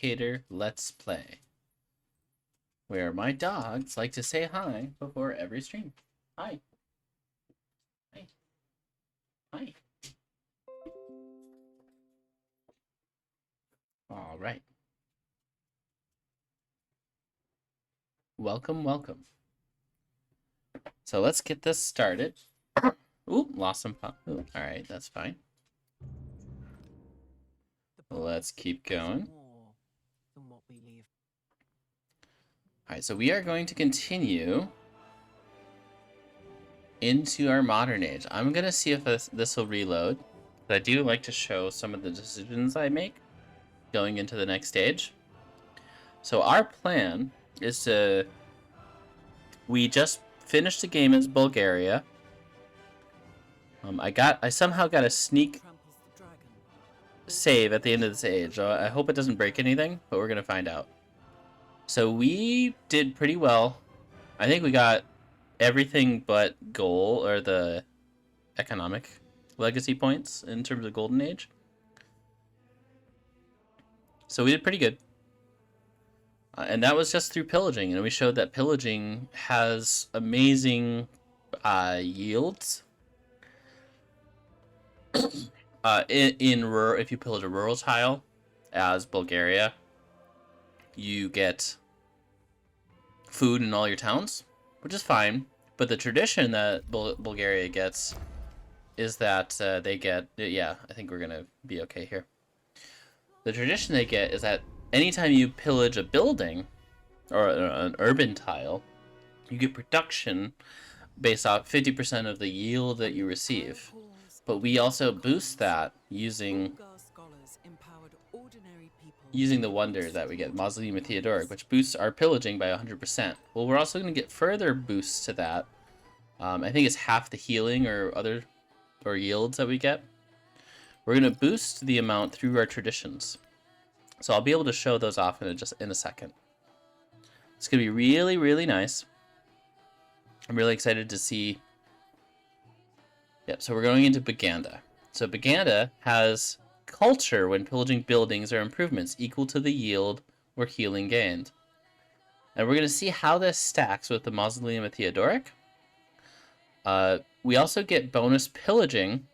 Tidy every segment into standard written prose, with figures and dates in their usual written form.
Educator Let's Play, where my dogs like to say hi before every stream. Hi. Hi. Hi. All right. Welcome, welcome. So let's get this started. Ooh, lost some pop. All right, that's fine. Let's keep going. All right, so we are going to continue into our modern age. I'm going to see if this will reload. But I do like to show some of the decisions I make going into the next stage. So our plan is to... We just finished the game as Bulgaria. I somehow got a sneak save at the end of this age. I hope it doesn't break anything, but we're going to find out. So we did pretty well. I think we got everything but goal, or the economic legacy points in terms of Golden Age. So we did pretty good. And that was just through pillaging, and we showed that pillaging has amazing yields. If you pillage a rural tile as Bulgaria, you get food in all your towns, which is fine. But the tradition that Bulgaria gets is that they get... Yeah, I think we're going to be okay here. The tradition they get is that anytime you pillage a building or an urban tile, you get production based off 50% of the yield that you receive. But we also boost that using the wonder that we get, Mausoleum of Theodoric, which boosts our pillaging by 100%. Well, we're also going to get further boosts to that. I think it's half the healing or yields that we get. We're going to boost the amount through our traditions. So I'll be able to show those off in a second. It's going to be really, really nice. I'm really excited to see. Yep, so we're going into Baganda. So Baganda has culture when pillaging buildings or improvements equal to the yield or healing gained. And we're going to see how this stacks with the Mausoleum of Theodoric. We also get bonus pillaging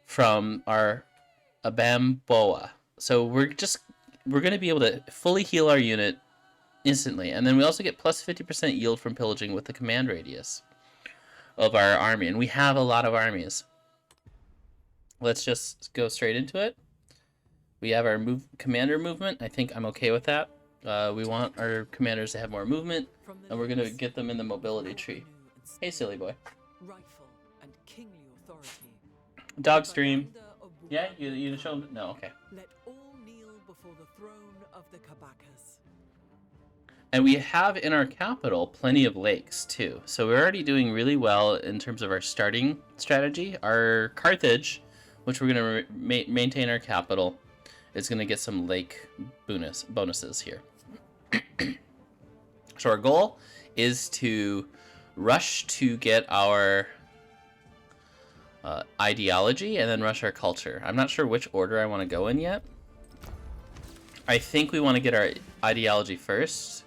from our Abamboa. So we're going to be able to fully heal our unit instantly. And then we also get plus 50% yield from pillaging with the command radius of our army. And we have a lot of armies. Let's just go straight into it. We have our commander movement. I think I'm okay with that. We want our commanders to have more movement, and we're going to get them in the mobility tree. Hey, silly boy. Dog stream. Yeah, you show them? No, okay. Let all kneel before the throne of the Kabbakas. And we have in our capital plenty of lakes too. So we're already doing really well in terms of our starting strategy. Our Carthage, which we're going to maintain our capital, is going to get some lake bonuses here. So our goal is to rush to get our ideology and then rush our culture. I'm not sure which order I want to go in yet. I think we want to get our ideology first,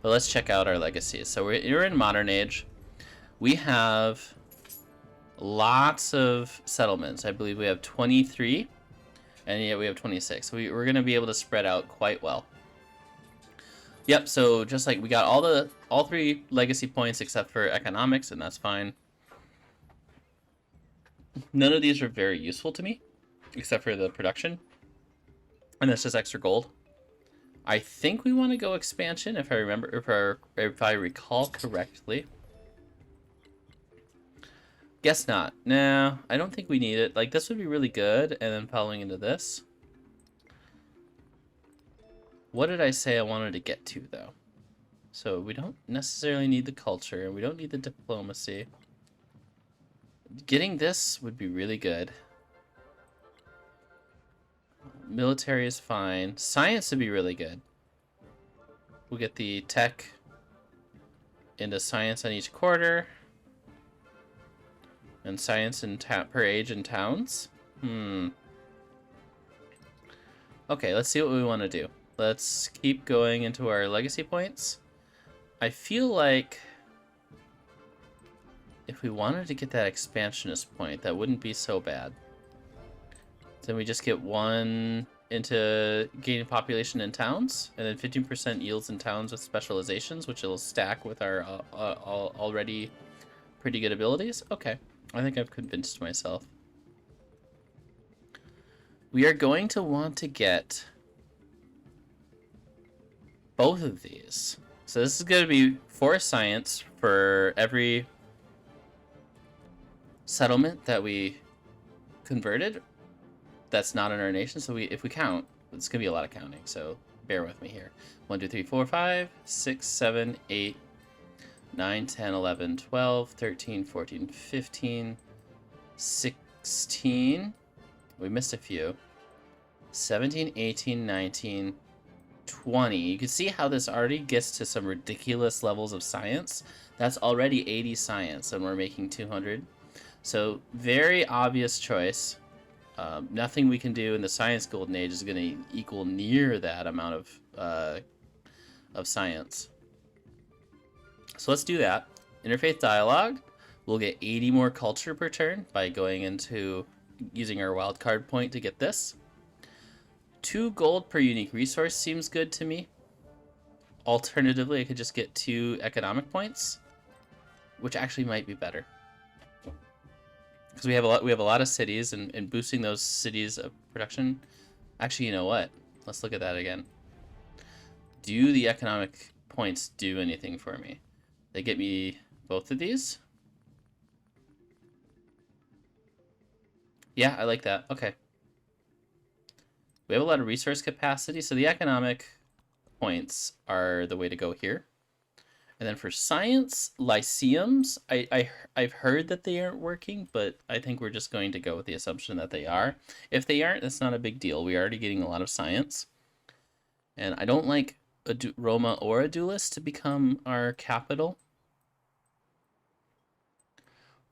but let's check out our legacies. So we're in modern age. We have lots of settlements. I believe we have 23, and yet we have 26. So we're going to be able to spread out quite well. Yep, so just like we got all three legacy points except for economics, and that's fine. None of these are very useful to me, except for the production. And that's just extra gold. I think we want to go expansion, if I recall correctly. Guess not. No, I don't think we need it. Like, this would be really good, and then following into this. What did I say I wanted to get to, though? So we don't necessarily need the culture, and we don't need the diplomacy. Getting this would be really good. Military is fine. Science would be really good. We'll get the tech into science on each quarter. And science per age in towns. Okay, let's see what we want to do. Let's keep going into our legacy points. I feel like if we wanted to get that expansionist point, that wouldn't be so bad. Then we just get 1 into gaining population in towns, and then 15% yields in towns with specializations, which will stack with our already pretty good abilities. Okay, I think I've convinced myself. We are going to want to get both of these. So this is going to be 4 science for every settlement that we converted that's not in our nation. So if we count, it's going to be a lot of counting. So bear with me here. 1, 2, 3, 4, 5, 6, 7, 8, 9, 10, 11, 12, 13, 14, 15, 16. We missed a few. 17, 18, 19, 20. You can see how this already gets to some ridiculous levels of science. That's already 80 science, and we're making 200. So very obvious choice. Nothing we can do in the science golden age is going to equal near that amount of science. So let's do that. Interfaith dialogue. We'll get 80 more culture per turn by going into using our wildcard point to get this. 2 gold per unique resource seems good to me. Alternatively, I could just get 2 economic points, which actually might be better. Because we have a lot of cities, and boosting those cities of production. Actually, you know what? Let's look at that again. Do the economic points do anything for me? They get me both of these. Yeah, I like that. Okay. We have a lot of resource capacity, so the economic points are the way to go here. And then for science, lyceums, I've heard that they aren't working, but I think we're just going to go with the assumption that they are. If they aren't, that's not a big deal. We're already getting a lot of science. And I don't like Roma or a duelist to become our capital.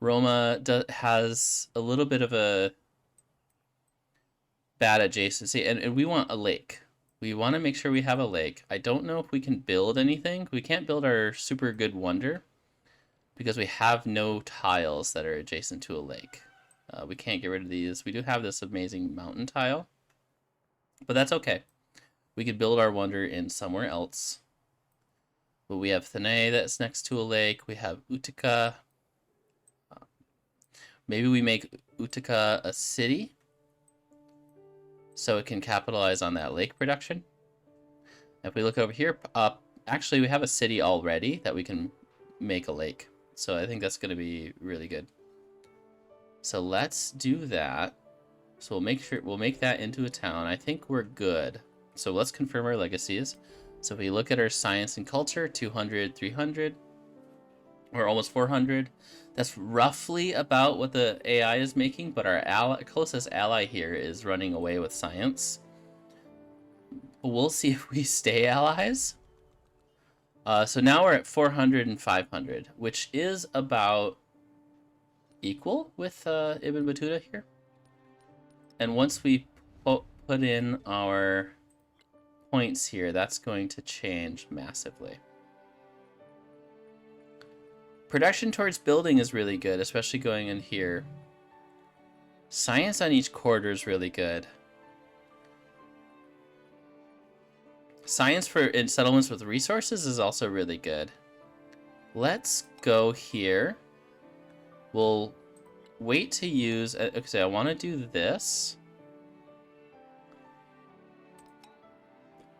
Roma has a little bit of a bad adjacency, and we want a lake. We want to make sure we have a lake. I don't know if we can build anything. We can't build our super good wonder because we have no tiles that are adjacent to a lake. We can't get rid of these. We do have this amazing mountain tile, but that's okay. We could build our wonder in somewhere else. But we have Thanae that's next to a lake. We have Utica. Maybe we make Utica a city so it can capitalize on that lake production. If we look over here, actually we have a city already that we can make a lake. So I think that's going to be really good. So let's do that. So we'll make that into a town. I think we're good. So let's confirm our legacies. So if we look at our science and culture, 200, 300, or almost 400. That's roughly about what the AI is making, but our closest ally here is running away with science. But we'll see if we stay allies. So now we're at 400 and 500, which is about equal with Ibn Battuta here. And once we put in our points here, that's going to change massively. Production towards building is really good, especially going in here. Science on each quarter is really good. Science in settlements with resources is also really good. Let's go here. We'll wait to use... Okay, I want to do this.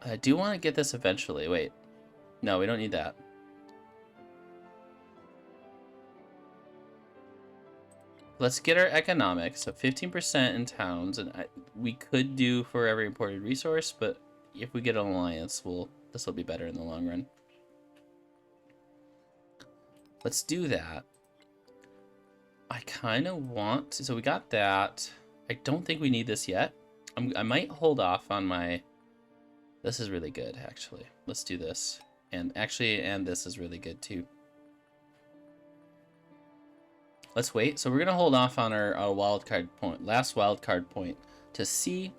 I do want to get this eventually. Wait. No, we don't need that. Let's get our economics, so 15% in towns, and we could do for every imported resource, but if we get an alliance, this will be better in the long run. Let's do that. I kind of want to, so we got that. I don't think we need this yet. I might hold off on my... This is really good, actually. Let's do this. And this is really good, too. Let's wait. So we're going to hold off on our last wildcard point to see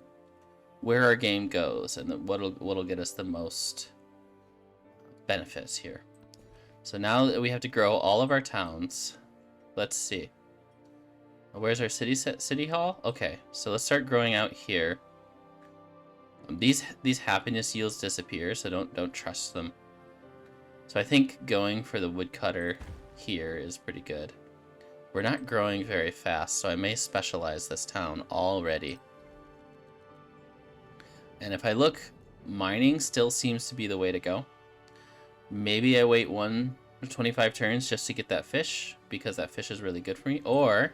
where our game goes and what'll get us the most benefits here. So now that we have to grow all of our towns, let's see. Where's our city hall? Okay, so let's start growing out here. These happiness yields disappear, so don't trust them. So I think going for the woodcutter here is pretty good. We're not growing very fast, so I may specialize this town already. And if I look, mining still seems to be the way to go. Maybe I wait 25 turns just to get that fish, because that fish is really good for me. Or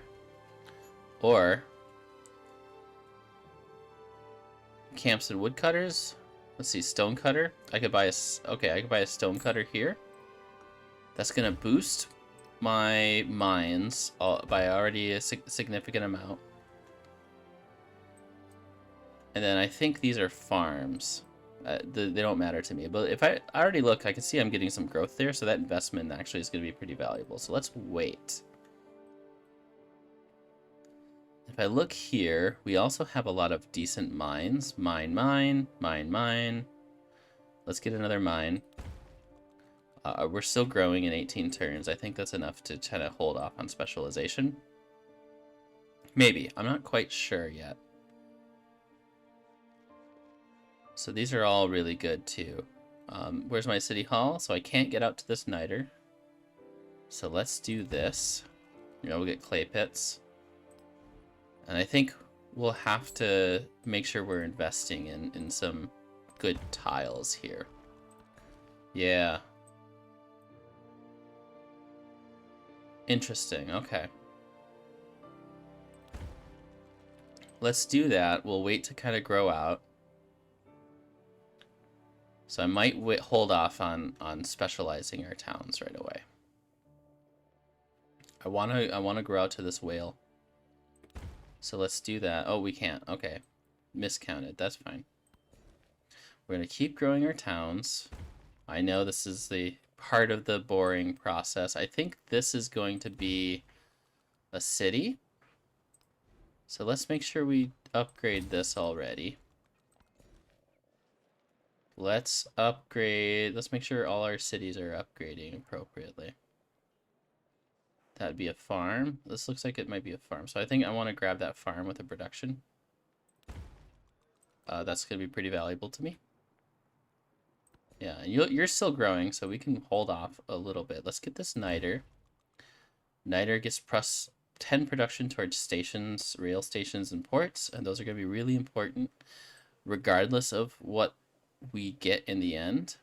camps and woodcutters. Let's see, stonecutter. I could buy a stonecutter here. That's gonna boost my mines by already a significant amount. And then I think these are farms. They don't matter to me, but if I already look, I can see I'm getting some growth there, so that investment actually is going to be pretty valuable. So let's wait. If I look here, we also have a lot of decent mines. Mine. Let's get another mine. We're still growing in 18 turns. I think that's enough to kind of hold off on specialization. Maybe. I'm not quite sure yet. So these are all really good too. Where's my city hall? So I can't get out to this niter. So let's do this. We'll get clay pits. And I think we'll have to make sure we're investing in some good tiles here. Yeah. Interesting, okay. Let's do that. We'll wait to kind of grow out. So I might hold off on specializing our towns right away. I wanna grow out to this whale. So let's do that. Oh, we can't. Okay. Miscounted. That's fine. We're gonna keep growing our towns. I know this is the part of the boring process. I think this is going to be a city. So let's make sure we upgrade this already. Let's upgrade. Let's make sure all our cities are upgrading appropriately. That'd be a farm. This looks like it might be a farm. So I think I want to grab that farm with a production. That's going to be pretty valuable to me. Yeah, you're still growing, so we can hold off a little bit. Let's get this niter. Niter gets plus 10 production towards stations, rail stations, and ports, and those are going to be really important, regardless of what we get in the end.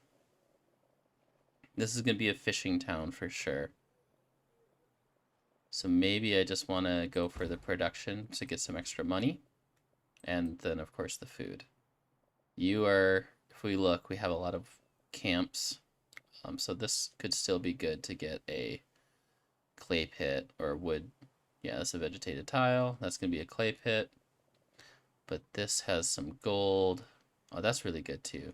This is going to be a fishing town for sure. So maybe I just want to go for the production to get some extra money. And then, of course, the food. If we look, we have a lot of camps. So this could still be good to get a clay pit or wood. Yeah, that's a vegetated tile. That's going to be a clay pit. But this has some gold. Oh, that's really good too.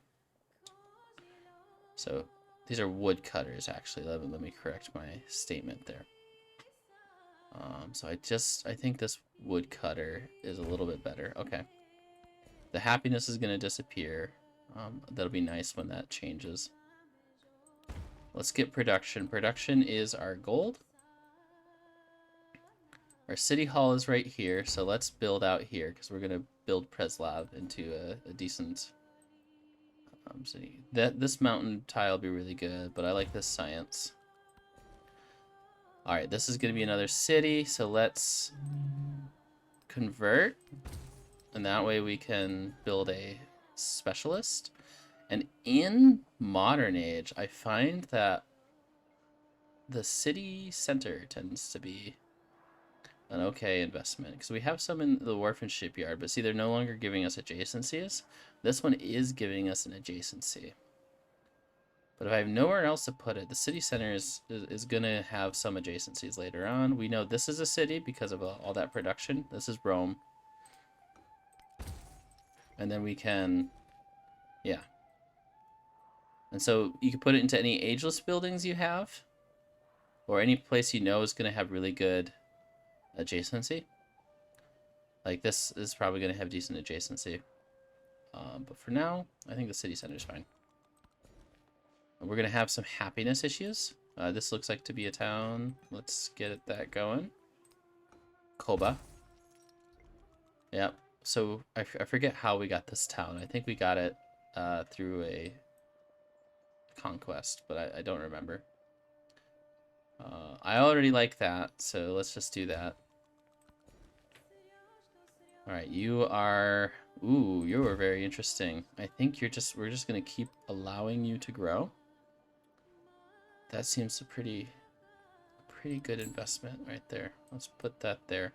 So these are wood cutters, actually. Let me correct my statement there. So I think this wood cutter is a little bit better. Okay. The happiness is going to disappear. That'll be nice when that changes. Let's get production. Production is our gold. Our city hall is right here, so let's build out here because we're going to build Preslav into a decent city. This mountain tile will be really good, but I like this science. Alright, this is going to be another city, so let's convert. And that way we can build a specialist. And in modern age, I find that the city center tends to be an okay investment. Because we have some in the wharf and shipyard, but see, they're no longer giving us adjacencies. This one is giving us an adjacency. But if I have nowhere else to put it, the city center is going to have some adjacencies later on. We know this is a city because of all that production. This is Rome. And then we can, yeah. And so you can put it into any ageless buildings you have, or any place you know is going to have really good adjacency. Like this is probably going to have decent adjacency. But for now, I think the city center is fine. We're going to have some happiness issues. This looks like to be a town. Let's get that going. Koba. Yep. So I forget how we got this town. I think we got it through a conquest, but I don't remember. I already like that, so let's just do that. All right, you are... Ooh, you are very interesting. I think we're just going to keep allowing you to grow. That seems a pretty good investment right there. Let's put that there.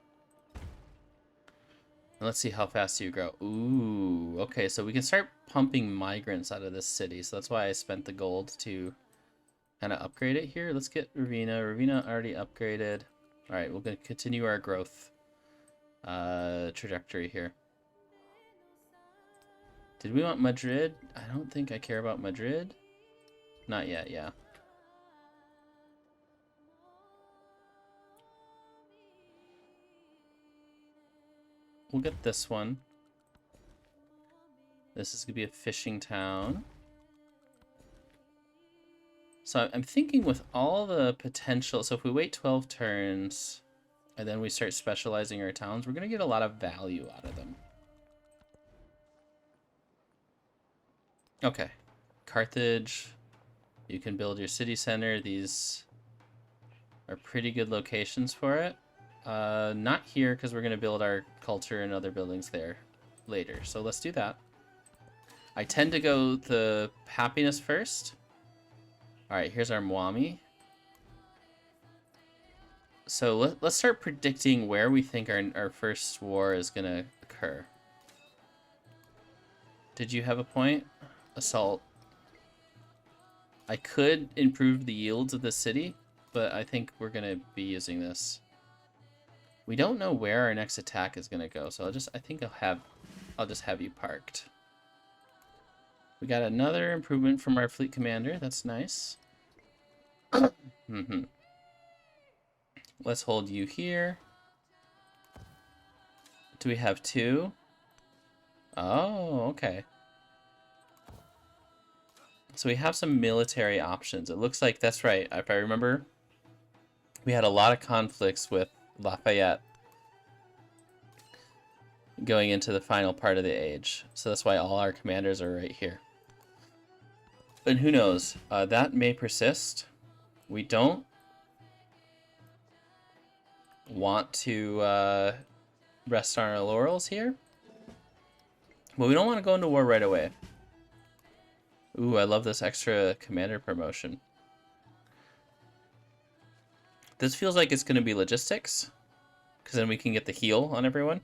And let's see how fast you grow. Ooh, okay, so we can start pumping migrants out of this city. So that's why I spent the gold to kind of upgrade it here. Let's get Ravina. Ravina already upgraded. All right, we're going to continue our growth trajectory here. Did we want Madrid? I don't think I care about Madrid. Not yet, yeah. We'll get this one. This is going to be a fishing town. So I'm thinking with all the potential, so if we wait 12 turns and then we start specializing our towns, we're going to get a lot of value out of them. Okay. Carthage. You can build your city center. These are pretty good locations for it. Not here because we're going to build our culture and other buildings there later. So let's do that. I tend to go the happiness first. All right, here's our Mwami. So let's start predicting where we think our first war is going to occur. Did you have a point? Assault. I could improve the yields of the city, but I think we're going to be using this. We don't know where our next attack is going to go, so I think I'll just have you parked. We got another improvement from our fleet commander. That's nice. Let's hold you here. Do we have two? Oh, okay. So we have some military options. It looks like that's right. If I remember, we had a lot of conflicts with Lafayette going into the final part of the age. So that's why all our commanders are right here. And who knows? That may persist. We don't want to rest on our laurels here. But we don't want to go into war right away. Ooh, I love this extra commander promotion. This feels like it's going to be logistics, because then we can get the heal on everyone.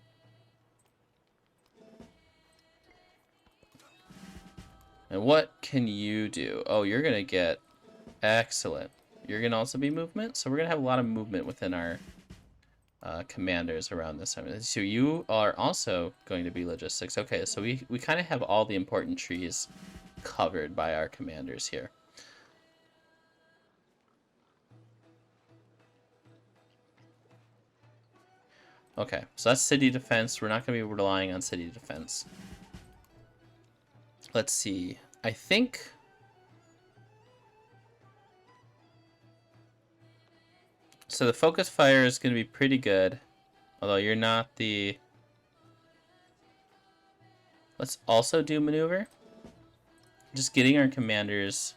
And what can you do? Oh, you're going to get... Excellent. You're going to also be movement, so we're going to have a lot of movement within our commanders around this time. So you are also going to be logistics. Okay, so we kind of have all the important trees covered by our commanders here. Okay, so that's city defense. We're not going to be relying on city defense. Let's see. I think... So the focus fire is going to be pretty good. Although you're not the... Let's also do maneuver. Just getting our commanders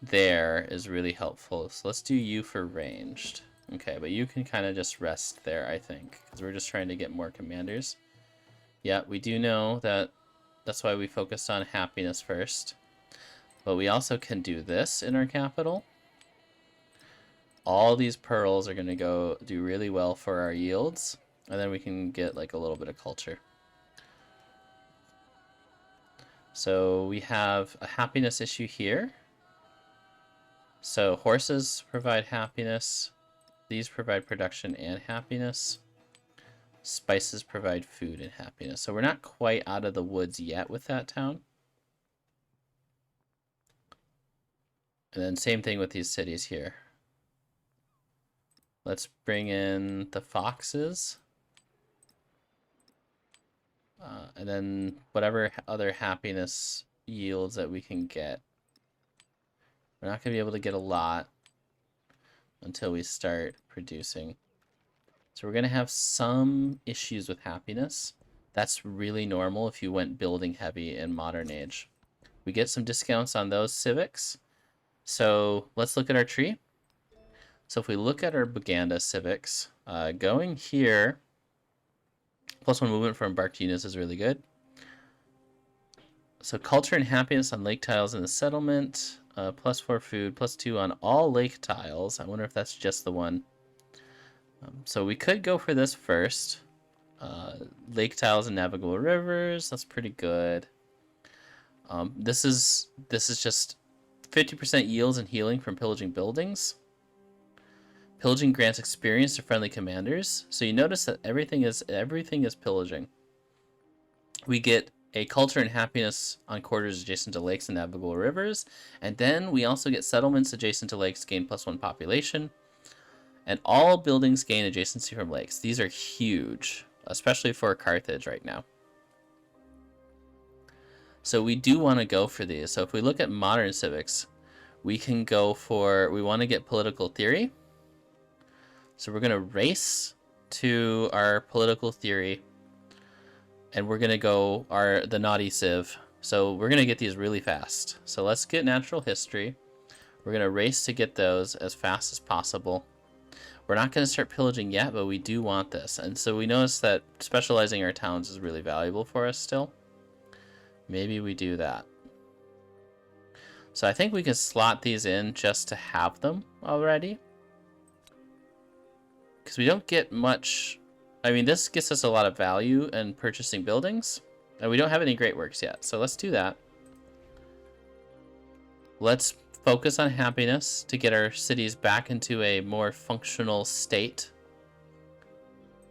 there is really helpful. So let's do you for ranged. Okay, but you can kind of just rest there, I think, because we're just trying to get more commanders. Yeah, we do know that that's why we focused on happiness first. But we also can do this in our capital. All these pearls are going to go do really well for our yields. And then we can get like a little bit of culture. So we have a happiness issue here. So horses provide happiness. These provide production and happiness. Spices provide food and happiness. So we're not quite out of the woods yet with that town. And then same thing with these cities here. Let's bring in the foxes. And then whatever other happiness yields that we can get. We're not going to be able to get a lot until we start producing. So we're going to have some issues with happiness. That's really normal if you went building heavy in modern age. We get some discounts on those civics. So let's look at our tree. So if we look at our Buganda civics, going here, +1 movement for embarked units is really good. So culture and happiness on lake tiles in the settlement. +4 food, +2 on all lake tiles. I wonder if that's just the one. So we could go for this first. Lake tiles and navigable rivers. That's pretty good. This is just 50% yields and healing from pillaging buildings. Pillaging grants experience to friendly commanders. So you notice that everything is pillaging. We get a culture and happiness on quarters adjacent to lakes and navigable rivers, and then we also get settlements adjacent to lakes gain +1 population, and all buildings gain adjacency from lakes. These are huge, especially for Carthage right now. So we do want to go for these. So if we look at modern civics, we can go for, we want to get political theory. So we're going to race to our political theory, and we're going to go the naughty civ. So we're going to get these really fast. So let's get natural history. We're going to race to get those as fast as possible. We're not going to start pillaging yet, but we do want this. And so we notice that specializing our towns is really valuable for us still. Maybe we do that. So I think we can slot these in just to have them already. Because we don't get much. I mean, this gets us a lot of value in purchasing buildings. And we don't have any great works yet. So let's do that. Let's focus on happiness to get our cities back into a more functional state.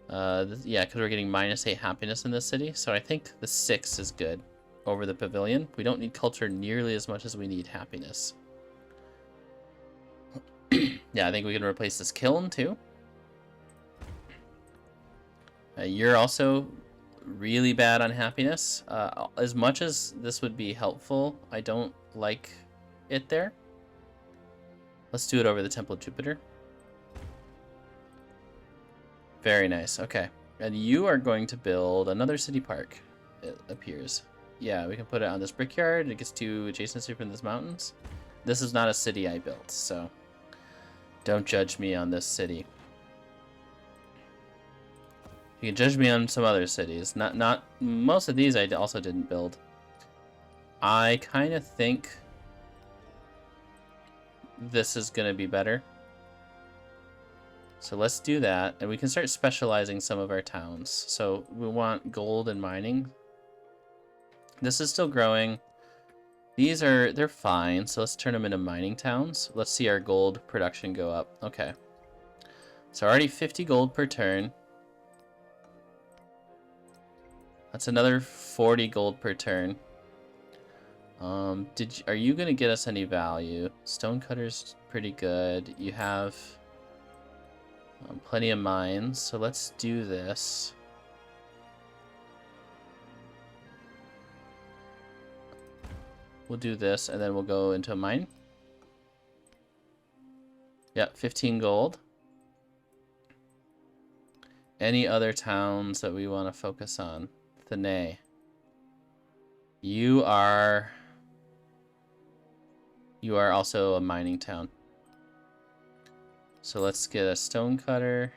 Yeah, because we're getting -8 happiness in this city. So I think the 6 is good over the pavilion. We don't need culture nearly as much as we need happiness. Yeah, I think we can replace this kiln too. You're also really bad on happiness. As much as this would be helpful, I don't like it there. Let's do it over the Temple of Jupiter. Very nice. Okay. And you are going to build another city park, it appears. Yeah, we can put it on this brickyard. It gets 2 adjacency from these mountains. This is not a city I built, so don't judge me on this city. You can judge me on some other cities. Not most of these I also didn't build. I kind of think this is going to be better. So let's do that, and we can start specializing some of our towns. So we want gold and mining. This is still growing. They're fine, so let's turn them into mining towns. Let's see our gold production go up. Okay. So already 50 gold per turn. That's another 40 gold per turn. Are you gonna get us any value? Stonecutter's pretty good. You have plenty of mines, so let's do this. We'll do this, and then we'll go into a mine. Yep, 15 gold. Any other towns that we want to focus on? Thanay. You are also a mining town. So let's get a stonecutter.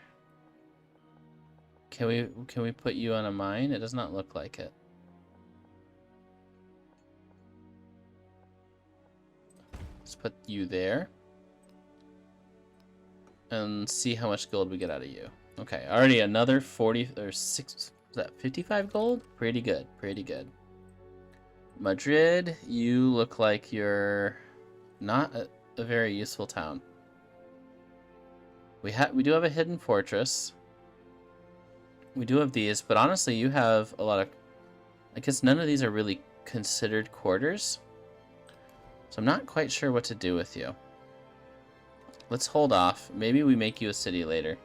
Can we put you on a mine? It does not look like it. Let's put you there. And see how much gold we get out of you. Okay, already another 40 or 6, is that 55 gold? Pretty good, pretty good. Madrid, you look like you're not a very useful town. We do have a hidden fortress. We do have these, but honestly, you have a lot of, I guess none of these are really considered quarters. So I'm not quite sure what to do with you. Let's hold off. Maybe we make you a city later.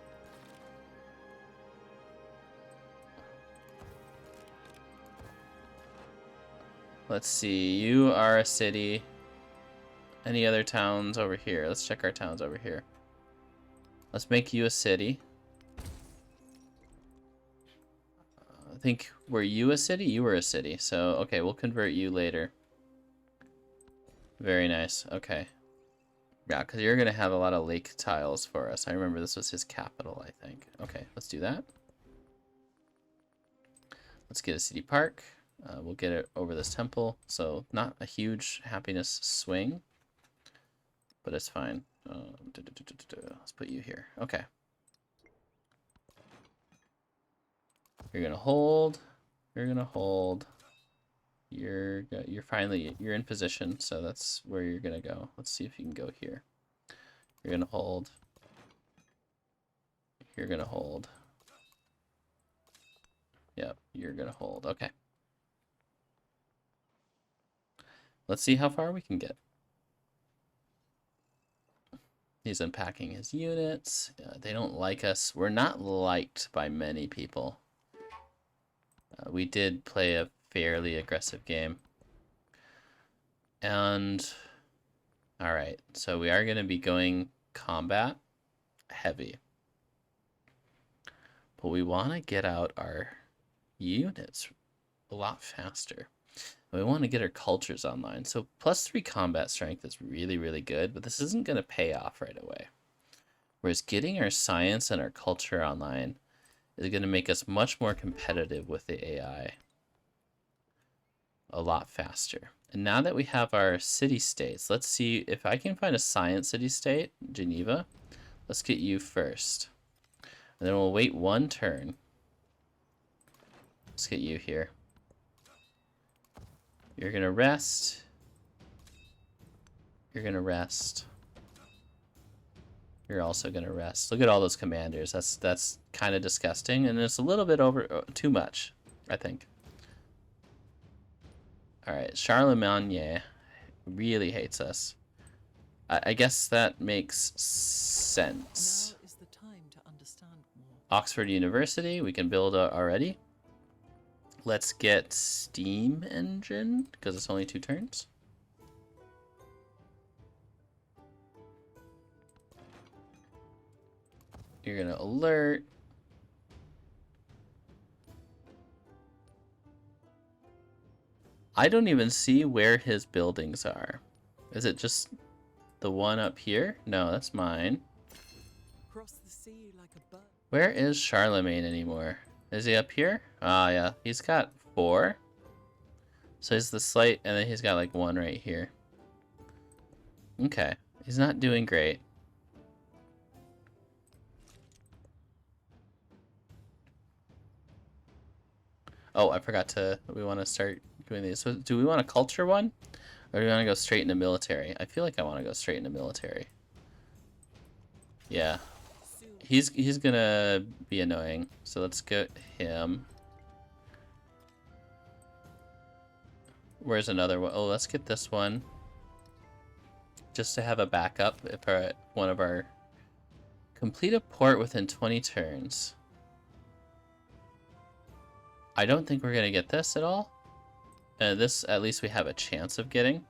Let's see. You are a city. Any other towns over here? Let's check our towns over here. Let's make you a city. I think, were you a city? You were a city. So, okay, we'll convert you later. Very nice. Okay. Yeah, because you're going to have a lot of lake tiles for us. I remember this was his capital, I think. Okay, let's do that. Let's get a city park. We'll get it over this temple. So, not a huge happiness swing. But it's fine. Let's put you here. Okay. You're gonna hold. You're gonna hold. You're in position, so that's where you're gonna go. Let's see if you can go here. You're gonna hold. You're gonna hold. Yep, you're gonna hold. Okay. Let's see how far we can get. He's unpacking his units. They don't like us. We're not liked by many people. We did play a fairly aggressive game. And, alright, so we are going to be going combat heavy. But we want to get out our units a lot faster. We want to get our cultures online. So +3 combat strength is really, really good, but this isn't going to pay off right away. Whereas getting our science and our culture online is going to make us much more competitive with the AI a lot faster. And now that we have our city-states, let's see if I can find a science city-state, Geneva. Let's get you first. And then we'll wait 1 turn. Let's get you here. You're gonna rest. You're gonna rest. You're also gonna rest. Look at all those commanders. That's kind of disgusting, and it's a little bit over too much, I think. All right, Charlemagne really hates us. I guess that makes sense. Now is the time to understand more. Oxford University, we can build already. Let's get steam engine, because it's only 2 turns. You're gonna alert. I don't even see where his buildings are. Is it just the one up here? No, that's mine. Cross the sea like a bird. Where is Charlemagne anymore? Is he up here? Ah, yeah. He's got 4. So he's the slight, and then he's got like 1 right here. Okay. He's not doing great. Oh, I forgot to... We want to start doing these. So do we want a culture one? Or do we want to go straight into military? I feel like I want to go straight into military. Yeah. He's gonna be annoying. So let's get him. Where's another one? Oh, let's get this one. Just to have a backup if one of our... Complete a port within 20 turns. I don't think we're gonna get this at all. This, at least we have a chance of getting.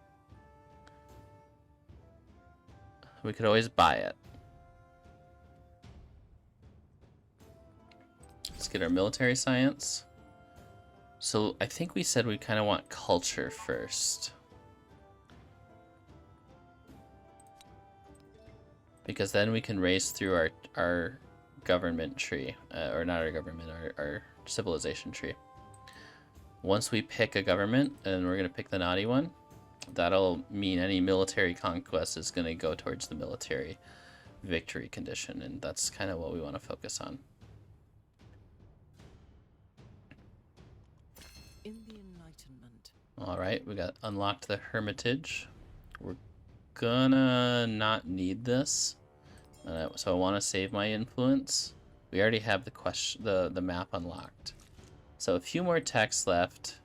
We could always buy it. Let's get our military science. So I think we said we kind of want culture first. Because then we can race through our government tree. Or not our government, our civilization tree. Once we pick a government, and we're going to pick the naughty one, that'll mean any military conquest is going to go towards the military victory condition, and that's kind of what we want to focus on. In the Enlightenment. Alright, we got unlocked the Hermitage. We're gonna not need this. So I want to save my influence. We already have the map unlocked. So a few more texts left.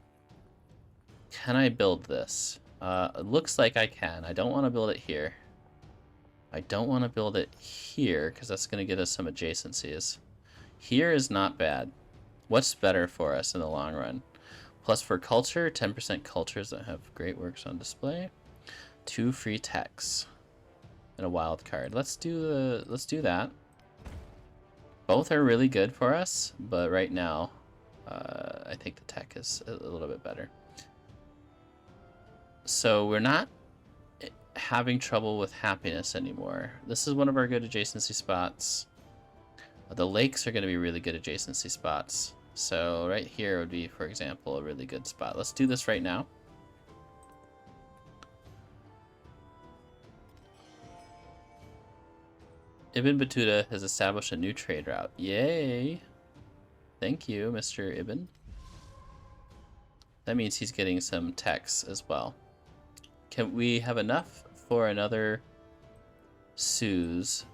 Can I build this? It looks like I can. I don't want to build it here. I don't want to build it here because that's going to get us some adjacencies. Here is not bad. What's better for us in the long run? Plus for culture, 10% cultures that have great works on display. 2 free techs. And a wild card. Let's do that. Both are really good for us, but right now, I think the tech is a little bit better. So we're not having trouble with happiness anymore. This is one of our good adjacency spots. The lakes are going to be really good adjacency spots. So right here would be, for example, a really good spot. Let's do this right now. Ibn Battuta has established a new trade route. Yay! Thank you, Mr. Ibn. That means he's getting some techs as well. Can we have enough for another Suze?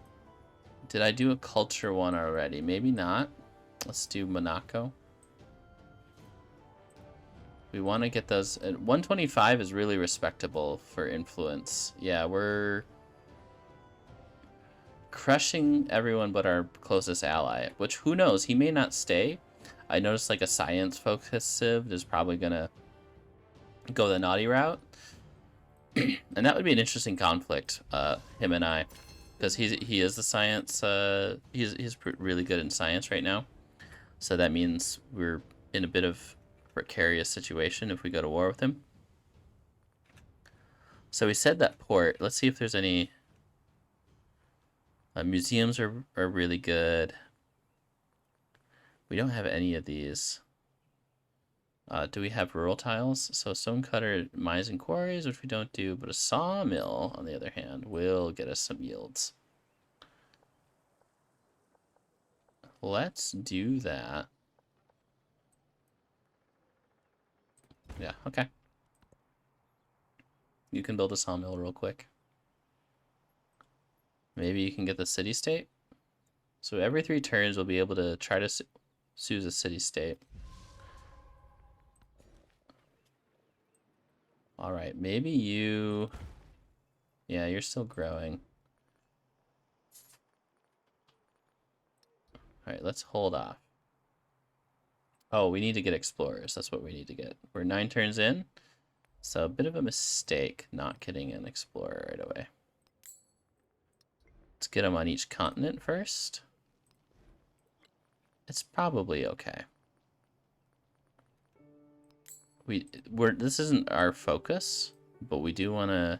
Did I do a culture one already? Maybe not. Let's do Monaco. We want to get those. 125 is really respectable for influence. Yeah, we're crushing everyone but our closest ally, which who knows, he may not stay. I noticed like a science focused civ is probably gonna go the naughty route. And that would be an interesting conflict, him and I, because he is the science, he's really good in science right now, so that means we're in a bit of a precarious situation if we go to war with him. So we said that port. Let's see if there's any. Museums are really good. We don't have any of these. Do we have rural tiles? So stonecutter, mines and quarries, which we don't do, but a sawmill, on the other hand, will get us some yields. Let's do that. Yeah, okay. You can build a sawmill real quick. Maybe you can get the city-state. So every 3 turns, we'll be able to try to Suze a city-state. Alright, maybe you... Yeah, you're still growing. Alright, let's hold off. Oh, we need to get explorers. That's what we need to get. We're 9 turns in. So a bit of a mistake not getting an explorer right away. Let's get them on each continent first. It's probably okay. This isn't our focus, but we do want to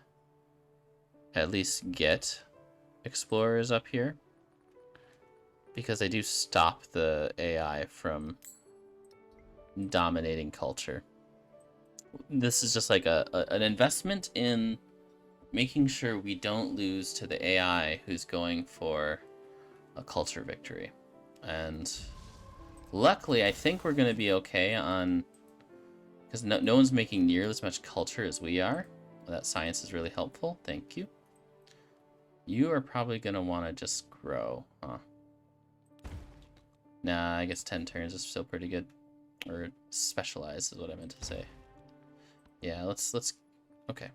at least get explorers up here, because they do stop the AI from dominating culture. This is just like an investment in making sure we don't lose to the AI who's going for a culture victory. And luckily, I think we're going to be okay on... Because no one's making nearly as much culture as we are. That science is really helpful. Thank you. You are probably going to want to just grow, huh? Nah, I guess 10 turns is still pretty good. Or specialized is what I meant to say. Yeah, let's... Okay.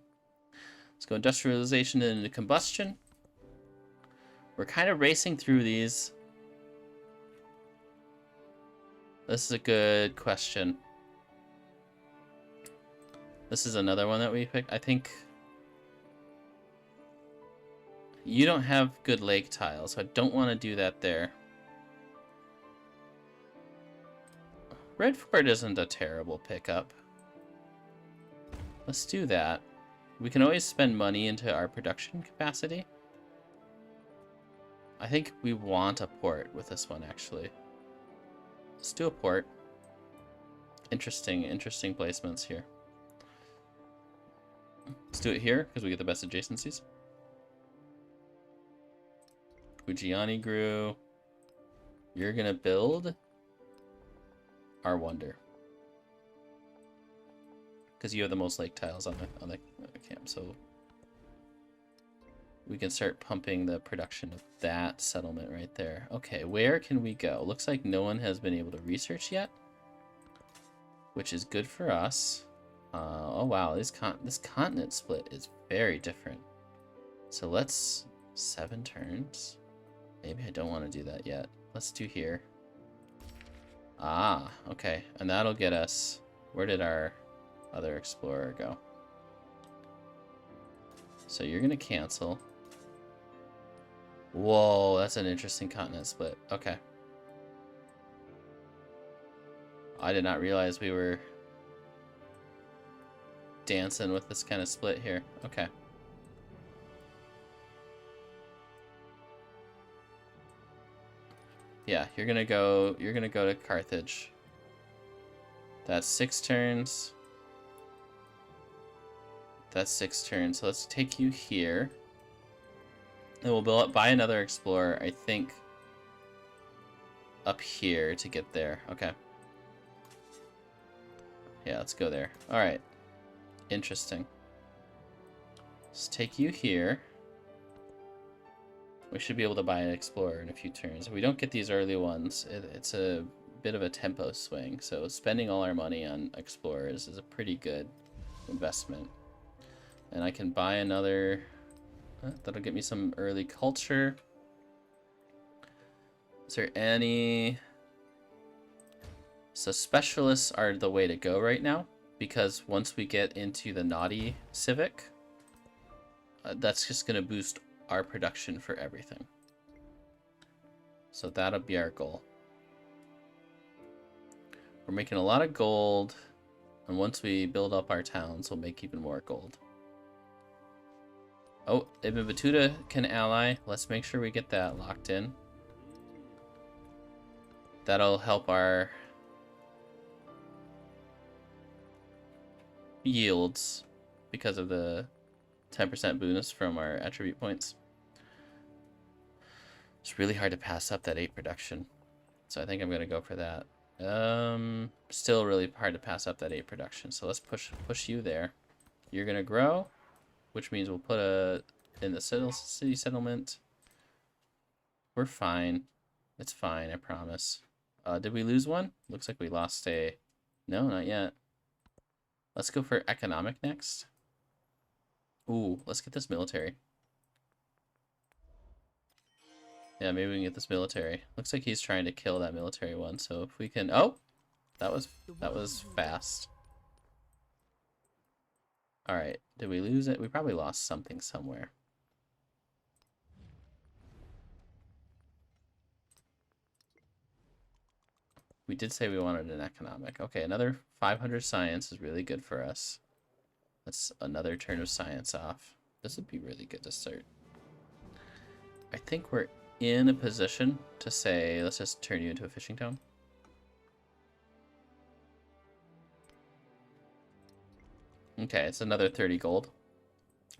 Let's go industrialization into combustion. We're kind of racing through these. This is a good question. This is another one that we picked. I think you don't have good lake tiles, so I don't want to do that there. Red Fort isn't a terrible pickup. Let's do that. We can always spend money into our production capacity. I think we want a port with this one, actually. Let's do a port. Interesting placements here. Let's do it here, because we get the best adjacencies. Fujiani grew. You're gonna build our wonder, because you have the most lake tiles on the camp, so we can start pumping the production of that settlement right there. Okay, where can we go? Looks like no one has been able to research yet, which is good for us. Oh wow, this continent split is very different. So let's 7 turns. Maybe I don't want to do that yet. Let's do here. Ah, okay, and that'll get us Where did our other explorer go? So you're gonna cancel. Whoa, that's an interesting continent split. Okay. I did not realize we were dancing with this kind of split here. Okay. Yeah, you're gonna go to Carthage. That's 6 turns. That's 6 turns. So let's take you here. And we'll buy another explorer, I think, up here to get there. Okay. Yeah, let's go there. Alright. Interesting. Let's take you here. We should be able to buy an explorer in a few turns. If we don't get these early ones, it's a bit of a tempo swing. So spending all our money on explorers is a pretty good investment. And I can buy another... that'll get me some early culture. Is there any... So specialists are the way to go right now, because once we get into the naughty civic, that's just going to boost our production for everything. So that'll be our goal. We're making a lot of gold, and once we build up our towns, we'll make even more gold. Oh, Ibn Battuta can ally. Let's make sure we get that locked in. That'll help our yields because of the 10% bonus from our attribute points. It's really hard to pass up that 8 production, so I think I'm gonna go for that. Still really hard to pass up that 8 production, so let's push you there. You're gonna grow, which means we'll put in the city settlement. We're fine. It's fine, I promise. Did we lose one? Looks like we lost a... No, not yet. Let's go for economic next. Ooh, let's get this military. Yeah, maybe we can get this military. Looks like he's trying to kill that military one, so if we can... Oh! That was fast. Alright, did we lose it? We probably lost something somewhere. We did say we wanted an economic. Okay, another 500 science is really good for us. That's another turn of science off. This would be really good to start. I think we're in a position to say, let's just turn you into a fishing town. Okay, it's another 30 gold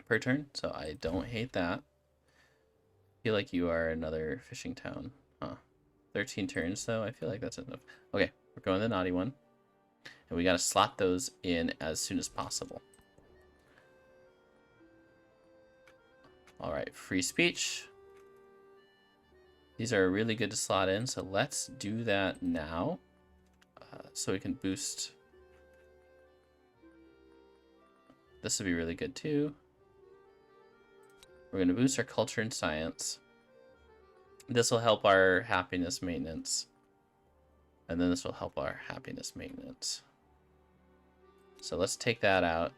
per turn, so I don't hate that. I feel like you are another fishing town. Huh. 13 turns, though. I feel like that's enough. Okay, we're going the naughty one. And we got to slot those in as soon as possible. Alright, free speech. These are really good to slot in, so let's do that now. So we can boost... This would be really good, too. We're going to boost our culture and science. This will help our happiness maintenance. And then this will help our happiness maintenance. So let's take that out.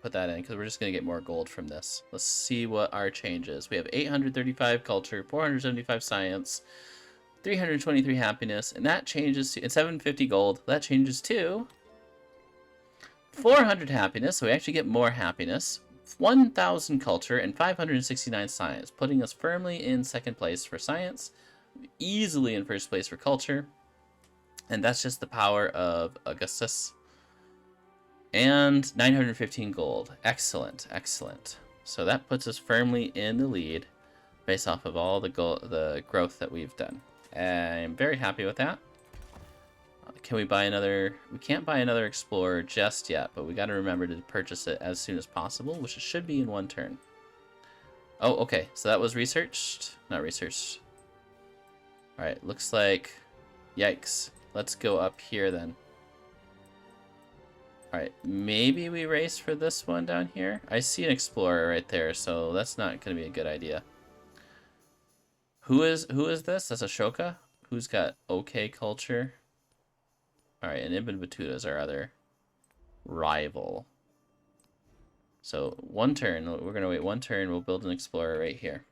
Put that in, because we're just going to get more gold from this. Let's see what our change is. We have 835 culture, 475 science, 323 happiness, and that changes to... And 750 gold. That changes to... 400 happiness, so we actually get more happiness. 1,000 culture and 569 science, putting us firmly in second place for science, easily in first place for culture, and that's just the power of Augustus. And 915 gold. Excellent, excellent. So that puts us firmly in the lead based off of all the growth that we've done. I'm very happy with that. Can we buy another? We can't buy another explorer just yet, but we got to remember to purchase it as soon as possible, which it should be in 1 turn. Oh, okay. So that was researched. Not researched. All right. Looks like... Yikes. Let's go up here then. All right. Maybe we race for this one down here. I see an explorer right there, so that's not going to be a good idea. Who is this? That's Ashoka? Who's got okay culture? Alright, and Ibn Battuta is our other rival. So 1 turn, we're going to wait 1 turn, we'll build an explorer right here.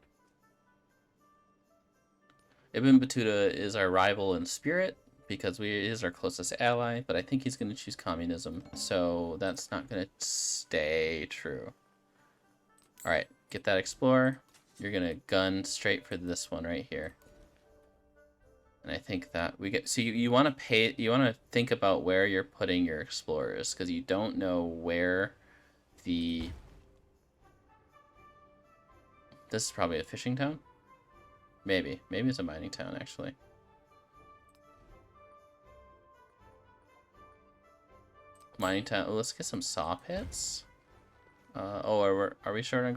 Ibn Battuta is our rival in spirit, because he is our closest ally, but I think he's going to choose communism, so that's not going to stay true. Alright, get that explorer. You're going to gun straight for this one right here. And I think that we get... So you want to pay... You want to think about where you're putting your explorers, because you don't know where the... This is probably a fishing town? Maybe. Maybe it's a mining town, actually. Mining town. Oh, let's get some saw pits. Oh, are we short on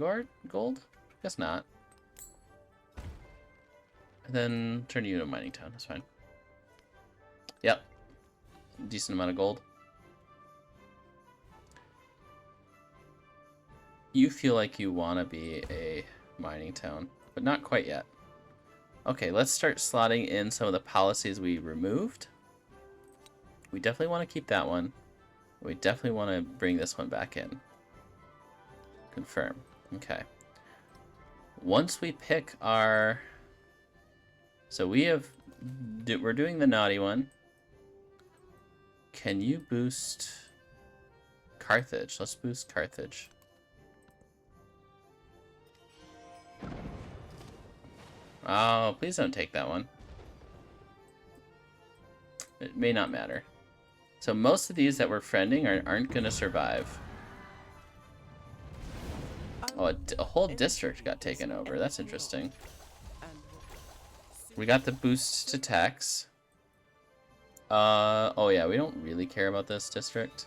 gold? Guess not. And then turn you into a mining town. That's fine. Yep. Decent amount of gold. You feel like you want to be a mining town, but not quite yet. Okay, let's start slotting in some of the policies we removed. We definitely want to keep that one. We definitely want to bring this one back in. Confirm. Okay. Once we pick our... So we're doing the naughty one. Can you boost Carthage? Let's boost Carthage. Oh, please don't take that one. It may not matter. So most of these that we're friending aren't going to survive. Oh, a whole district got taken over. That's interesting. We got the boost to tax. Oh yeah, we don't really care about this district.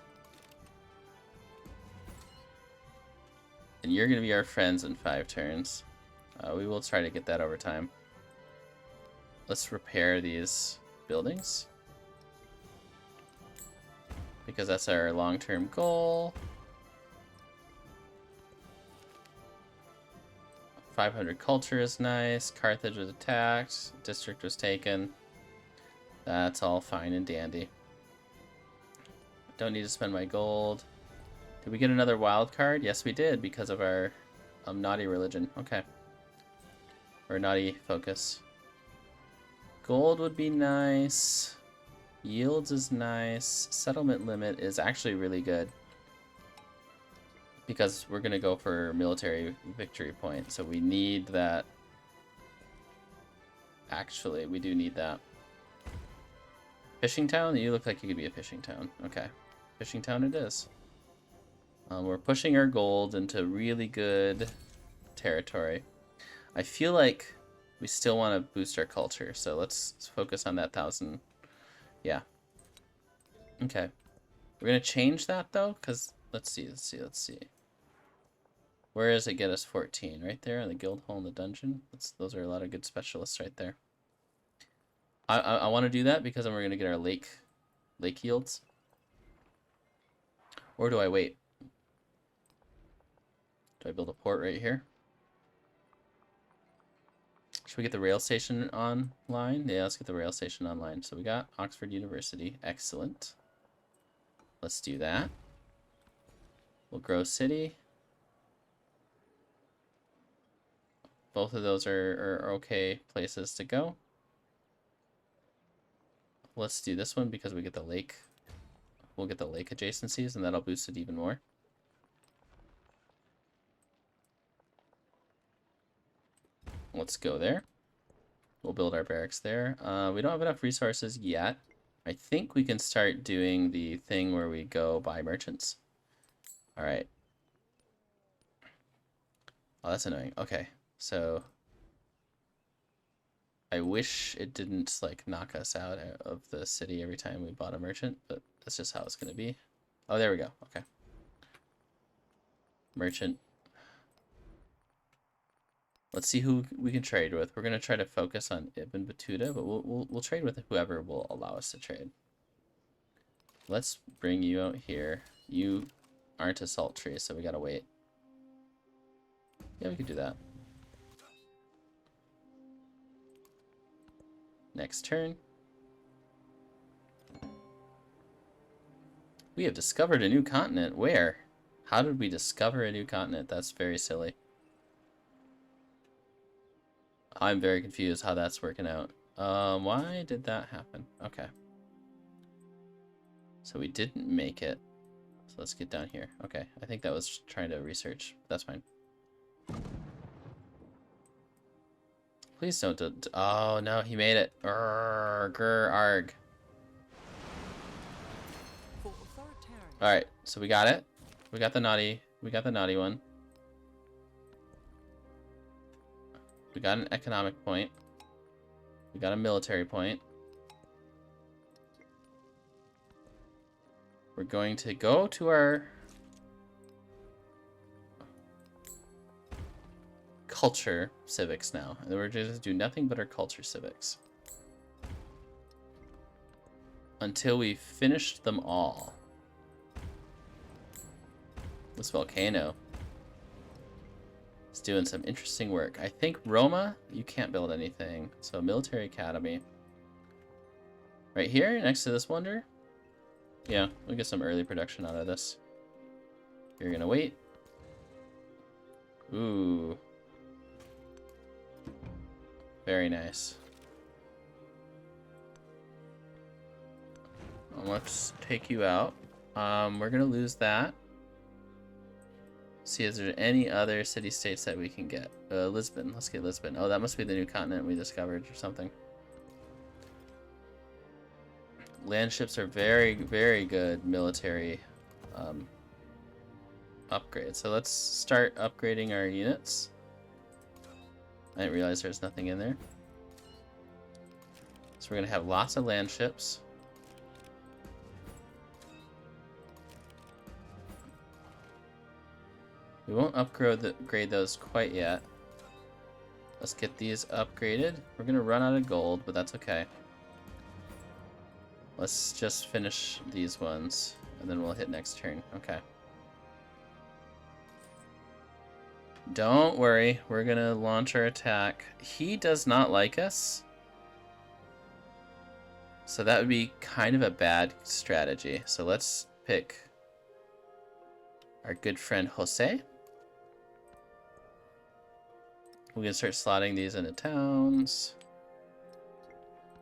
And you're going to be our friends in 5 turns. We will try to get that over time. Let's repair these buildings, because that's our long-term goal. 500 culture is nice. Carthage was attacked. District was taken. That's all fine and dandy. Don't need to spend my gold. Did we get another wild card? Yes, we did, because of our naughty religion. Okay. Or naughty focus. Gold would be nice. Yields is nice. Settlement limit is actually really good, because we're going to go for military victory point. So we need that. Actually, we do need that. Fishing town? You look like you could be a fishing town. Okay. Fishing town it is. We're pushing our gold into really good territory. I feel like we still want to boost our culture, so let's focus on that 1,000. Yeah. Okay. We're going to change that, though, because let's see. Where does it get us 14? Right there in the guild hall in the dungeon? Those are a lot of good specialists right there. I want to do that because then we're going to get our lake yields. Or do I wait? Do I build a port right here? Should we get the rail station online? Yeah, let's get the rail station online. So we got Oxford University. Excellent. Let's do that. We'll grow city. Both of those are okay places to go. Let's do this one because we get the lake. We'll get the lake adjacencies, and that'll boost it even more. Let's go there. We'll build our barracks there. We don't have enough resources yet. I think we can start doing the thing where we go buy merchants. All right. Oh, that's annoying. Okay, so I wish it didn't like knock us out of the city every time we bought a merchant, but that's just how it's gonna be. Oh, there we go. Okay. Merchant. Let's see who we can trade with. We're gonna try to focus on Ibn Battuta, but we'll trade with whoever will allow us to trade. Let's bring you out here. You aren't a salt tree, so we gotta wait. Yeah, we could do that. Next turn. We have discovered a new continent. Where? How did we discover a new continent? That's very silly. I'm very confused how that's working out. Why did that happen? Okay. So we didn't make it. So let's get down here. Okay, I think that was trying to research. That's fine. Please don't. Oh no, he made it. Arg. For authoritarian. All right, so we got it. We got the naughty one. We got an economic point. We got a military point. We're going to go to our culture civics now. And we're just do nothing but our culture civics. Until we finished them all. This volcano is doing some interesting work. I think Roma, you can't build anything. So military academy. Right here, next to this wonder. Yeah, we'll get some early production out of this. You're gonna wait. Ooh. Very nice. Let's take you out. We're gonna lose that. See, is there any other city-states that we can get? Lisbon. Let's get Lisbon. Oh, that must be the new continent we discovered or something. Land ships are very, very good military upgrades. So let's start upgrading our units. I didn't realize there's nothing in there. So we're going to have lots of land ships. We won't upgrade those quite yet. Let's get these upgraded. We're going to run out of gold, but that's okay. Let's just finish these ones, and then we'll hit next turn. Okay. Don't worry, we're gonna launch our attack. He does not like us. So that would be kind of a bad strategy. So let's pick our good friend Jose. We're gonna start slotting these into towns.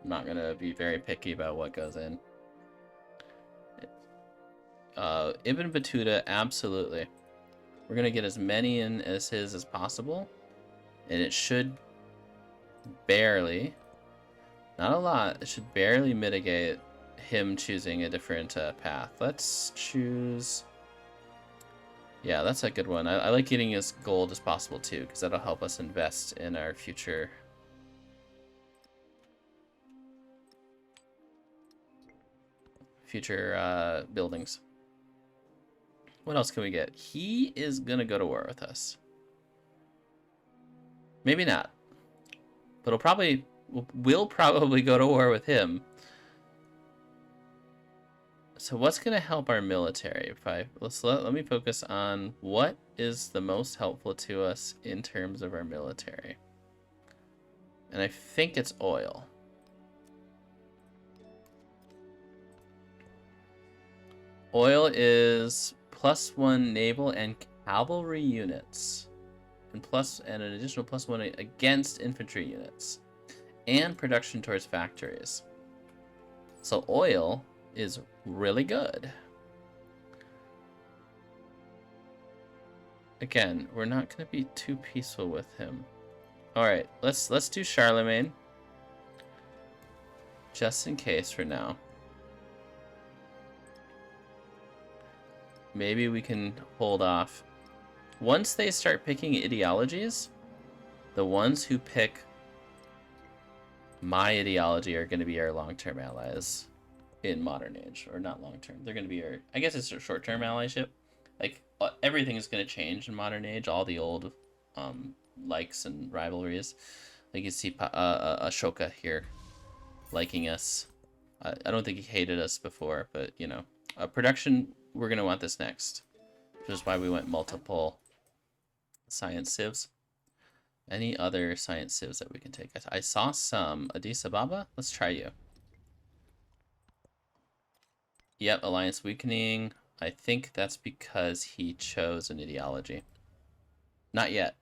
I'm not gonna be very picky about what goes in. Ibn Battuta, absolutely. We're gonna get as many in as his as possible, and it should barely, not a lot, it should barely mitigate him choosing a different path. Let's choose, yeah, that's a good one. I like getting as gold as possible too, because that'll help us invest in our future buildings. What else can we get? He is gonna go to war with us. Maybe not, but we'll probably go to war with him. So what's gonna help our military? Let me focus on what is the most helpful to us in terms of our military, and I think it's oil. Oil is +1 naval and cavalry units, and an additional +1 against infantry units, and production towards factories. So oil is really good. Again, we're not going to be too peaceful with him. All right, let's do Charlemagne, just in case for now. Maybe we can hold off. Once they start picking ideologies, the ones who pick my ideology are going to be our long-term allies in modern age. Or not long-term. They're going to be our, I guess it's a short-term allyship. Like, everything is going to change in modern age. All the old likes and rivalries. Like you see Ashoka here liking us. I don't think he hated us before, but, you know. Production, we're going to want this next. Which is why we went multiple science civs. Any other science civs that we can take? I saw some. Addis Ababa? Let's try you. Yep, alliance weakening. I think that's because he chose an ideology. Not yet.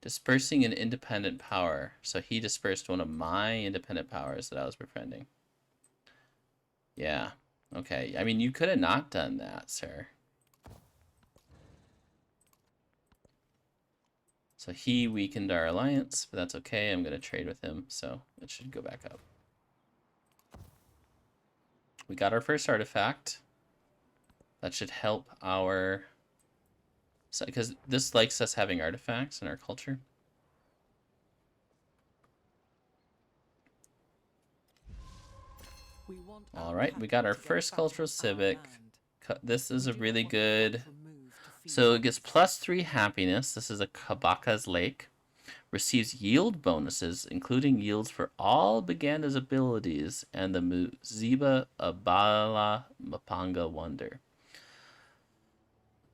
Dispersing an independent power. So he dispersed one of my independent powers that I was befriending. Yeah. Okay. I mean, you could have not done that, sir. So he weakened our alliance, but that's okay. I'm going to trade with him, so it should go back up. We got our first artifact. That should help our... because this likes us having artifacts in our culture. All right, we got our first cultural civic. This is a really good... So it gets +3 happiness. This is a Kabaka's Lake. Receives yield bonuses, including yields for all Baganda's abilities and the Muziba Abala Mapanga Wonder.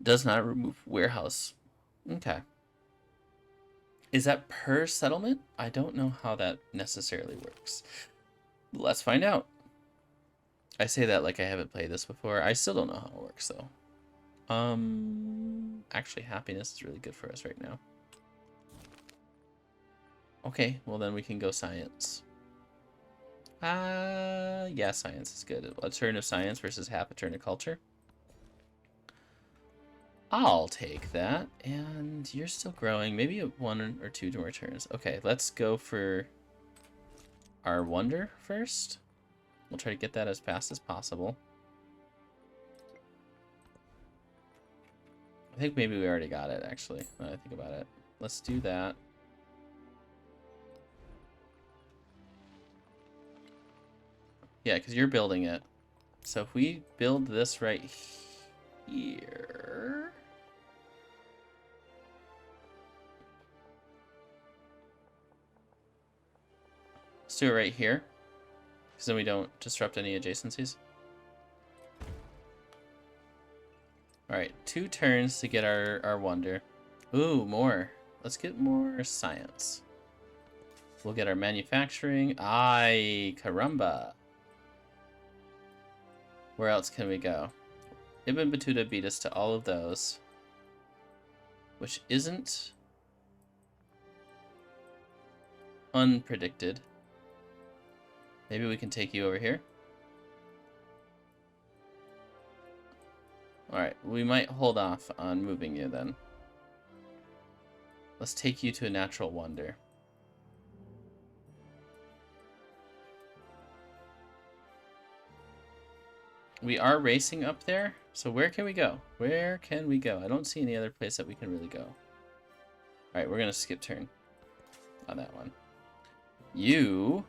Does not remove warehouse. Okay. Is that per settlement? I don't know how that necessarily works. Let's find out. I say that like I haven't played this before. I still don't know how it works, though. Actually, happiness is really good for us right now. Okay, well then we can go science. Yeah, science is good. A turn of science versus half a turn of culture. I'll take that. And you're still growing. Maybe 1 or 2 more turns. Okay, let's go for our wonder first. We'll try to get that as fast as possible. I think maybe we already got it, actually, when I think about it. Let's do that. Yeah, because you're building it. So if we build this right here... Let's do it right here. Because then we don't disrupt any adjacencies. Alright, 2 turns to get our wonder. Ooh, more. Let's get more science. We'll get our manufacturing. Ay, caramba. Where else can we go? Ibn Battuta beat us to all of those. Which isn't unpredicted. Maybe we can take you over here. Alright, we might hold off on moving you then. Let's take you to a natural wonder. We are racing up there, so where can we go? Where can we go? I don't see any other place that we can really go. Alright, we're going to skip turn on that one. You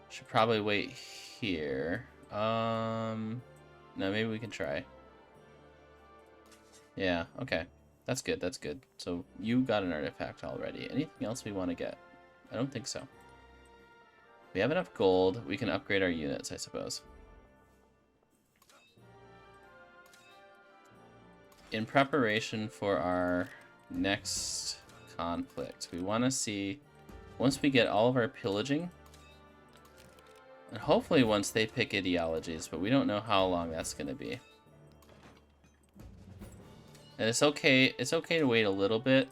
should probably wait here. No, maybe we can try. Yeah, okay. That's good, that's good. So you got an artifact already. Anything else we want to get? I don't think so. We have enough gold. We can upgrade our units, I suppose. In preparation for our next conflict, we want to see, once we get all of our pillaging, and hopefully once they pick ideologies, but we don't know how long that's going to be. And it's okay to wait a little bit,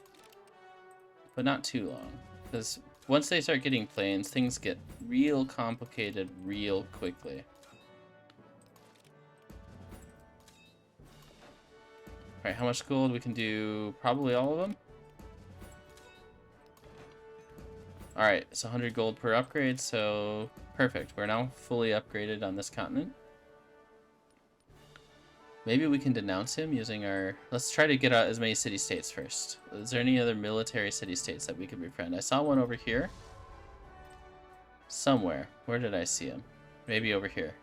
but not too long. Because once they start getting planes, things get real complicated real quickly. Alright, how much gold? We can do probably all of them. Alright, it's 100 gold per upgrade, so perfect. We're now fully upgraded on this continent. Maybe we can denounce him using our... Let's try to get out as many city-states first. Is there any other military city-states that we could befriend? I saw one over here. Somewhere. Where did I see him? Maybe over here.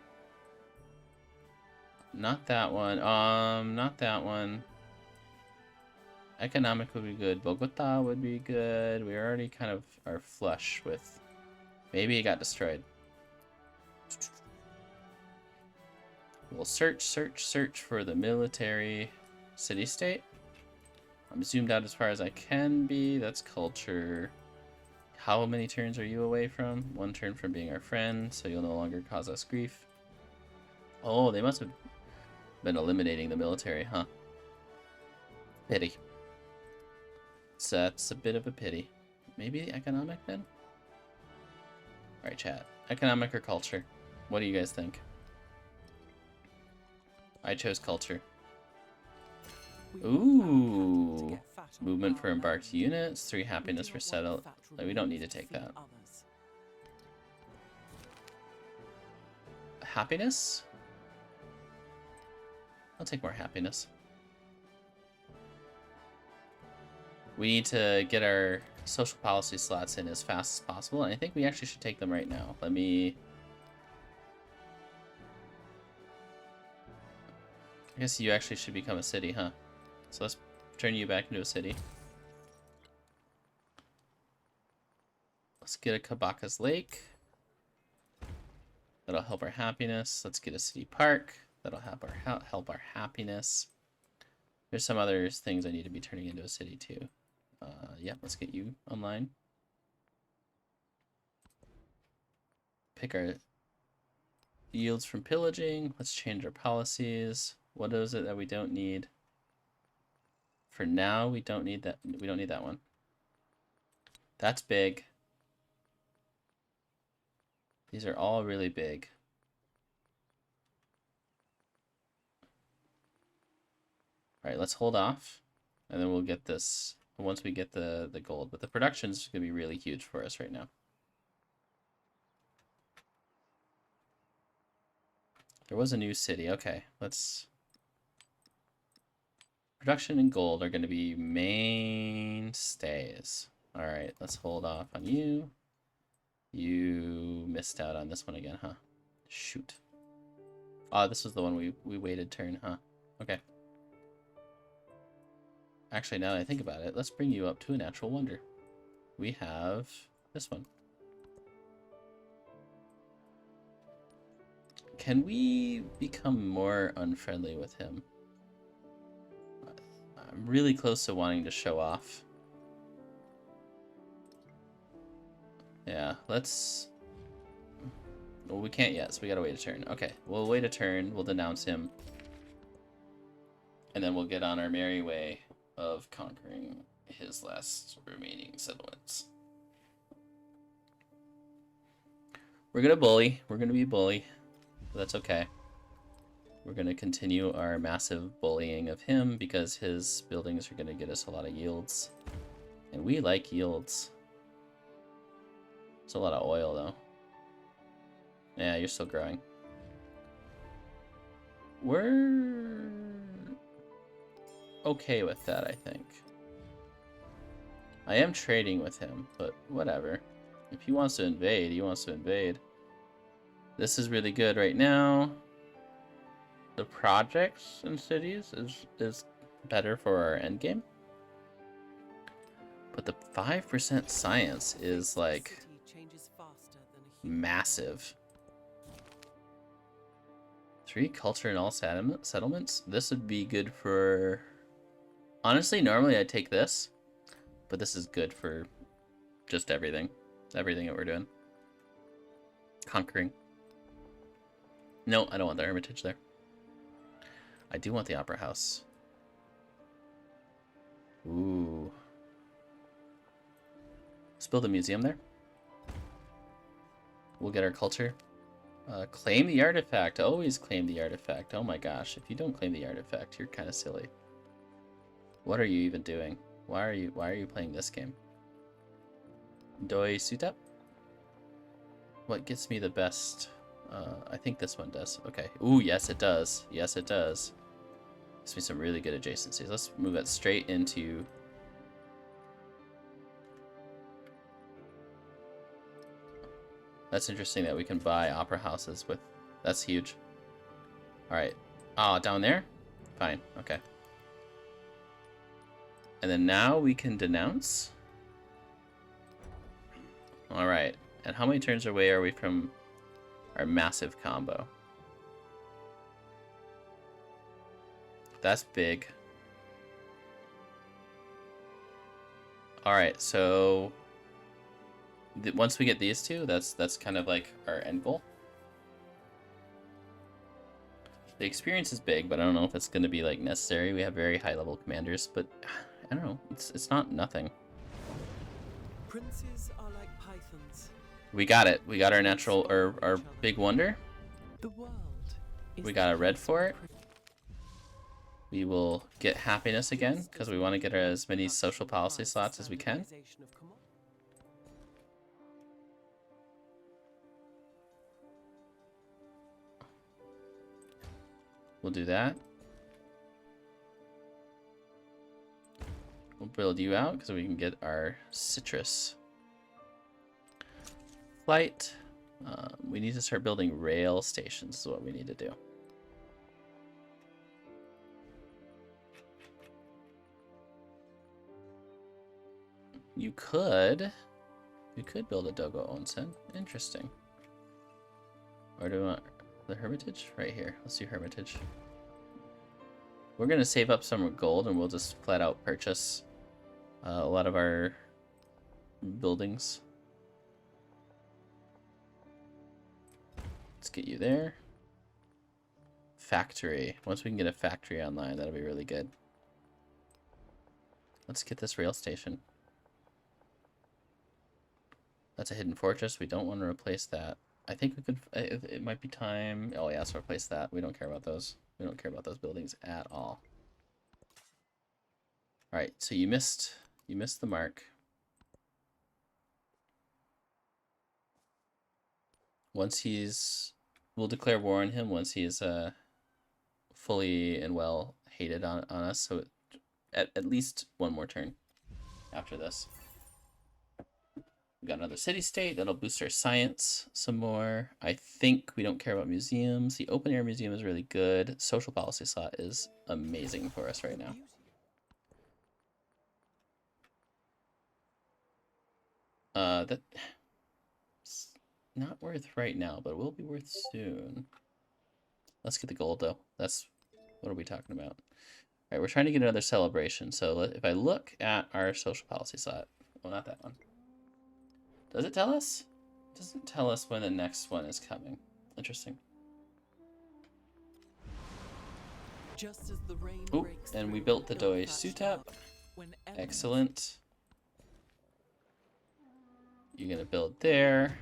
Not that one. Not that one. Economic would be good. Bogota would be good. We already kind of are flush with... Maybe it got destroyed. We'll search for the military city-state. I'm zoomed out as far as I can be. That's culture. How many turns are you away from? 1 turn from being our friend, so you'll no longer cause us grief. Oh, they must have been eliminating the military, huh? Pity. So that's a bit of a pity. Maybe the economic then? Alright, chat. Economic or culture? What do you guys think? I chose culture. We want our capital to Ooh. get fat on Movement our for embarked land. units, 3 We happiness do for not want settled. the fat Like, we don't need to removed take feed that. others. Happiness? I'll take more happiness. We need to get our social policy slots in as fast as possible, and I think we actually should take them right now. Let me... I guess you actually should become a city, huh? So let's turn you back into a city. Let's get a Kabaka's Lake. That'll help our happiness. Let's get a city park. That'll help our happiness. There's some other things I need to be turning into a city too. Yeah, let's get you online. Pick our yields from pillaging. Let's change our policies. What is it that we don't need? For now, we don't need that. We don't need that one. That's big. These are all really big. All right, let's hold off, and then we'll get this once we get the gold. But the production's gonna be really huge for us right now. There was a new city. Okay, let's... Production and gold are going to be mainstays. All right, let's hold off on you. You missed out on this one again, huh? Shoot. Oh, this was the one we waited turn, huh? Okay. Actually, now that I think about it, let's bring you up to a natural wonder. We have this one. Can we become more unfriendly with him? I'm really close to wanting to show off. Yeah, let's... Well, we can't yet, so we gotta wait a turn. Okay, we'll wait a turn, we'll denounce him. And then we'll get on our merry way of conquering his last remaining settlements. We're gonna bully. We're gonna be a bully. But that's okay. We're gonna continue our massive bullying of him because his buildings are gonna get us a lot of yields. And we like yields. It's a lot of oil, though. Yeah, you're still growing. We're okay with that, I think. I am trading with him, but whatever. If he wants to invade, he wants to invade. This is really good right now. The projects and cities is better for our endgame. But the 5% science is like massive. 3 culture in all settlements. This would be good for... Honestly, normally I'd take this. But this is good for just everything. Everything that we're doing. Conquering. No, I don't want the hermitage there. I do want the opera house. Ooh. Let's build a museum there. We'll get our culture. Claim the artifact. Always claim the artifact. Oh my gosh. If you don't claim the artifact, you're kind of silly. What are you even doing? Why are you playing this game? Doi Sutep? What gets me the best? I think this one does. Okay. Ooh, yes it does. Yes it does. Gives me some really good adjacencies. Let's move that straight into... That's interesting that we can buy opera houses with... That's huge. Alright. Ah, down there? Fine. Okay. And then now we can denounce. Alright. And how many turns away are we from our massive combo? That's big. Alright, so... Once we get these two, that's kind of like our end goal. The experience is big, but I don't know if it's going to be like necessary. We have very high level commanders, but I don't know. It's not nothing. Princes are like pythons. We got it. We got our natural, our big wonder. The world is We got a red for it. We will get happiness again because we want to get as many social policy slots as we can. We'll do that. We'll build you out because we can get our citrus. Flight. We need to start building rail stations is what we need to do. You could build a Dogo Onsen. Interesting. Or do we want the Hermitage? Right here. Let's do Hermitage. We're going to save up some gold and we'll just flat out purchase a lot of our buildings. Let's get you there. Factory. Once we can get a factory online, that'll be really good. Let's get this rail station. That's a hidden fortress. We don't want to replace that. I think we could... It might be time... Oh, yeah, so replace that. We don't care about those. We don't care about those buildings at all. Alright, so you missed the mark. Once he's... We'll declare war on him once he is fully and well hated on us. So at least one more turn after this. We got another city-state. That'll boost our science some more. I think we don't care about museums. The open-air museum is really good. Social policy slot is amazing for us right now. That's not worth right now, but it will be worth soon. Let's get the gold, though. That's... What are we talking about? All right, we're trying to get another celebration. So if I look at our social policy slot... Well, not that one. Does it tell us? It doesn't tell us when the next one is coming. Interesting. Just as the rain Ooh, breaks and we through built the the Doi thatched Sutap. hut, when Excellent. You're gonna build there.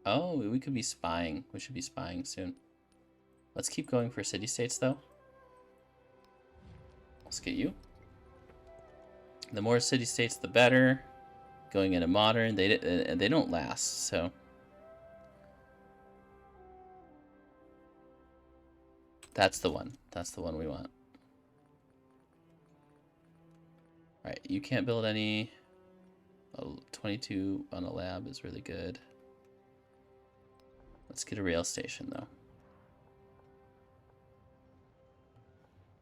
Oh, we could be spying. We should be spying soon. Let's keep going for city-states, though. Let's get you. The more city-states, the better. Going into modern, they don't last, so... That's the one. That's the one we want. Alright, you can't build any... Oh, 22 on a lab is really good. Let's get a rail station, though.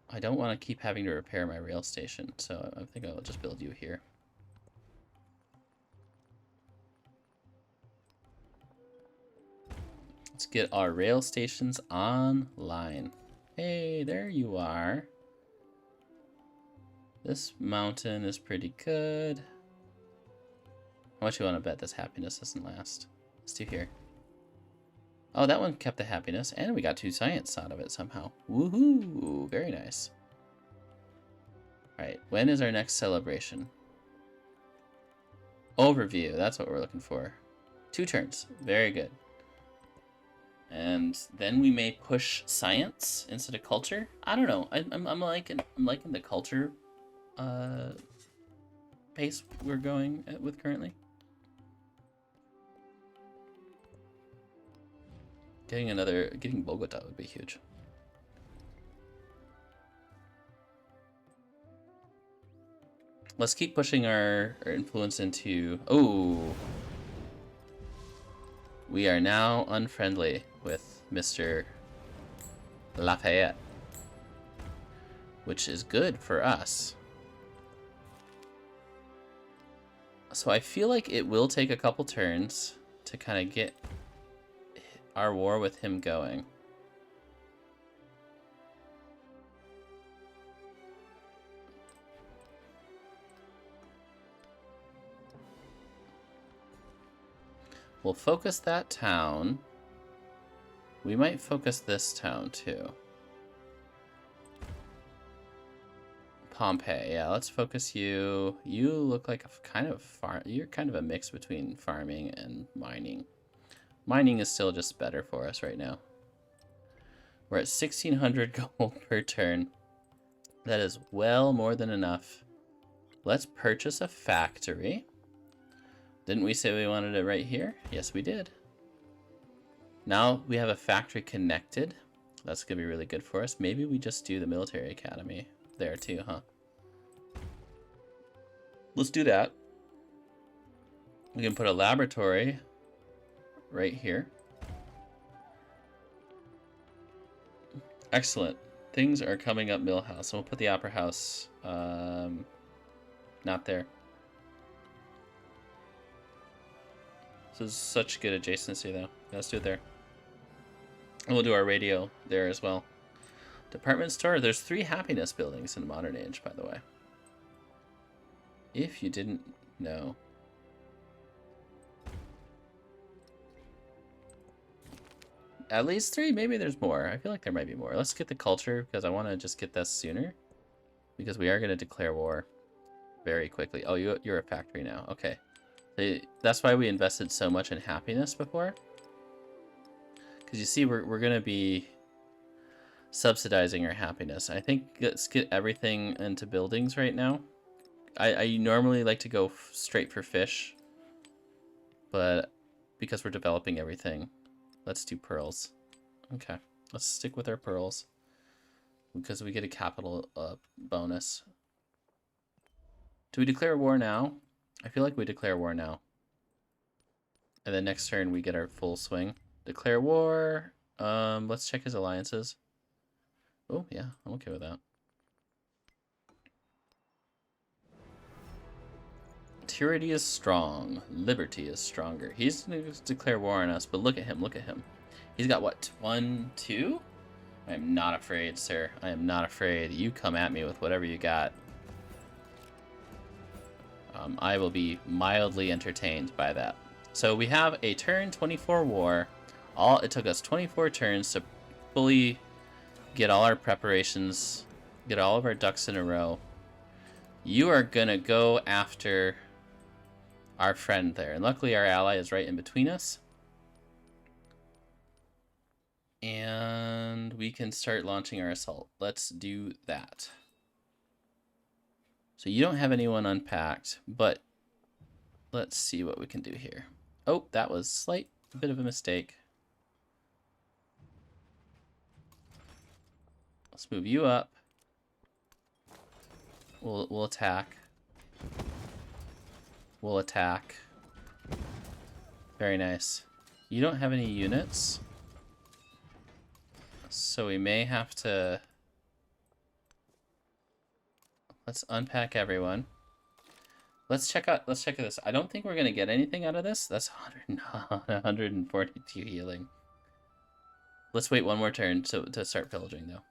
I don't want to keep having to repair my rail station, so I think I'll just build you here. Let's get our rail stations online. Hey, there you are. This mountain is pretty good. How much you want to bet this happiness doesn't last? Let's do here. Oh, that one kept the happiness, and we got 2 science out of it somehow. Woohoo! Very nice. Alright, when is our next celebration? Overview, that's what we're looking for. 2 turns. Very good. And then we may push science instead of culture. I don't know. I'm liking the culture pace we're going with currently. Getting Bogota would be huge. Let's keep pushing our influence into... Oh! We are now unfriendly with Mr. Lafayette, which is good for us. So I feel like it will take a couple turns to kind of get our war with him going. We'll focus that town. We might focus this town too. Pompeii, yeah, let's focus you. You look like a kind of you're kind of a mix between farming and mining. Mining is still just better for us right now. We're at 1,600 gold per turn. That is well more than enough. Let's purchase a factory. Didn't we say we wanted it right here? Yes, we did. Now we have a factory connected. That's going to be really good for us. Maybe we just do the military academy there too, huh? Let's do that. We can put a laboratory right here. Excellent. Things are coming up Millhouse. So we'll put the Opera House not there. This is such good adjacency though. Let's do it there. And we'll do our radio there as well. Department store. There's 3 happiness buildings in the modern age, by the way. If you didn't know. At least 3, maybe there's more. I feel like there might be more. Let's get the culture because I want to just get this sooner. Because we are going to declare war very quickly. Oh, you're a factory now. Okay. That's why we invested so much in happiness before. Because you see, we're going to be subsidizing our happiness. I think let's get everything into buildings right now. I normally like to go straight for fish. But because we're developing everything, let's do pearls. Okay, let's stick with our pearls. Because we get a capital bonus. Do we declare war now? I feel like we declare war now. And then next turn we get our full swing. Declare war. Let's check his alliances. Oh, yeah, I'm okay with that. Tyranny is strong. Liberty is stronger. He's going to declare war on us, but look at him, look at him. He's got what, 1, 2? I am not afraid, sir. I am not afraid. You come at me with whatever you got. I will be mildly entertained by that. So we have a turn 24 war. It took us 24 turns to fully get all our preparations, get all of our ducks in a row. You are gonna go after our friend there. And luckily our ally is right in between us. And we can start launching our assault. Let's do that. So you don't have anyone unpacked, but let's see what we can do here. Oh, that was a bit of a mistake. Let's move you up. We'll attack. We'll attack. Very nice. You don't have any units, so we may have to. Let's unpack everyone. Let's check this. I don't think we're gonna get anything out of this. That's 142 healing. Let's wait one more turn to start pillaging though.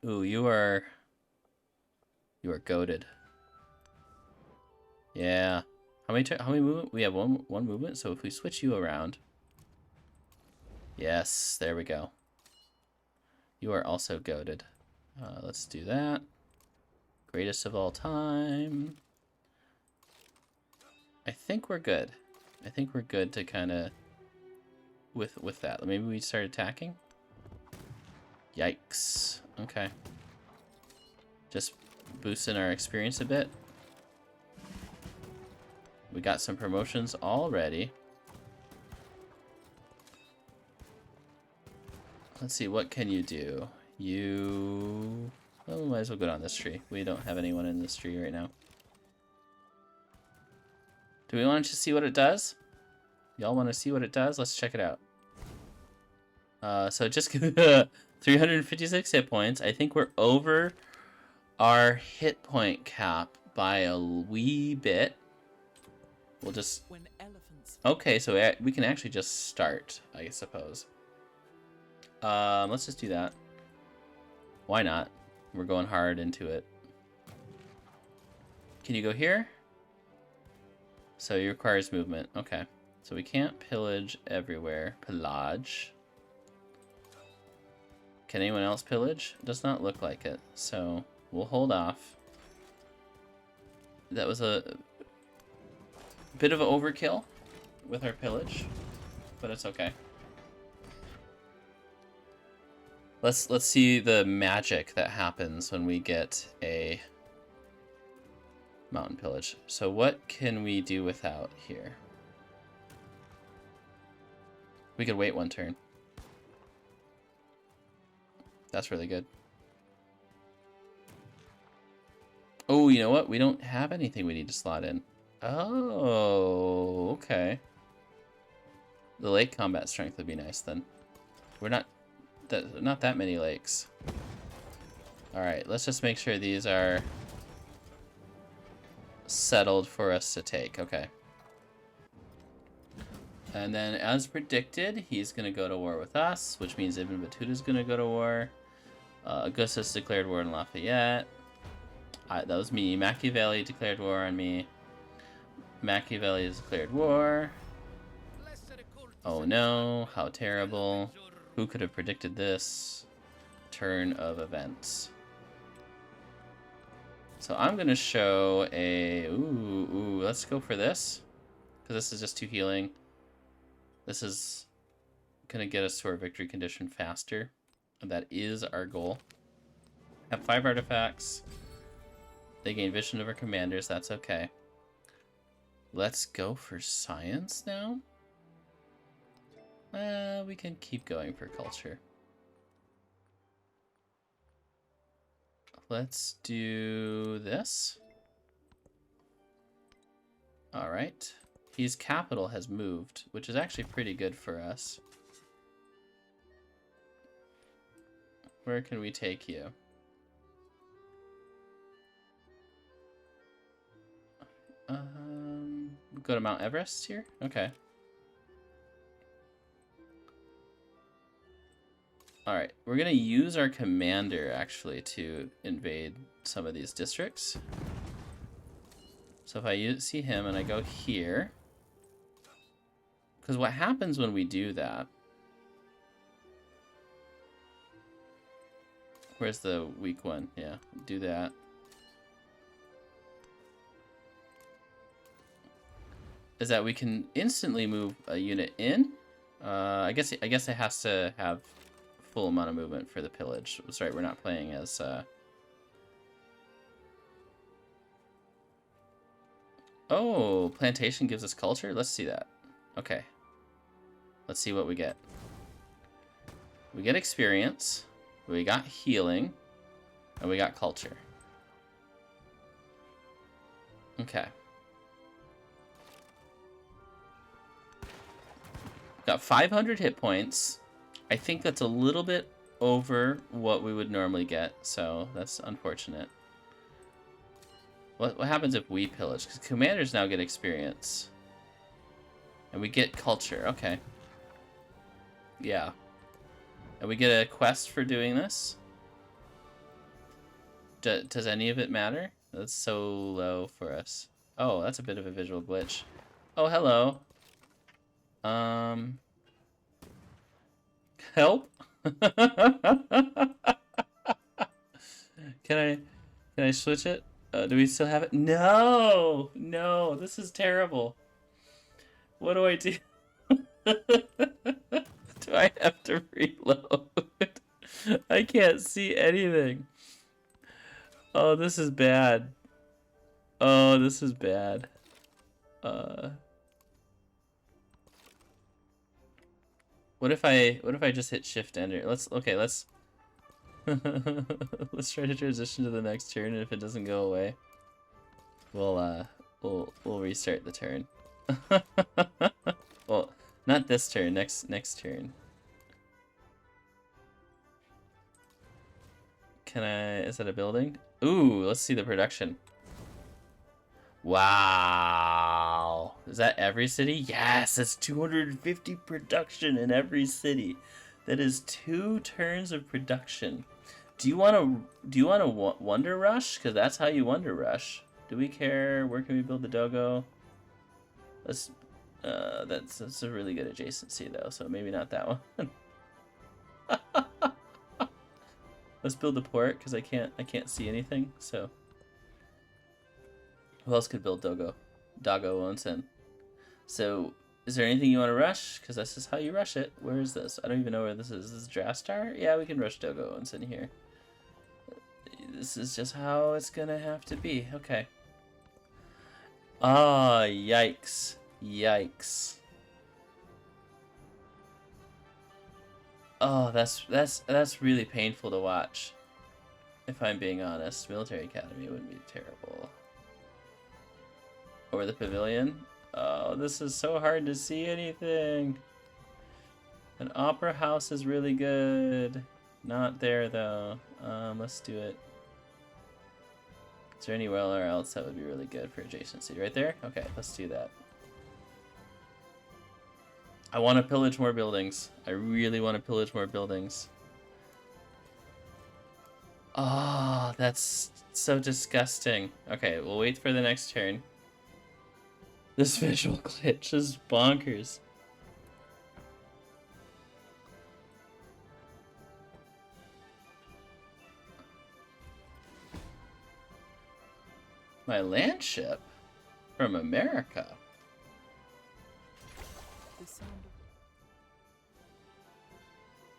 Ooh, you are goated. Yeah. How many movement? We have one movement. So if we switch you around. Yes, there we go. You are also goated. Let's do that. Greatest of all time. I think we're good. I think we're good to kind of with that. Maybe we start attacking. Yikes. Okay. Just boosting our experience a bit. We got some promotions already. Let's see, what can you do? Well, we might as well go down this tree. We don't have anyone in this tree right now. Do we want to see what it does? Y'all want to see what it does? Let's check it out. So just 356 hit points. I think we're over our hit point cap by a wee bit. We'll just... Okay, so we can actually just start, I suppose. Let's just do that. Why not? We're going hard into it. Can you go here? So it requires movement. Okay. So we can't pillage everywhere. Pillage. Can anyone else pillage? Does not look like it. So we'll hold off. That was a bit of an overkill with our pillage, but it's okay. Let's see the magic that happens when we get a mountain pillage. So what can we do without here? We could wait one turn. That's really good. Oh, you know what? We don't have anything we need to slot in. Oh, okay. The lake combat strength would be nice then. We're not that many lakes. All right, let's just make sure these are settled for us to take. Okay. And then, as predicted, he's going to go to war with us, which means Ibn Battuta going to go to war. Augustus declared war on Lafayette. That was me. Machiavelli declared war on me. Machiavelli has declared war. Oh no, how terrible. Who could have predicted this turn of events? So I'm going to show a... Ooh, let's go for this. Because this is just too healing. This is going to get us to our victory condition faster. And that is our goal. Have 5 artifacts. They gain vision of our commanders. That's okay. Let's go for science now. We can keep going for culture. Let's do this. All right. His capital has moved, which is actually pretty good for us. Where can we take you? Go to Mount Everest here? Okay. Alright, we're gonna use our commander, actually, to invade some of these districts. So if I see him and I go here... Because what happens when we do that... Where's the weak one? Yeah, do that. Is that we can instantly move a unit in. I guess it has to have full amount of movement for the pillage. That's right, we're not playing as... Oh, plantation gives us culture? Let's see that. Okay. Let's see what we get. We get experience, we got healing, and we got culture. Okay. Got 500 hit points. I think that's a little bit over what we would normally get, so that's unfortunate. What happens if we pillage? Because commanders now get experience. And we get culture, okay. Yeah. And we get a quest for doing this. Does any of it matter? That's so low for us. Oh, that's a bit of a visual glitch. Oh, hello. Help? Can I switch it? Do we still have it? No! No, this is terrible. What do I do? Do I have to reload? I can't see anything. Oh, this is bad. Oh, this is bad. What if I just hit Shift Enter? Let's let's try to transition to the next turn, and if it doesn't go away, we'll restart the turn. Well, not this turn, next turn. Is that a building? Ooh, let's see the production. Wow. Is that every city? Yes, it's 250 production in every city. That is 2 turns of production. Do you want to Wonder Rush? Because that's how you Wonder Rush. Do we care? Where can we build the dogo? That's a really good adjacency though, so maybe not that one. Let's build a port because I can't see anything. So who else could build Doggo Onsen? So is there anything you want to rush? Because this is how you rush it. Where is this? I don't even know where this is. Is this Drastar? Yeah, we can rush Doggo Onsen here. This is just how it's gonna have to be. Okay. Ah, yikes. Yikes. Oh, that's really painful to watch. If I'm being honest, Military Academy wouldn't be terrible. Or the Pavilion. Oh, this is so hard to see anything. An Opera House is really good. Not there though. Let's do it. Is there anywhere else that would be really good for adjacency? Right there? Okay, let's do that. I want to pillage more buildings. I really want to pillage more buildings. Oh, that's so disgusting. Okay, we'll wait for the next turn. This visual glitch is bonkers. My land ship? From America?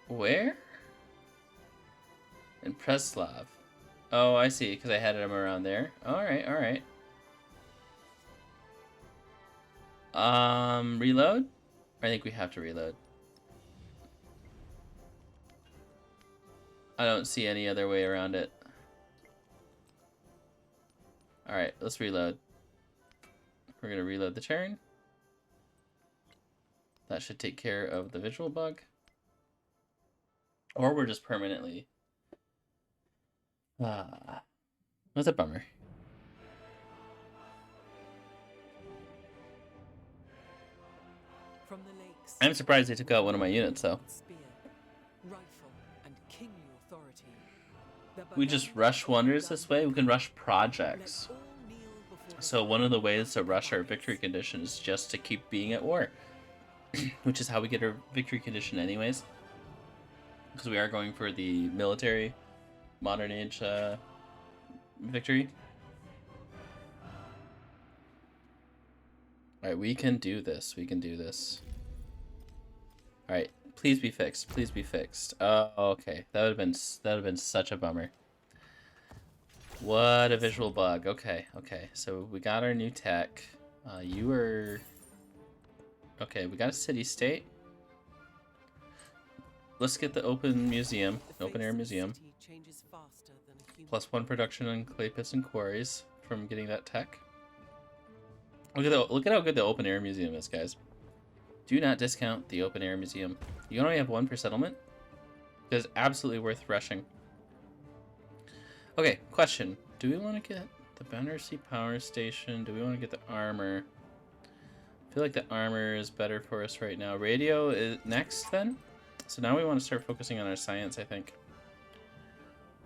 Where? In Preslav. Oh, I see, because I had him around there. Alright, alright. Reload? I think we have to reload. I don't see any other way around it. Alright, let's reload. We're gonna reload the turn. That should take care of the visual bug. Or we're just permanently... That's a bummer. From the lakes, I'm surprised they took out one of my units, though. spear, rifle, and kingly authority. The We just rush wonders this way. We can rush Let projects. all kneel before the So one of the ways to rush our victory condition is just to keep being at war. Which is how we get our victory condition anyways. Because we are going for the military modern age victory. Alright, we can do this. We can do this. Alright, please be fixed. Please be fixed. Oh, okay. That would have been such a bummer. What a visual bug. Okay, okay. So we got our new tech. You were... Okay, we got a city-state. Let's get the open museum, the open face air of the +1 city changes faster than a human production on clay pits and quarries from getting that tech. Look at how good the open air museum is, guys. Do not discount the open air museum. You only have 1 per settlement. It is absolutely worth rushing. Okay, question. Do we want to get the Battersea Power Station? Do we want to get the armor? I feel like the armor is better for us right now. Radio is next then. So now we want to start focusing on our science, I think.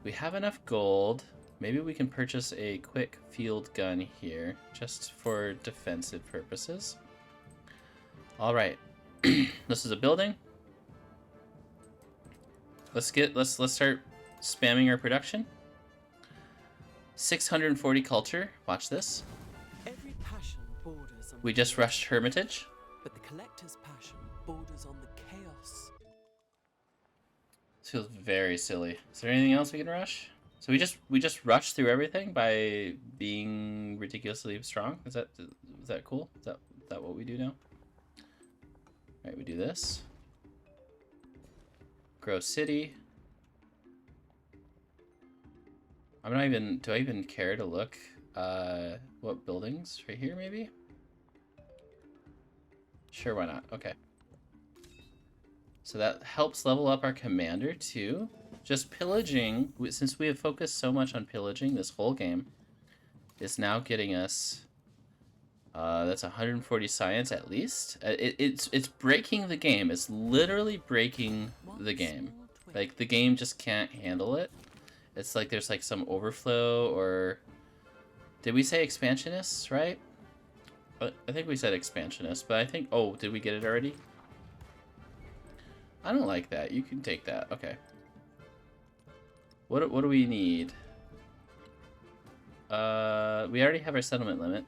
We have enough gold. Maybe we can purchase a quick field gun here, just for defensive purposes. All right, this is a building. Let's start spamming our production. 640 culture. Watch this. Every passion borders on We just rushed Hermitage. but the collector's passion borders on the chaos. This feels very silly. Is there anything else we can rush? So we just rush through everything by being ridiculously strong. Is that cool? Is that what we do now? All right, we do this. Grow city. I'm not even. Do I even care to look? What buildings? Right here, maybe. Sure, why not? Okay. So that helps level up our commander too. Just pillaging, since we have focused so much on pillaging this whole game, is now getting us, that's 140 science at least. It's breaking the game. It's literally breaking the game. Like, the game just can't handle it. It's like there's like some overflow, or... Did we say expansionists, right? I think we said expansionist, but I think... Oh, did we get it already? I don't like that. You can take that. Okay. What do we need? We already have our settlement limit.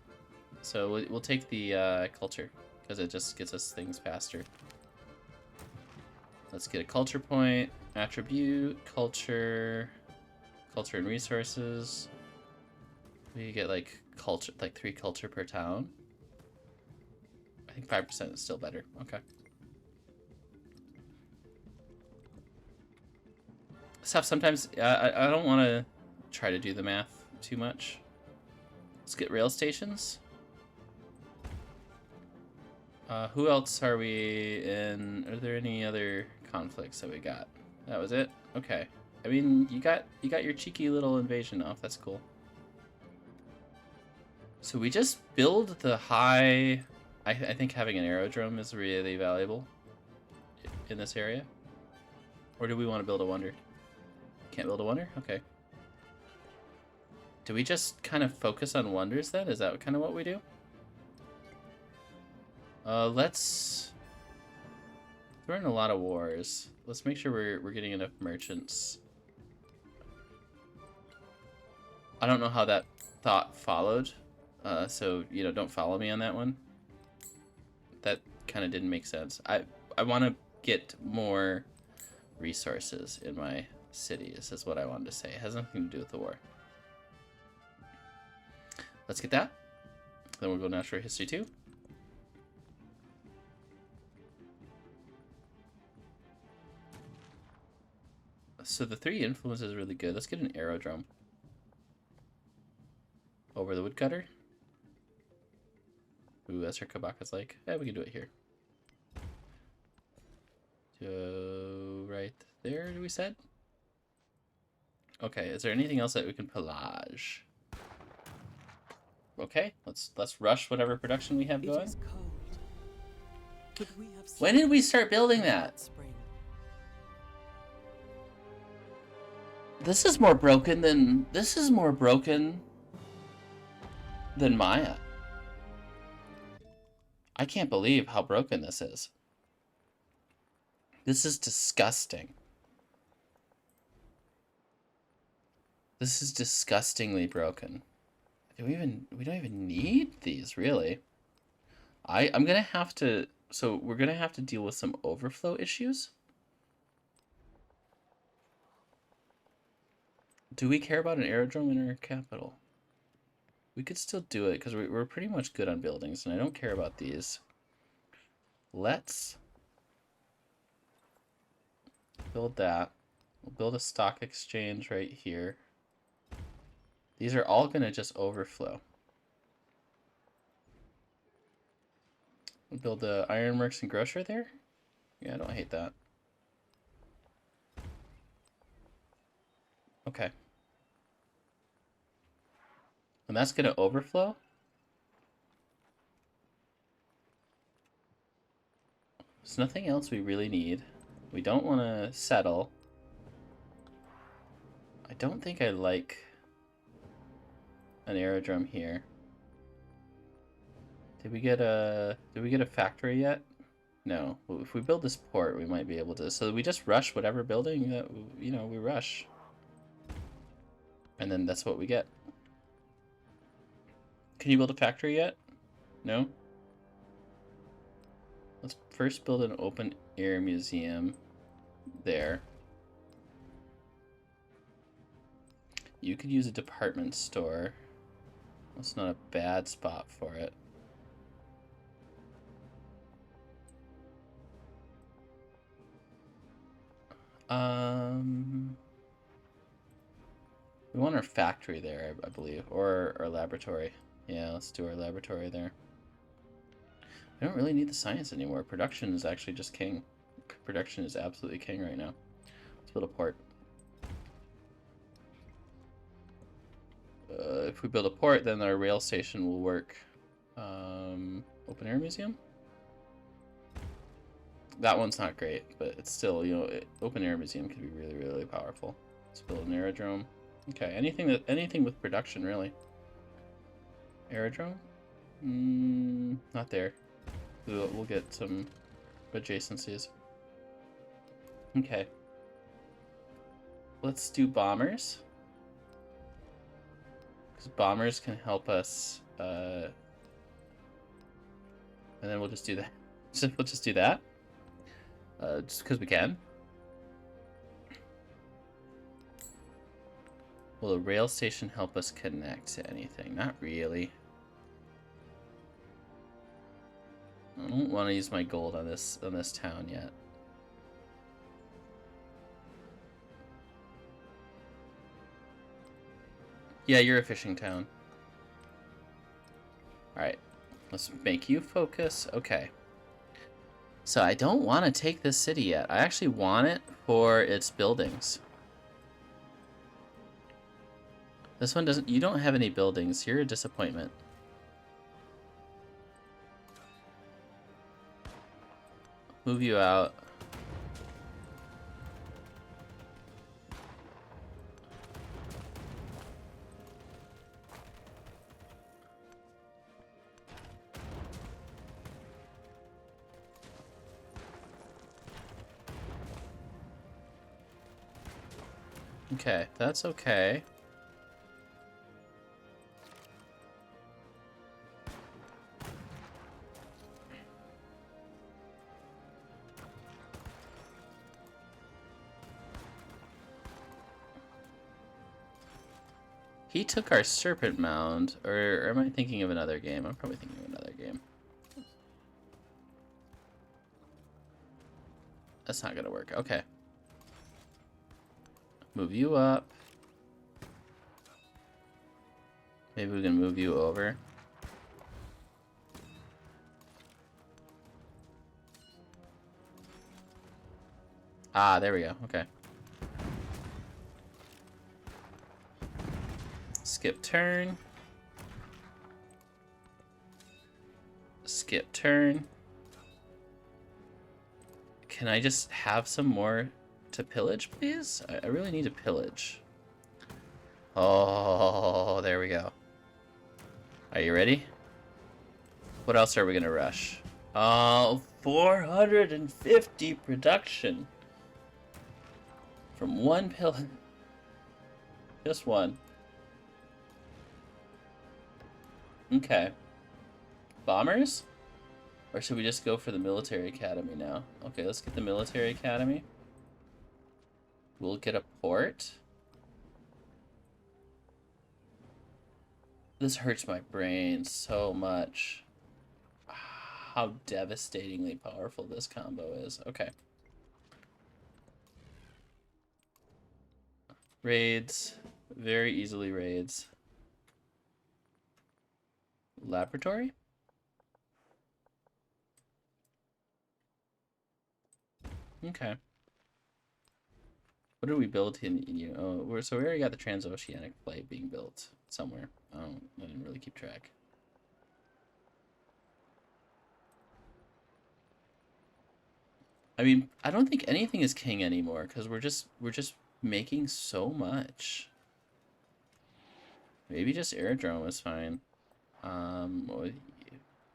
So we'll take the culture, because it just gets us things faster. Let's get a culture point, attribute, culture and resources. We get like culture, like 3 culture per town. I think 5% is still better. Okay. Stuff sometimes I don't want to try to do the math too much. Let's get rail stations. Who else are we in? Are there any other conflicts that we got? That was it? Okay. I mean, you got your cheeky little invasion off. That's cool. So we just build the high... I think having an aerodrome is really valuable in this area. Or do we want to build a wonder? Can't build a wonder? Okay. Do we just kind of focus on wonders then? Is that kind of what we do? Let's... We're in a lot of wars. Let's make sure we're getting enough merchants. I don't know how that thought followed. So, you know, don't follow me on that one. That kind of didn't make sense. I want to get more resources in my cities, is what I wanted to say. It has nothing to do with the war. Let's get that. Then we'll go natural history 2. So the 3 influence is really good. Let's get an aerodrome. Over the woodcutter. Ooh, that's her Kabaka's like. Yeah, we can do it here. So, right there, we said? Okay, is there anything else that we can pillage? Okay, let's rush whatever production we have going. When did we start building that? This is more broken than Maya. I can't believe how broken this is. This is disgusting. This is disgustingly broken. We don't even need these, really. I'm gonna have to, so we're gonna have to deal with some overflow issues. Do we care about an aerodrome in our capital? We could still do it because we're pretty much good on buildings, and I don't care about these. Let's build that. We'll build a stock exchange right here. These are all going to just overflow. We'll build the ironworks and grocer there. Yeah, I don't hate that. Okay. And that's going to overflow. There's nothing else we really need. We don't want to settle. I don't think I like an aerodrome here. Did we get a factory yet? No. Well, if we build this port, we might be able to. So we just rush whatever building that, you know, we rush. And then that's what we get. Can you build a factory yet? No? Let's first build an open air museum there. You could use a department store. That's not a bad spot for it. We want our factory there, I believe, or our laboratory. Yeah, let's do our laboratory there. I don't really need the science anymore. Production is actually just king. Production is absolutely king right now. Let's build a port. If we build a port, then our rail station will work. Open air museum? That one's not great, but it's still, you know, open air museum can be really, really powerful. Let's build an aerodrome. Okay, anything with production, really. Aerodrome? Not there. We'll get some adjacencies. Okay. Let's do bombers. Because bombers can help us, and then we'll just do that. We'll just do that. Just because we can. Will a rail station help us connect to anything? Not really. I don't want to use my gold on this town yet. Yeah, you're a fishing town. Alright. Let's make you focus. Okay. So I don't want to take this city yet. I actually want it for its buildings. This one doesn't... You don't have any buildings. You're a disappointment. Move you out. Okay, that's okay. He took our Serpent Mound, or am I thinking of another game? I'm probably thinking of another game. That's not gonna work. Okay. Move you up. Maybe we can move you over. Ah, there we go. Okay. Skip turn. Skip turn. Can I just have some more to pillage, please? I really need to pillage. Oh, there we go. Are you ready? What else are we gonna rush? Oh, 450 production. From one pillage. Just one. Okay. Bombers? Or should we just go for the military academy now? Okay, let's get the military academy. We'll get a port. This hurts my brain so much. How devastatingly powerful this combo is. Okay. Raids. Very easily raids. Laboratory? Okay. What did we build in you? Oh, so we already got the transoceanic flight being built somewhere. I didn't really keep track. I mean, I don't think anything is king anymore because we're just making so much. Maybe just aerodrome is fine. Well,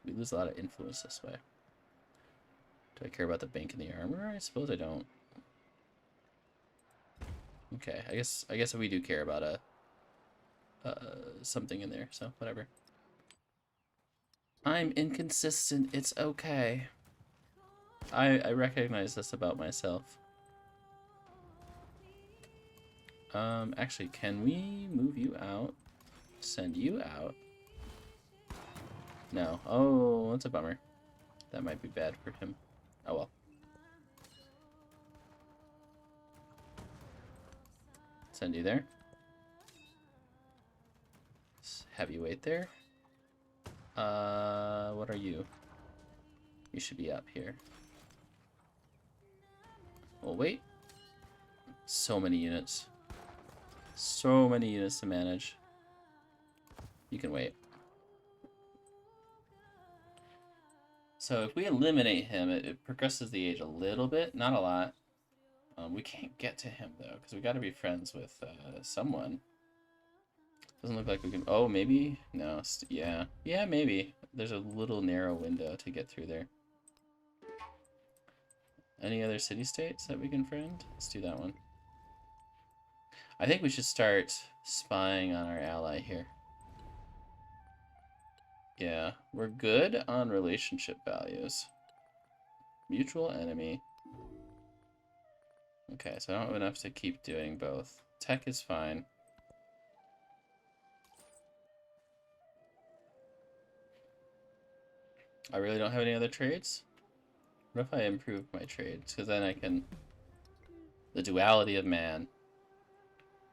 we lose a lot of influence this way. Do I care about the bank and the armor? I suppose I don't. Okay, I guess we do care about something in there, so whatever. I'm inconsistent. It's okay. I recognize this about myself. Actually, can we move you out? Send you out? No. Oh, that's a bummer. That might be bad for him. Oh well. Send you there. Have you wait there. What are you? You should be up here. Well, wait. So many units. So many units to manage. You can wait. So if we eliminate him, it progresses the age a little bit, not a lot. We can't get to him though, because we got to be friends with someone. Doesn't look like we can. Oh, maybe? No. Yeah. Yeah, maybe. There's a little narrow window to get through there. Any other city-states that we can friend? Let's do that one. I think we should start spying on our ally here. Yeah, we're good on relationship values. Mutual enemy. Okay, so I don't have enough to keep doing both. Tech is fine. I really don't have any other trades? What if I improve my trades? Because then I can... The duality of man.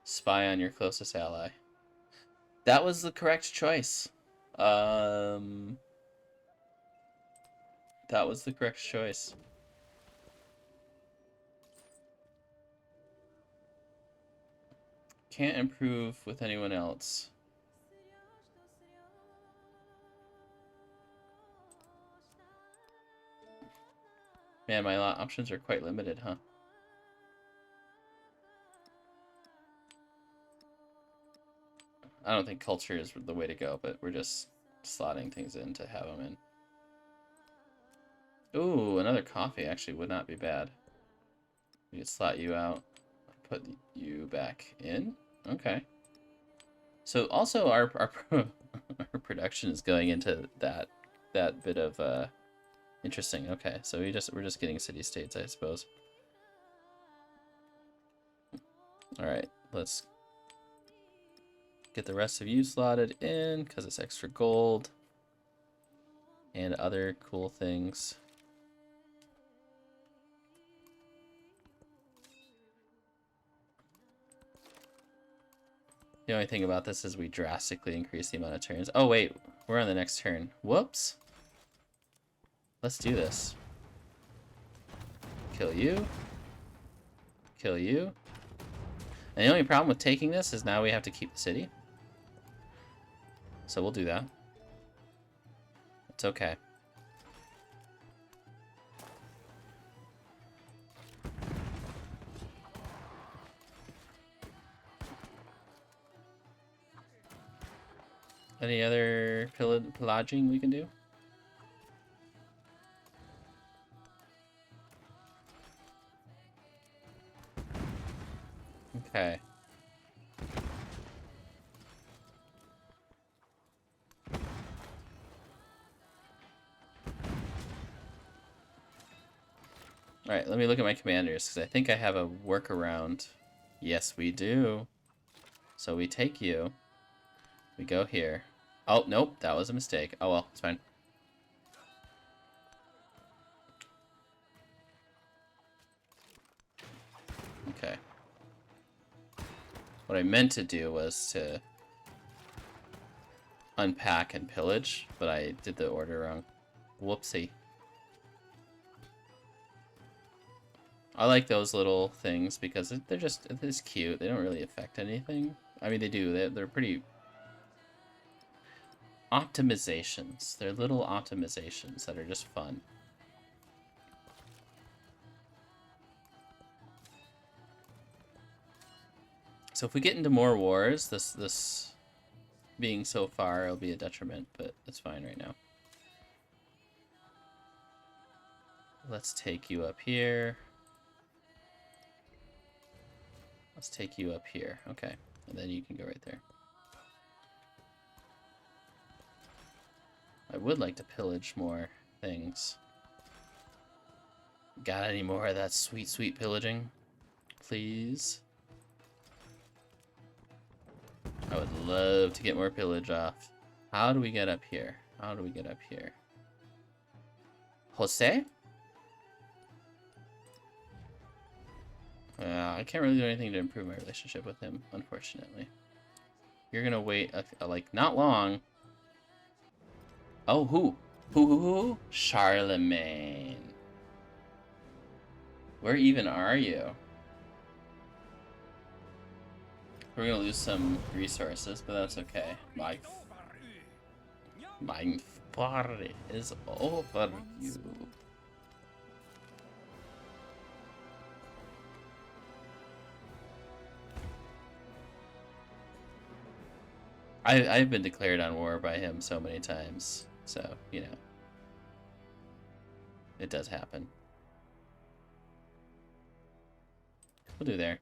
Spy on your closest ally. That was the correct choice. That was the correct choice. Can't improve with anyone else. Man, my options are quite limited, huh? I don't think culture is the way to go, but we're just slotting things in to have them in. Ooh, another coffee actually would not be bad. We could slot you out, put you back in. Okay. So also our our production is going into that bit of interesting. Okay, so we're just getting city states, I suppose. All right, let's get the rest of you slotted in because it's extra gold and other cool things. The only thing about this is we drastically increase the amount of turns. Oh wait, we're on the next turn. Whoops. Let's do this. Kill you. Kill you. And the only problem with taking this is now we have to keep the city. So we'll do that. It's okay. Any other pillaging we can do? Okay. Alright, let me look at my commanders, because I think I have a workaround. Yes, we do. So we take you. We go here. Oh, nope, that was a mistake. Oh well, it's fine. Okay. What I meant to do was to unpack and pillage, but I did the order wrong. Whoopsie. I like those little things because it's cute. They don't really affect anything. I mean, they do. They're pretty optimizations. They're little optimizations that are just fun. So if we get into more wars, this being so far, it'll be a detriment, but it's fine right now. Let's take you up here. Let's take you up here. Okay, and then you can go right there. I would like to pillage more things. Got any more of that sweet, sweet pillaging? Please? I would love to get more pillage off. How do we get up here? How do we get up here? Jose? I can't really do anything to improve my relationship with him, unfortunately. You're gonna wait, like, not long. Oh, who? Who? Charlemagne. Where even are you? We're gonna lose some resources, but that's okay. My party is over you. I've been declared on war by him so many times, so, you know. It does happen. We'll do there.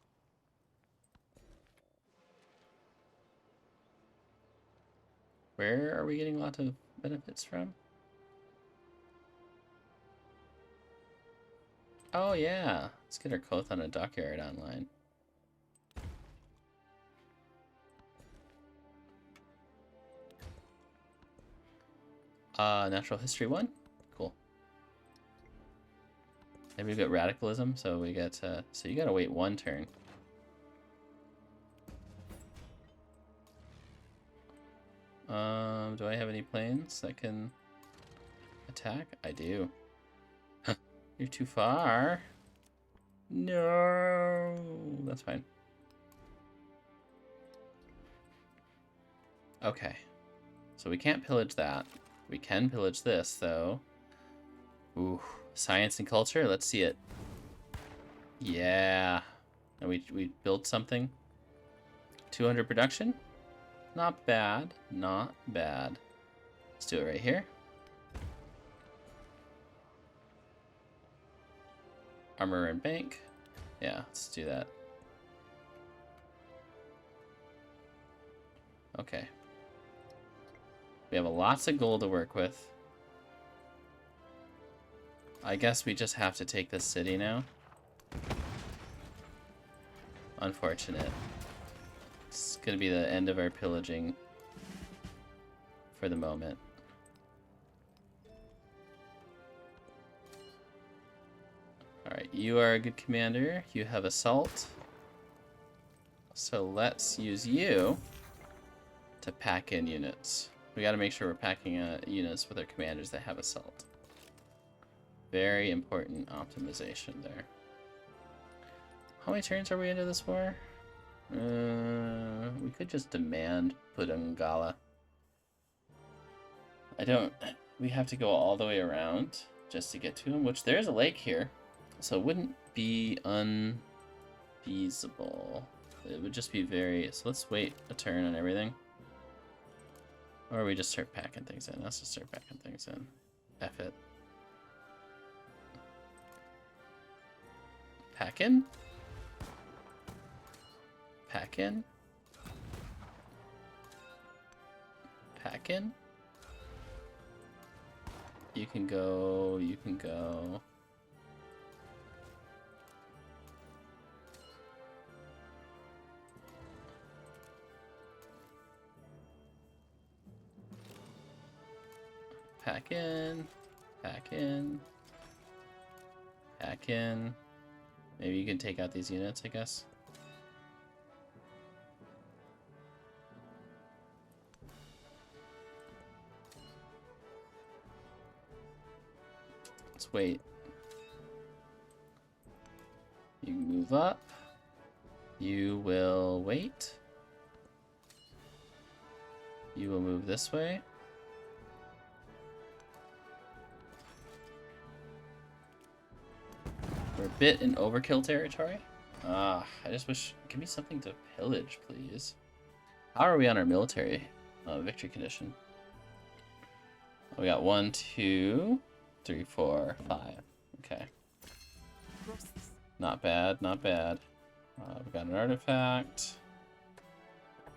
Where are we getting lots of benefits from? Oh yeah, let's get our Koth on a dockyard online. Natural history 1? Cool. Maybe we got radicalism, so we get, so you gotta wait 1 turn. Do I have any planes that can attack? I do. You're too far. No, that's fine. Okay, so we can't pillage that. We can pillage this, though. Ooh, science and culture. Let's see it. Yeah, and we built something. 200 production. Not bad. Not bad. Let's do it right here. Armor and bank. Yeah, let's do that. Okay. We have lots of gold to work with. I guess we just have to take this city now. Unfortunate. It's gonna be the end of our pillaging for the moment. Alright, you are a good commander. You have assault. So let's use you to pack in units. We gotta make sure we're packing units with our commanders that have assault. Very important optimization there. How many turns are we into this war? We could just demand Pudungala. We have to go all the way around just to get to him, which there's a lake here. So it wouldn't be unfeasible. It would just be very... So let's wait a turn on everything. Or we just start packing things in. Let's just start packing things in. F it. Pack in? Pack in? Pack in? You can go, you can go. Pack in, pack in, pack in. Maybe you can take out these units, I guess. Let's wait. You move up. You will wait. You will move this way. We're a bit in overkill territory. I just wish... Give me something to pillage, please. How are we on our military victory condition? We got 1, 2, 3, 4, 5. Okay. Not bad, not bad. We've got an artifact.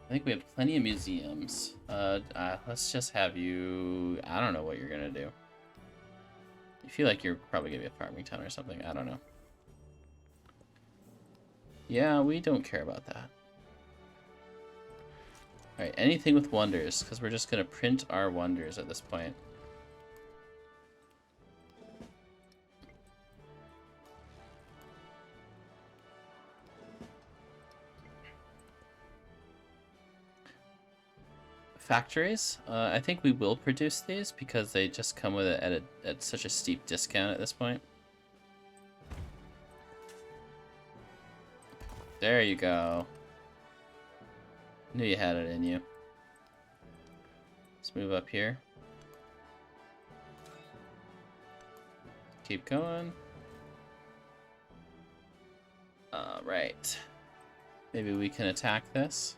I think we have plenty of museums. Let's just have you... I don't know what you're gonna do. I feel like you're probably gonna be a farming town or something. I don't know. Yeah, we don't care about that. Alright, anything with wonders, because we're just gonna print our wonders at this point. Factories, I think we will produce these because they just come with it at such a steep discount at this point. There you go. Knew you had it in you. Let's move up here. Keep going. Alright. Maybe we can attack this.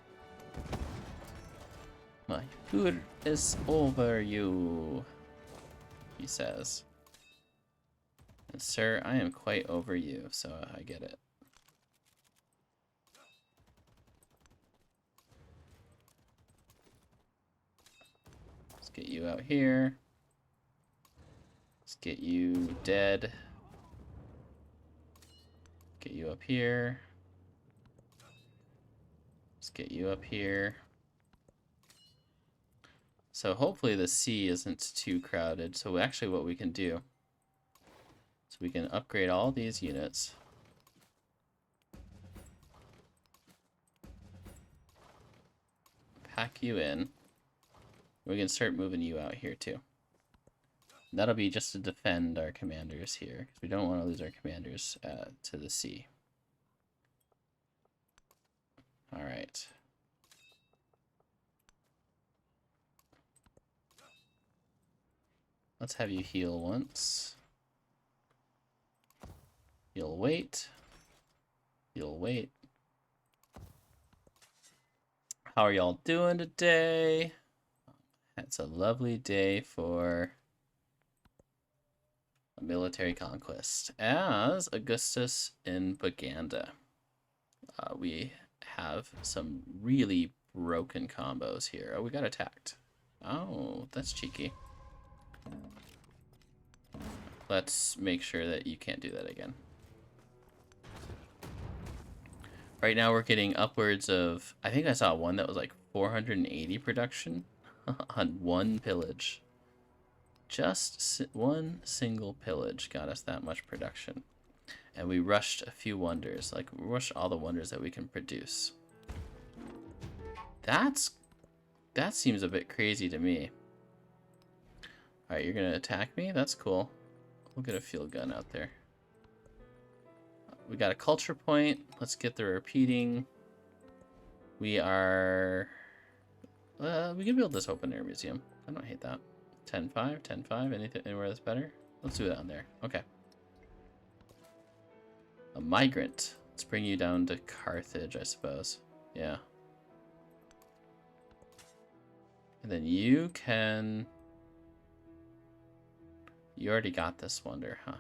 My tour is over you, he says. And sir, I am quite over you, so I get it. Let's get you out here. Let's get you dead. Get you up here. Let's get you up here. So hopefully the sea isn't too crowded. So actually what we can do, so we can upgrade all these units. Pack you in. We can start moving you out here too. That'll be just to defend our commanders here, because we don't want to lose our commanders to the sea. All right. Let's have you heal once. You'll wait. You'll wait. How are y'all doing today? It's a lovely day for a military conquest. As Augustus in Baganda, we have some really broken combos here. Oh, we got attacked. Oh, that's cheeky. Let's make sure that you can't do that again. Right now we're getting upwards of, I think I saw one that was like 480 production on one pillage. Just one single pillage got us that much production. And we rushed a few wonders, like we rushed all the wonders that we can produce. That seems a bit crazy to me. Alright, you're gonna attack me? That's cool. We'll get a field gun out there. We got a culture point. Let's get the repeating. We are... we can build this open air museum. I don't hate that. 10-5, 10-5, anything, anywhere that's better? Let's do it on there. Okay. A migrant. Let's bring you down to Carthage, I suppose. Yeah. And then you can... You already got this wonder, huh?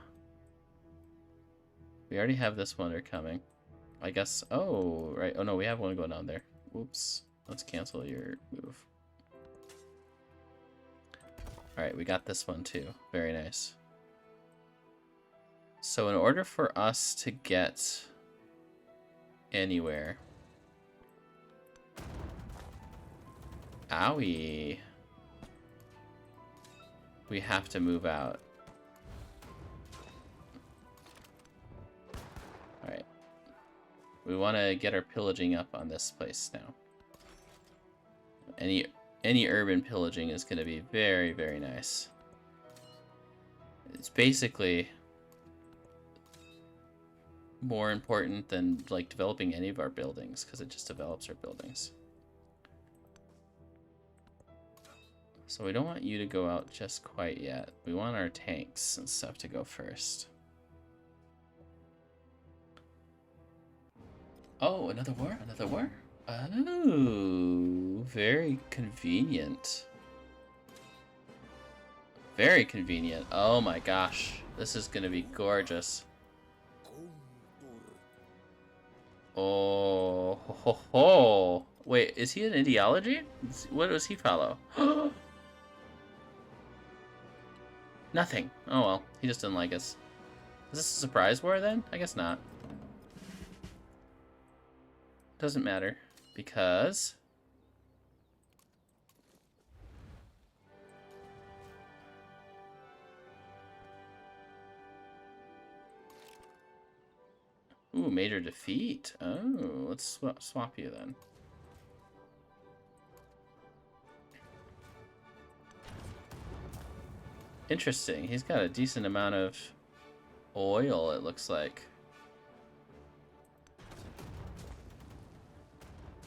We already have this wonder coming. I guess... Oh, right. Oh, no, we have one going down there. Whoops. Let's cancel your move. Alright, we got this one too. Very nice. So in order for us to get anywhere... Owie. We have to move out. Alright. We want to get our pillaging up on this place now. Any urban pillaging is going to be very, very nice. It's basically more important than like developing any of our buildings, because it just develops our buildings. So we don't want you to go out just quite yet. We want our tanks and stuff to go first. Oh, another war? Another war? Oh, very convenient. Very convenient. Oh my gosh. This is going to be gorgeous. Oh, ho, ho, ho. Wait, is he an ideology? What does he follow? Nothing. Oh well, he just didn't like us. Is this a surprise war then? I guess not. Doesn't matter, because... Ooh, major defeat. Oh, let's swap you then. Interesting. He's got a decent amount of oil, it looks like.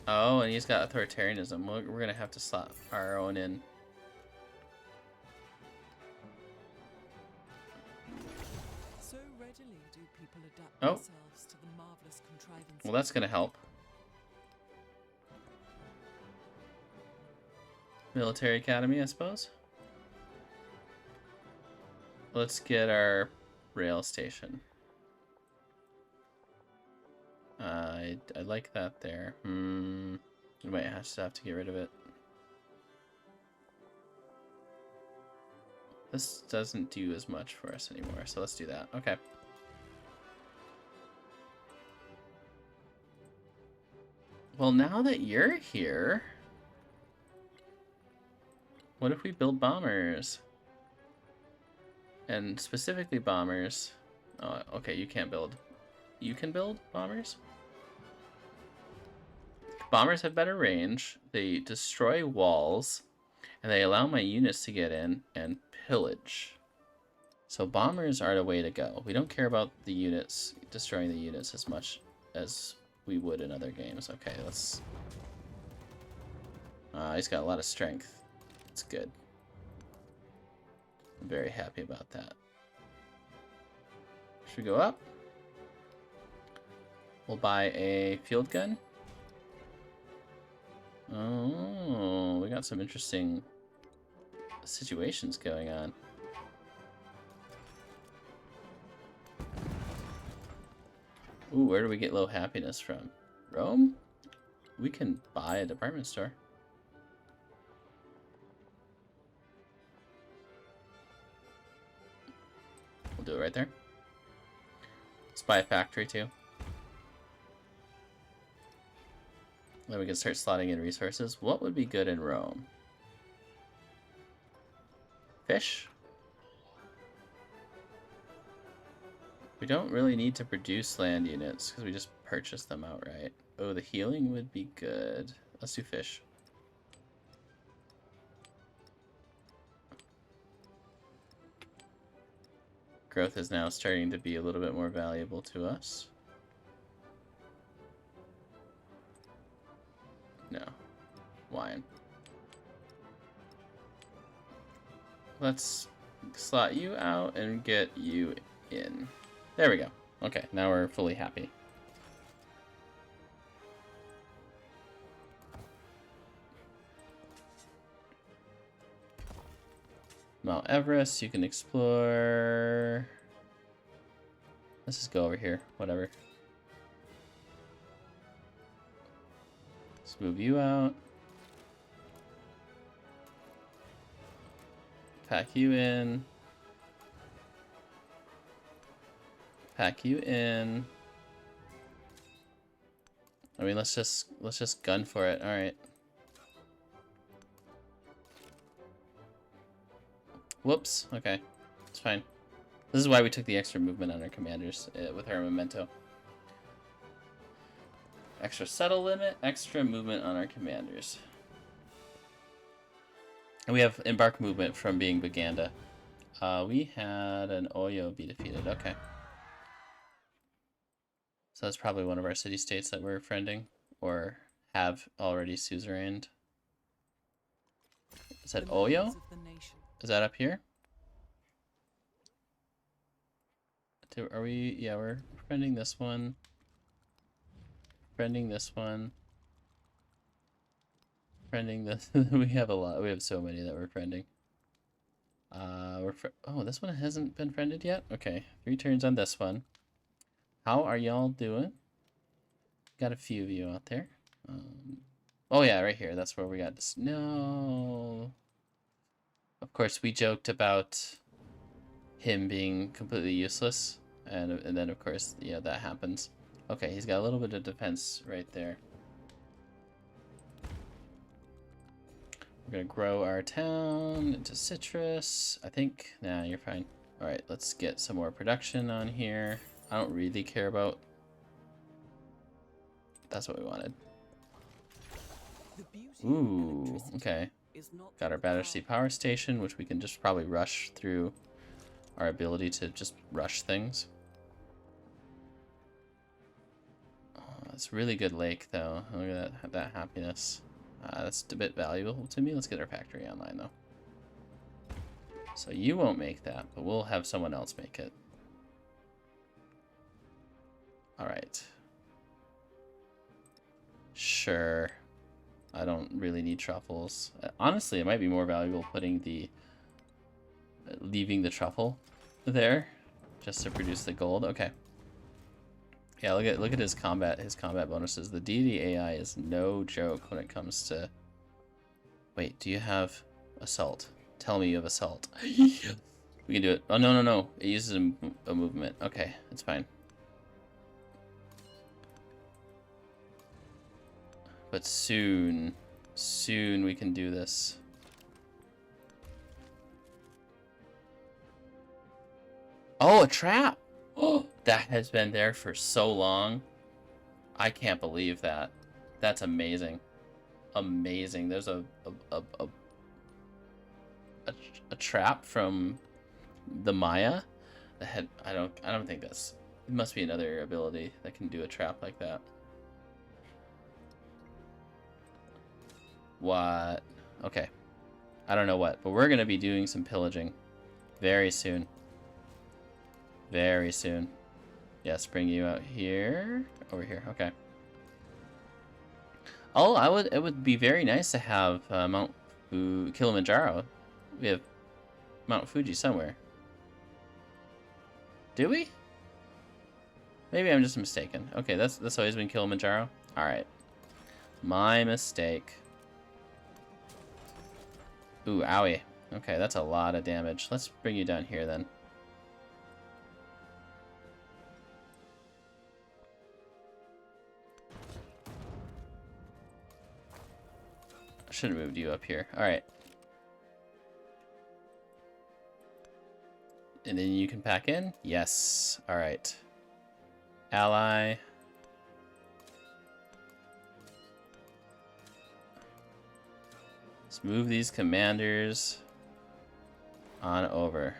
Oh, and he's got authoritarianism. We're going to have to slot our own in. So readily do people adapt Oh. themselves to the marvelous contrivances. Well, that's going to help. military academy, I suppose. Let's get our rail station. I like that there. We might just have to get rid of it. This doesn't do as much for us anymore, so let's do that. Okay. Well, now that you're here, what if we build bombers? And specifically bombers. Oh, okay, you can't build. You can build bombers? Bombers have better range, they destroy walls, and they allow my units to get in and pillage. So bombers are the way to go. We don't care about the units, destroying the units as much as we would in other games. Okay, let's... he's got a lot of strength. It's good. I'm very happy about that. Should we go up? We'll buy a field gun. Oh, we got some interesting situations going on. Ooh, where do we get low happiness from? Rome? We can buy a department store. We'll do it right there. Let's buy a factory too. Then we can start slotting in resources. What would be good in Rome? Fish? We don't really need to produce land units because we just purchase them outright. Oh, the healing would be good. Let's do fish. Growth is now starting to be a little bit more valuable to us. No. Wine. Let's slot you out and get you in. There we go. Okay, now we're fully happy. Mount Everest, you can explore. Let's just go over here, whatever. Let's move you out. Pack you in. Pack you in. I mean, let's just gun for it. All right. Whoops. Okay, it's fine. This is why we took the extra movement on our commanders with our memento. Extra settle limit, extra movement on our commanders. And we have embark movement from being Baganda. We had an Oyo be defeated. Okay. So that's probably one of our city-states that we're friending, or have already suzerained. Is that Oyo? Is that up here? Are we... Yeah, we're friending this one. Friending this one. Friending this... we have a lot. We have so many that we're friending. Oh, this one hasn't been friended yet? Okay, 3 turns on this one. How are y'all doing? Got a few of you out there. Oh yeah, right here. That's where we got this. No. Of course, we joked about him being completely useless, and then of course, yeah, that happens. Okay, he's got a little bit of defense right there. We're gonna grow our town into citrus. I think. Nah, you're fine. All right, let's get some more production on here. I don't really care about. That's what we wanted. Ooh, okay. Got our Battersea Power Station, which we can just probably rush through our ability to just rush things. Oh, that's really good lake, though. Look at that happiness. That's a bit valuable to me. Let's get our factory online, though. So you won't make that, but we'll have someone else make it. All right. Sure. I don't really need truffles. Honestly, it might be more valuable putting the leaving the truffle there just to produce the gold. Okay. Yeah, look at his combat bonuses. The deity AI is no joke when it comes to. Wait, do you have assault? Tell me you have assault. We can do it. Oh no. It uses a movement. Okay, it's fine. But soon we can do this. Oh, a trap! Oh, that has been there for so long. I can't believe that. That's amazing. Amazing. There's a trap from the Maya. I don't think that's. It must be another ability that can do a trap like that. What? Okay. I don't know what, but we're gonna be doing some pillaging very soon. Very soon. Yes, bring you out here. Over here. Okay. Oh, it would be very nice to have Mount Kilimanjaro. We have Mount Fuji somewhere. Do we? Maybe I'm just mistaken. Okay, that's always been Kilimanjaro. All right. My mistake. Ooh, owie. Okay, that's a lot of damage. Let's bring you down here then. I should have moved you up here. All right. And then you can pack in? Yes. All right. Ally. Let's move these commanders on over.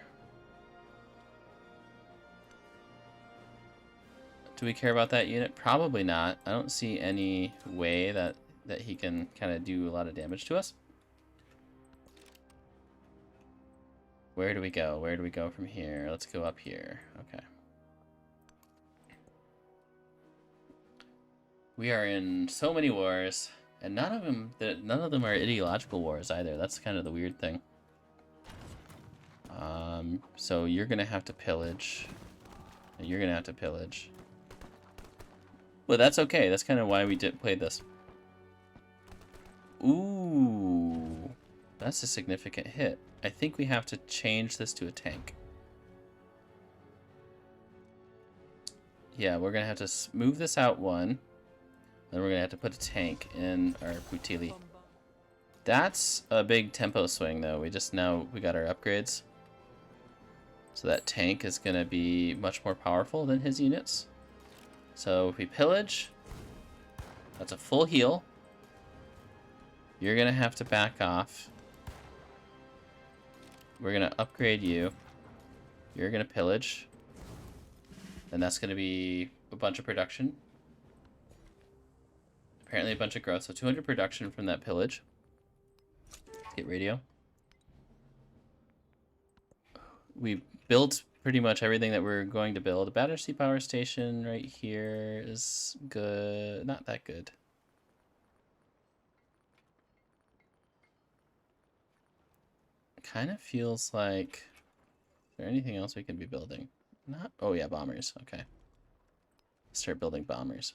Do we care about that unit? Probably not. I don't see any way that he can kind of do a lot of damage to us. Where do we go? Where do we go from here? Let's go up here. Okay. We are in so many wars, and none of them are ideological wars either. That's kind of the weird thing. So you're gonna have to pillage. You're gonna have to pillage. But that's okay. That's kind of why we played this. Ooh, that's a significant hit. I think we have to change this to a tank. Yeah, we're gonna have to move this out one. Then we're gonna have to put a tank in our Putili. That's a big tempo swing though. We got our upgrades. So that tank is gonna be much more powerful than his units. So if we pillage, that's a full heal. You're gonna have to back off. We're gonna upgrade you. You're gonna pillage. And that's gonna be a bunch of production. Apparently a bunch of growth. So 200 production from that pillage. Let's get radio. We built pretty much everything that we're going to build. A Battersea power station right here is good. Not that good. Kind of feels like... Is there anything else we can be building? Not... Oh yeah, bombers. Okay. Start building bombers.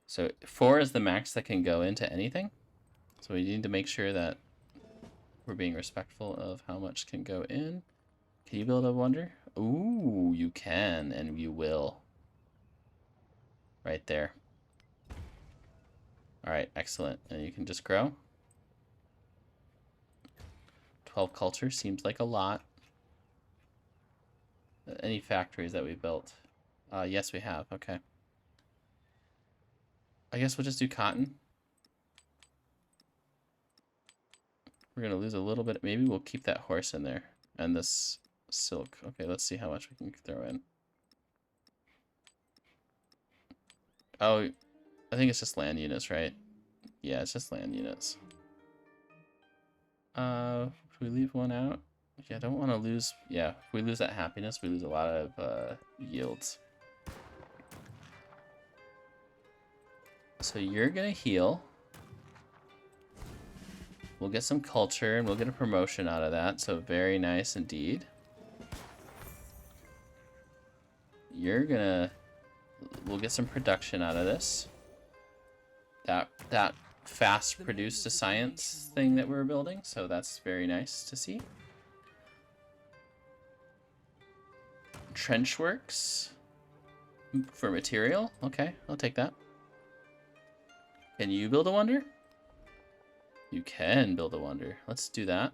So 4 is the max that can go into anything. So we need to make sure that we're being respectful of how much can go in. Can you build a wonder? Ooh, you can, and you will. Right there. Alright, excellent. And you can just grow. 12 culture seems like a lot. Any factories that we built? Yes, we have. Okay. I guess we'll just do cotton. We're going to lose a little bit. Maybe we'll keep that horse in there. And this silk. Okay, let's see how much we can throw in. Oh, I think it's just land units, right? Yeah, it's just land units. If we leave one out? Yeah, I don't want to lose... Yeah, if we lose that happiness, we lose a lot of yields. So you're gonna heal. We'll get some culture and we'll get a promotion out of that. So very nice indeed. We'll get some production out of this. That fast produced a science thing that we're building, so that's very nice to see. Trench works for material. Okay, I'll take that. Can you build a wonder? You can build a wonder. Let's do that.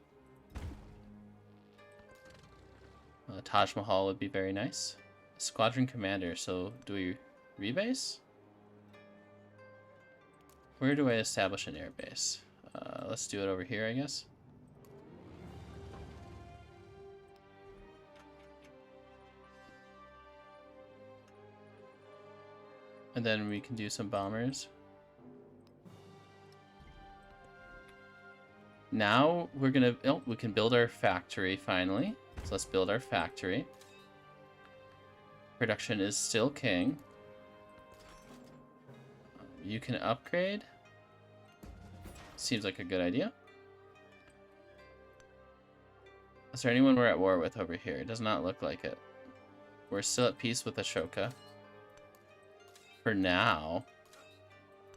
Taj Mahal would be very nice. Squadron commander. So do we rebase? Where do I establish an airbase? Let's do it over here, I guess. And then we can do some bombers. Now we're gonna, oh, we can build our factory finally. So let's build our factory. Production is still king. You can upgrade. Seems like a good idea. Is there anyone we're at war with over here? It does not look like it. We're still at peace with Ashoka. For now.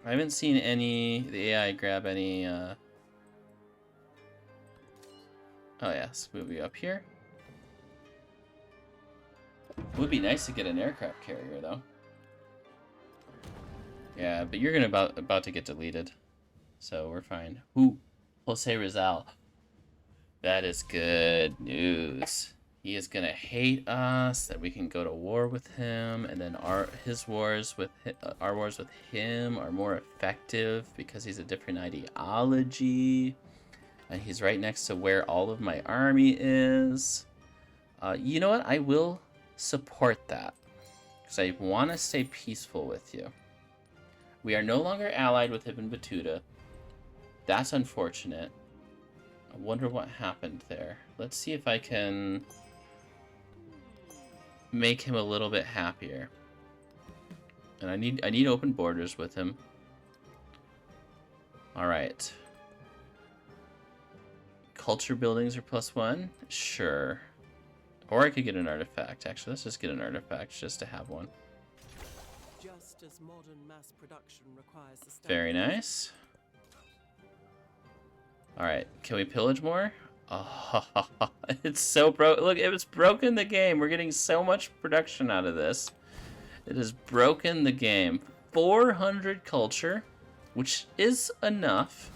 I haven't seen the AI grab any, Oh yes, we'll be up here. Would be nice to get an aircraft carrier though. Yeah, but you're about to get deleted. So we're fine. Ooh, Jose Rizal. That is good news. He is gonna hate us, that we can go to war with him, and then our wars with him are more effective because he's a different ideology. And he's right next to where all of my army is. You know what? I will support that. Because I want to stay peaceful with you. We are no longer allied with Ibn Battuta. That's unfortunate. I wonder what happened there. Let's see if I can make him a little bit happier. And I need open borders with him. Alright. Culture buildings are +1? Sure. Or I could get an artifact. Actually, let's just get an artifact just to have one. Just as modern mass production requires the Very nice. Alright, can we pillage more? Oh, it's so broke. Look, it's broken the game. We're getting so much production out of this. It has broken the game. 400 culture, which is enough.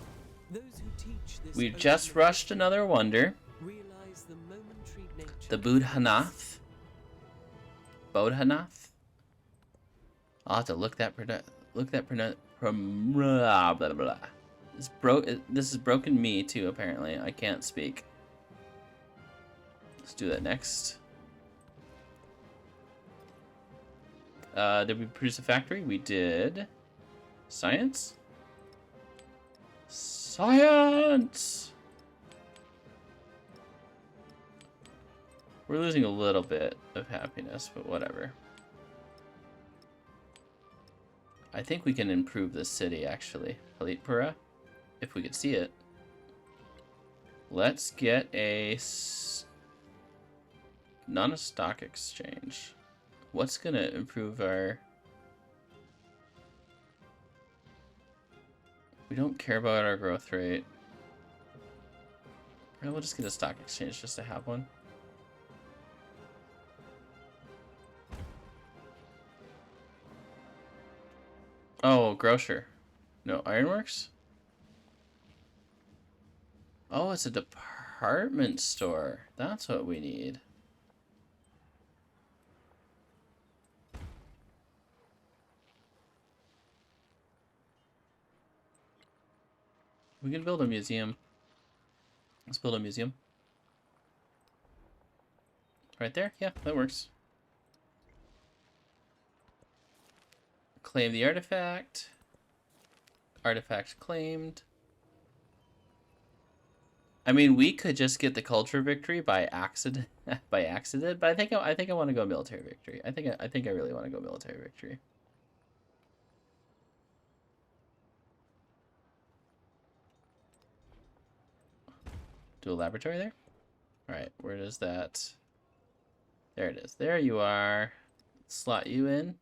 Those who teach this We've just rushed another wonder. realize the momentary nature The Bodhanath. Bodhanath? I'll have to look that from blah blah blah. This has broken me too, apparently. I can't speak. Let's do that next. Did we produce a factory? We did. Science? Science! We're losing a little bit of happiness, but whatever. I think we can improve this city, actually. Palitpura, if we could see it. Let's get not a stock exchange. What's gonna improve our... We don't care about our growth rate. We'll just get a stock exchange just to have one. Oh, grocer. No, ironworks? Oh, it's a department store. That's what we need. We can build a museum. Let's build a museum. Right there? Yeah, that works. Claim the artifact. Artifact claimed. I mean, we could just get the culture victory by accident, but I think I want to go military victory. I think I really want to go military victory. do a laboratory there. All right, where does that? There it is. There you are. Slot you in.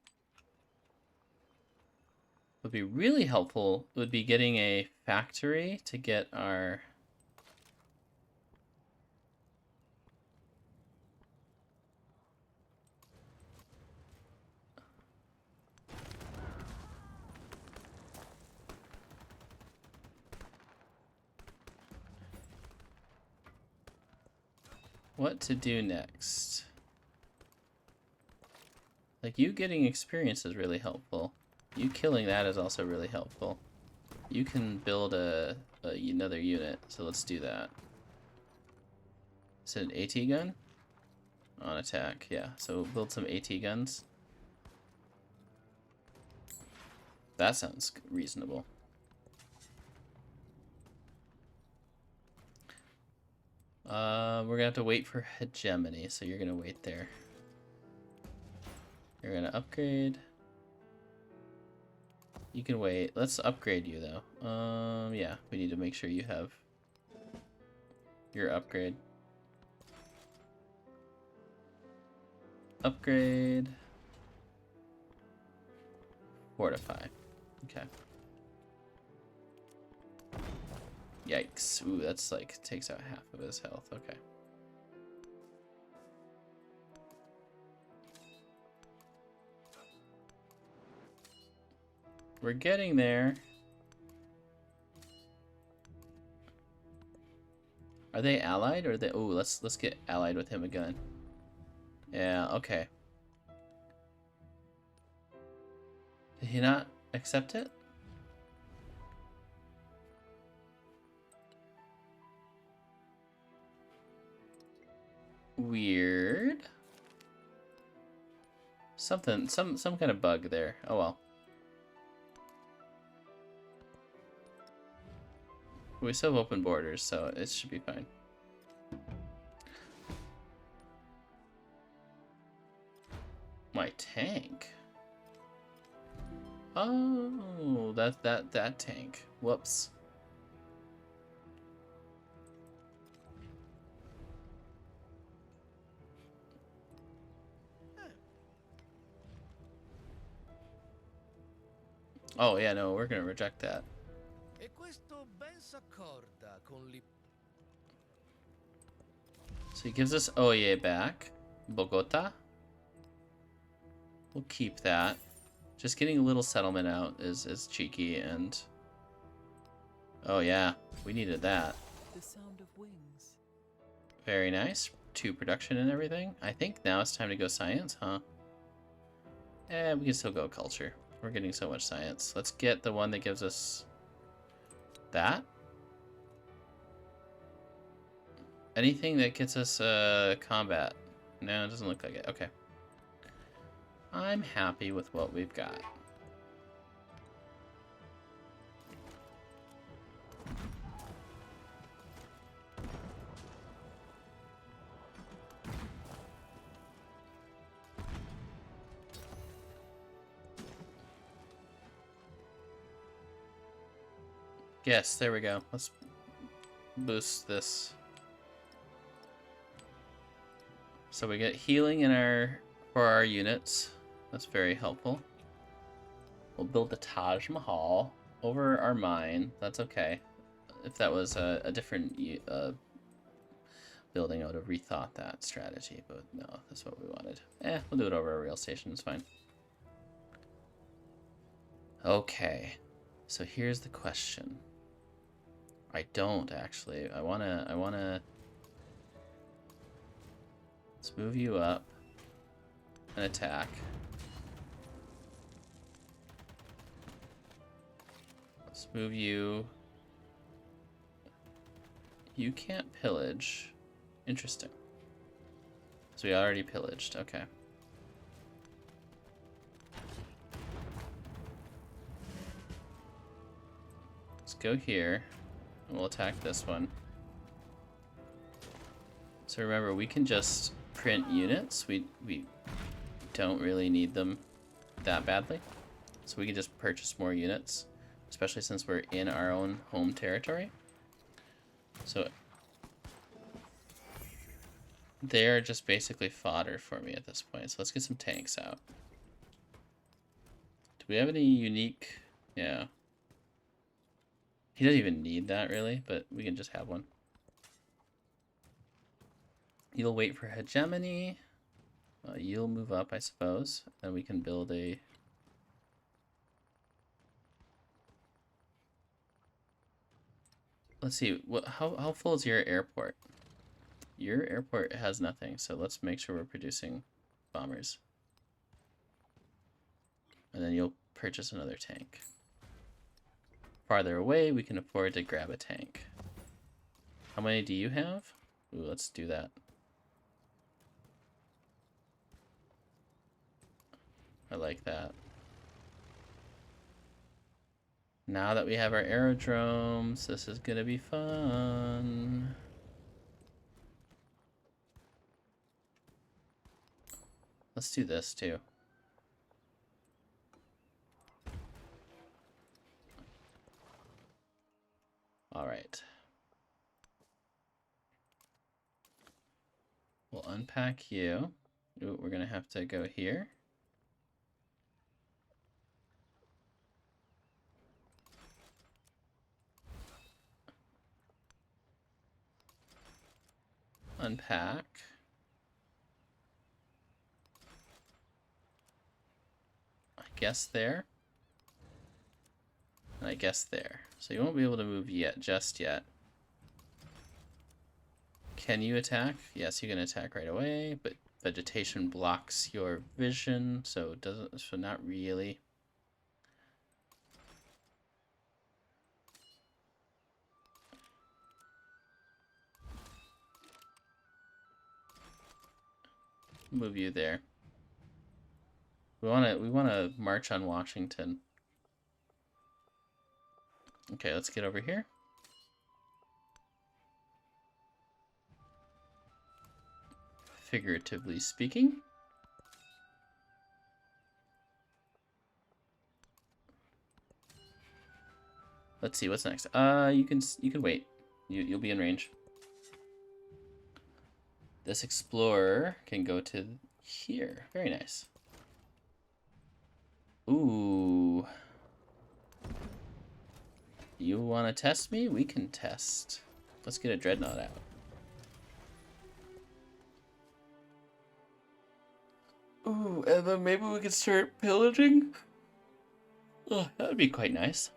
Would be really helpful would be getting a factory to get our what to do next. Like, you getting experience is really helpful. You killing that is also really helpful. You can build another unit, so let's do that. Is it an AT gun? On attack, yeah. So build some AT guns. That sounds reasonable. We're gonna have to wait for hegemony, so you're gonna wait there. You're gonna upgrade. You can wait. Let's upgrade you though. Yeah, we need to make sure you have your upgrade. Upgrade. Fortify. Okay. Yikes. Ooh, that's like, takes out half of his health. Okay. We're getting there. Are they allied or are they? Oh, let's get allied with him again. Yeah, okay. Did he not accept it? Weird. Something, some kind of bug there. Oh well. We still have open borders, so it should be fine. My tank. Oh, that tank. Whoops. Oh yeah, no, we're gonna reject that. So he gives us Oye back. Bogota. We'll keep that. Just getting a little settlement out is cheeky and... Oh yeah, we needed that. The sound of wings. Very nice. 2 production and everything. I think now it's time to go science, huh? We can still go culture. We're getting so much science. Let's get the one that gives us that. Anything that gets us combat. No, it doesn't look like it. Okay. I'm happy with what we've got. Yes, there we go. Let's boost this. So we get healing in for our units. That's very helpful. We'll build the Taj Mahal over our mine. That's okay. If that was a different building, I would have rethought that strategy, but no, that's what we wanted. We'll do it over a rail station. It's fine. Okay, so here's the question. I don't actually. I wanna. Let's move you up and attack. Let's move you. You can't pillage. Interesting. So we already pillaged. Okay. Let's go here. And we'll attack this one. So remember, we can just print units. We don't really need them that badly. So we can just purchase more units, especially since we're in our own home territory. So They're just basically fodder for me at this point. So let's get some tanks out. Do we have any unique... Yeah. He doesn't even need that, really, but we can just have one. You'll wait for hegemony. You'll move up, I suppose. Then we can build a... Let's see, how full is your airport? Your airport has nothing, so let's make sure we're producing bombers. And then you'll purchase another tank. Farther away, we can afford to grab a tank. How many do you have? Ooh, let's do that. I like that. Now that we have our aerodromes, this is gonna be fun. Let's do this too. All right. We'll unpack you. Ooh, we're gonna have to go here. Unpack. I guess there. And I guess there. So you won't be able to move yet, just yet. Can you attack? Yes, you can attack right away, but vegetation blocks your vision, so it doesn't, so not really. Move you there. We wanna march on Washington. Okay, let's get over here. Figuratively speaking. Let's see what's next. You can wait. You'll be in range. This explorer can go to here. Very nice. Ooh. You want to test me? We can test. Let's get a dreadnought out. Ooh, and then maybe we could start pillaging? Oh, that would be quite nice.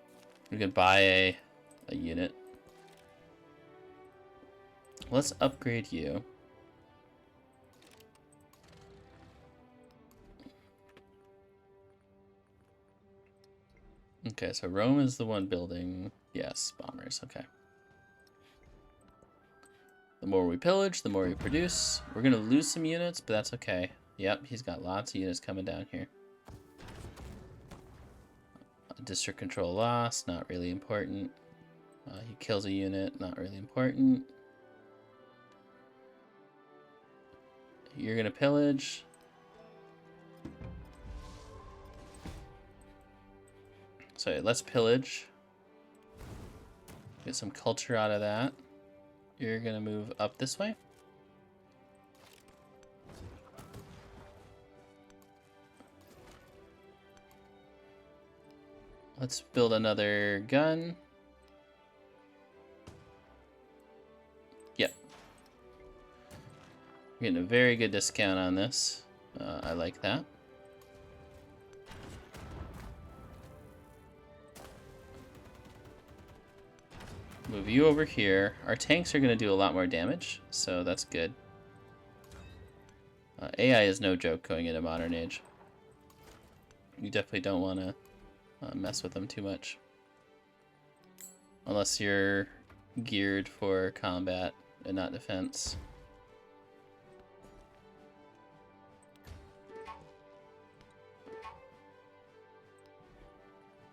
We could buy a unit. Let's upgrade you. Okay, so Rome is the one building, yes, bombers, okay. The more we pillage, the more we produce. We're gonna lose some units, but that's okay. Yep, he's got lots of units coming down here. District control lost, not really important. He kills a unit, not really important. You're gonna pillage. So let's pillage. Get some culture out of that. You're gonna move up this way. Let's build another gun. Yep. We're getting a very good discount on this. I like that. Move you over here. Our tanks are going to do a lot more damage, so that's good. AI is no joke going into Modern Age. You definitely don't want to mess with them too much. Unless you're geared for combat and not defense.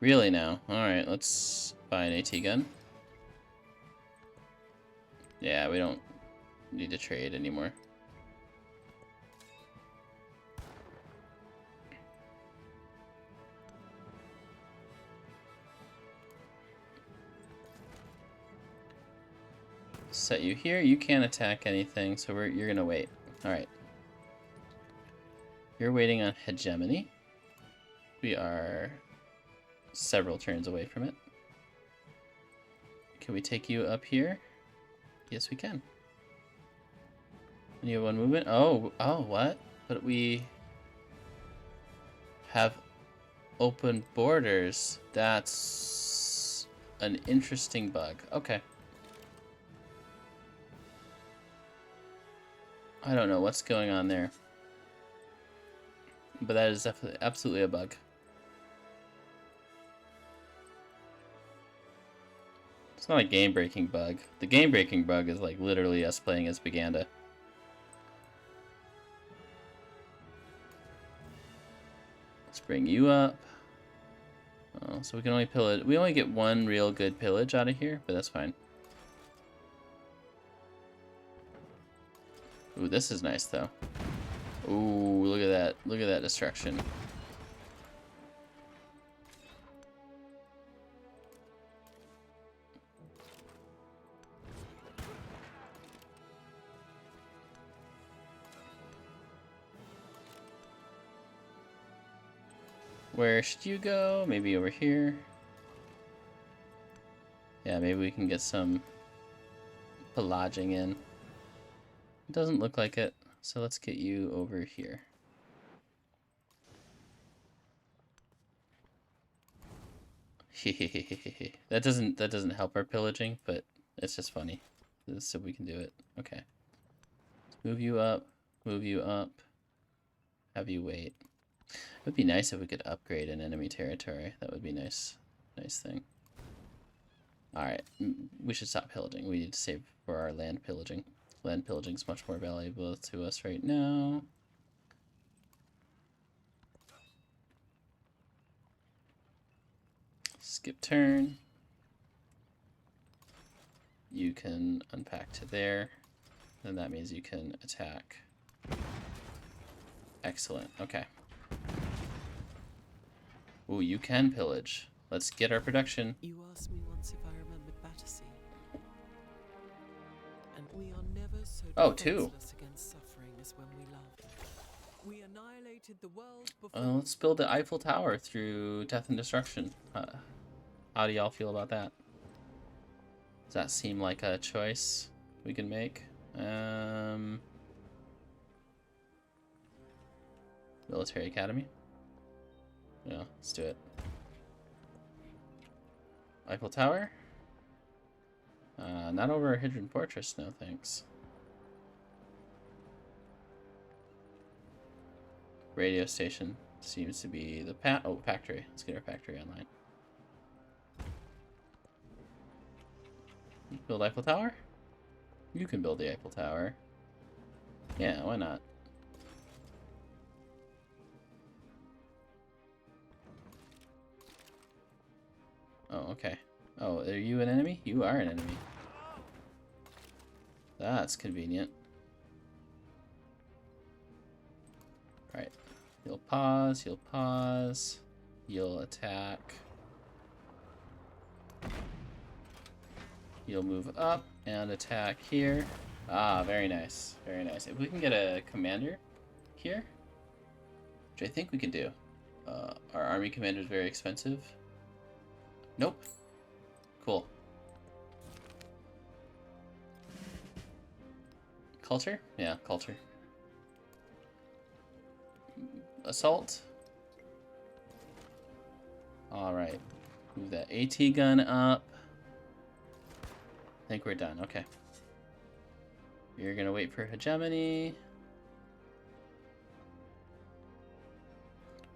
Really now? Alright, let's buy an AT gun. Yeah, we don't need to trade anymore. Set you here. You can't attack anything, so you're gonna wait. Alright. You're waiting on hegemony. We are several turns away from it. Can we take you up here? Yes, we can. And you have one movement? Oh, what? But we have open borders. That's an interesting bug. Okay. I don't know what's going on there. But that is definitely absolutely a bug. It's not a game-breaking bug. The game-breaking bug is like literally us playing as Baganda. Let's bring you up. Oh, so we can only pillage. We only get one real good pillage out of here, but that's fine. Ooh, this is nice though. Ooh, look at that. Look at that destruction. Where should you go? Maybe over here. Yeah, maybe we can get some pillaging in. It doesn't look like it, so let's get you over here. that doesn't help our pillaging, but it's just funny. So we can do it. Okay. Let's move you up, have you wait. It would be nice if we could upgrade an enemy territory. That would be nice. Nice thing. Alright, we should stop pillaging. We need to save for our land pillaging. Land pillaging is much more valuable to us right now. Skip turn. You can unpack to there. Then that means you can attack. Excellent. Okay. Ooh, you can pillage. Let's get our production. You asked me once if I remembered Battersea. And we are never so defenseless against suffering as when we loved. We annihilated the world before. Let's build the Eiffel Tower through death and destruction. How do y'all feel about that? Does that seem like a choice we can make? Military Academy? Yeah, let's do it. Eiffel Tower? Not over a Hidden Fortress, no thanks. Radio station seems to be the factory. Let's get our factory online. Build Eiffel Tower? You can build the Eiffel Tower. Yeah, why not? Oh, okay. Oh, are you an enemy? You are an enemy. That's convenient. Alright. You'll pause, you'll attack. You'll move up and attack here. Ah, very nice. Very nice. If we can get a commander here, which I think we can do. Our army commander is very expensive. Nope. Cool. Culture? Yeah, culture. Assault. Alright. Move that AT gun up. I think we're done. Okay. You're gonna wait for hegemony.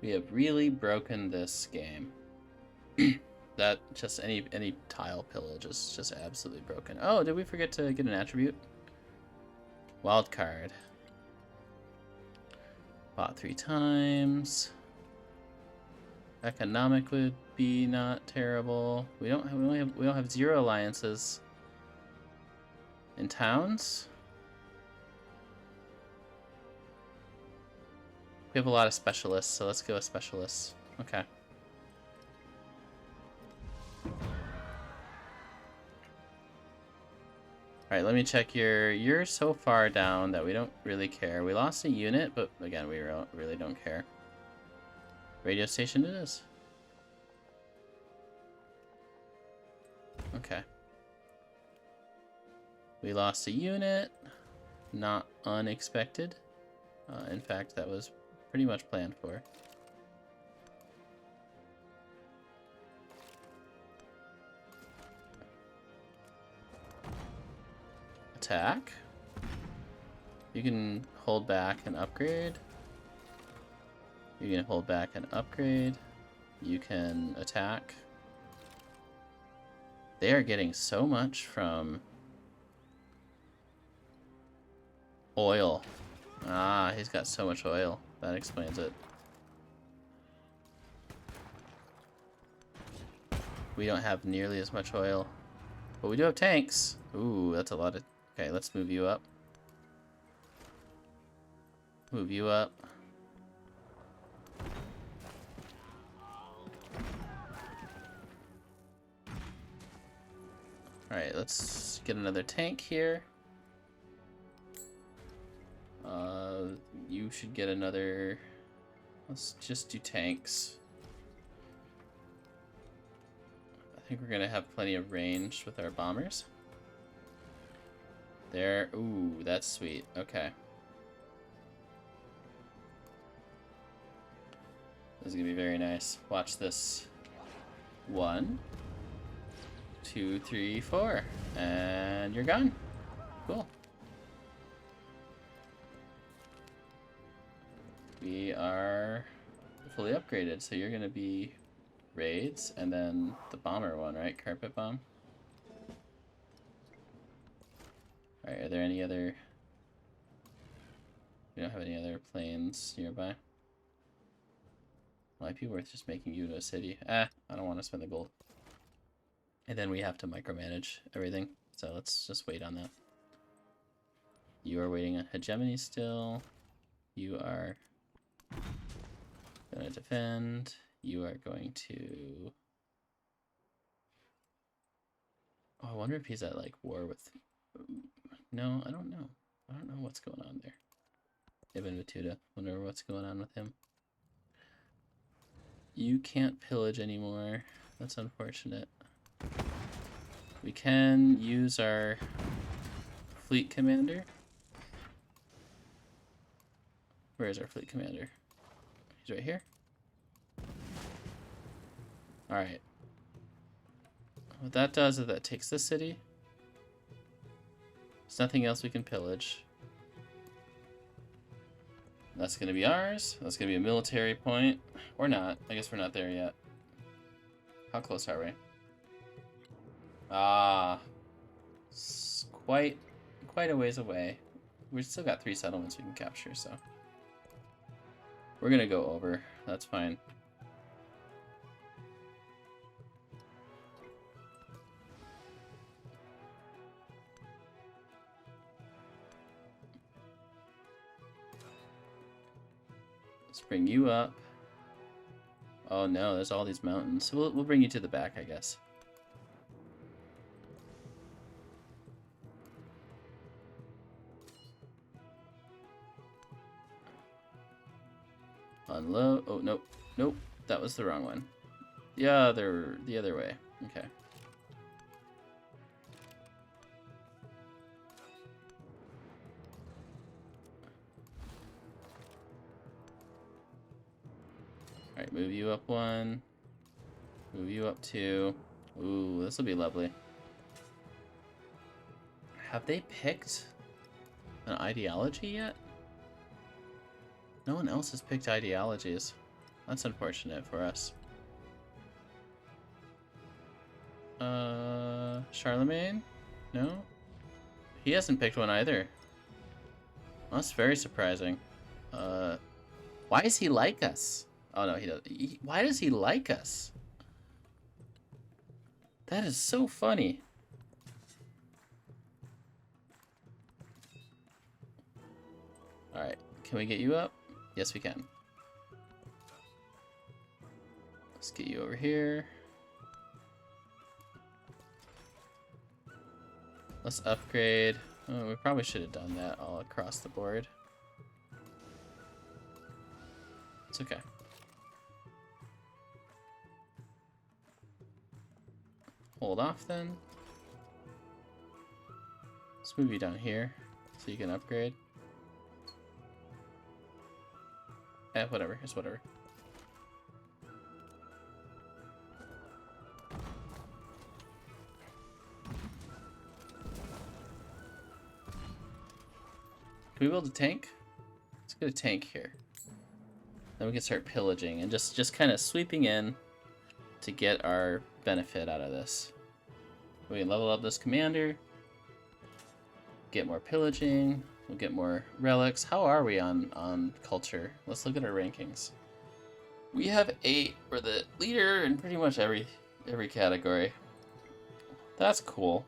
We have really broken this game. That just any tile pillage is just absolutely broken. Oh, did we forget to get an attribute? Wild card. Bought 3 times. Economic would be not terrible. We don't have 0 alliances. In towns? We have a lot of specialists, so let's go with specialists. Okay. Alright, let me check you're so far down that we don't really care. We lost a unit, but again, we really don't care. Radio station it is. Okay. We lost a unit. Not unexpected. In fact, that was pretty much planned for. Attack. You can hold back and upgrade. You can hold back and upgrade. You can attack. They are getting so much from oil. Ah, he's got so much oil. That explains it. We don't have nearly as much oil. But we do have tanks. Ooh, that's a lot of... Okay, let's move you up. Move you up. Alright, let's get another tank here. You should get another... Let's just do tanks. I think we're gonna have plenty of range with our bombers. There. Ooh, that's sweet. Okay. This is gonna be very nice. Watch this. 1, 2, 3, 4. And you're gone. Cool. We are fully upgraded, so you're gonna be raids, and then the bomber one, right? Carpet bomb. Alright, are there any other... We don't have any other planes nearby. Might be worth just making you into a city. I don't want to spend the gold. And then we have to micromanage everything, so let's just wait on that. You are waiting on hegemony still. You are gonna defend. You are going to... Oh, I wonder if he's at, like, war with... No, I don't know. I don't know what's going on there. Ibn Battuta. Wonder what's going on with him. You can't pillage anymore. That's unfortunate. We can use our fleet commander. Where is our fleet commander? He's right here. Alright. What that does is that takes the city. There's nothing else we can pillage. That's going to be ours. That's going to be a military point. Or not. I guess we're not there yet. How close are we? Ah. It's quite a ways away. We've still got 3 settlements we can capture, so. We're going to go over. That's fine. Let's bring you up. Oh no, there's all these mountains. So we'll bring you to the back, I guess. Unload. Oh, nope. Nope. That was the wrong one. The other way. Okay. Alright, move you up 1. Move you up 2. Ooh, this will be lovely. Have they picked an ideology yet? No one else has picked ideologies. That's unfortunate for us. Charlemagne? No? He hasn't picked one either. That's very surprising. Why is he like us? Oh no, he doesn't. Why does he like us? That is so funny. Alright, can we get you up? Yes, we can. Let's get you over here. Let's upgrade. Oh, we probably should have done that all across the board. It's okay. Hold off then. Let's move you down here so you can upgrade. Whatever. It's whatever. Can we build a tank? Let's get a tank here. Then we can start pillaging and just kind of sweeping in to get our benefit out of this. We can level up this commander, get more pillaging, we'll get more relics. How are we on culture? Let's look at our rankings. We have 8. We're the leader in pretty much every category. That's cool.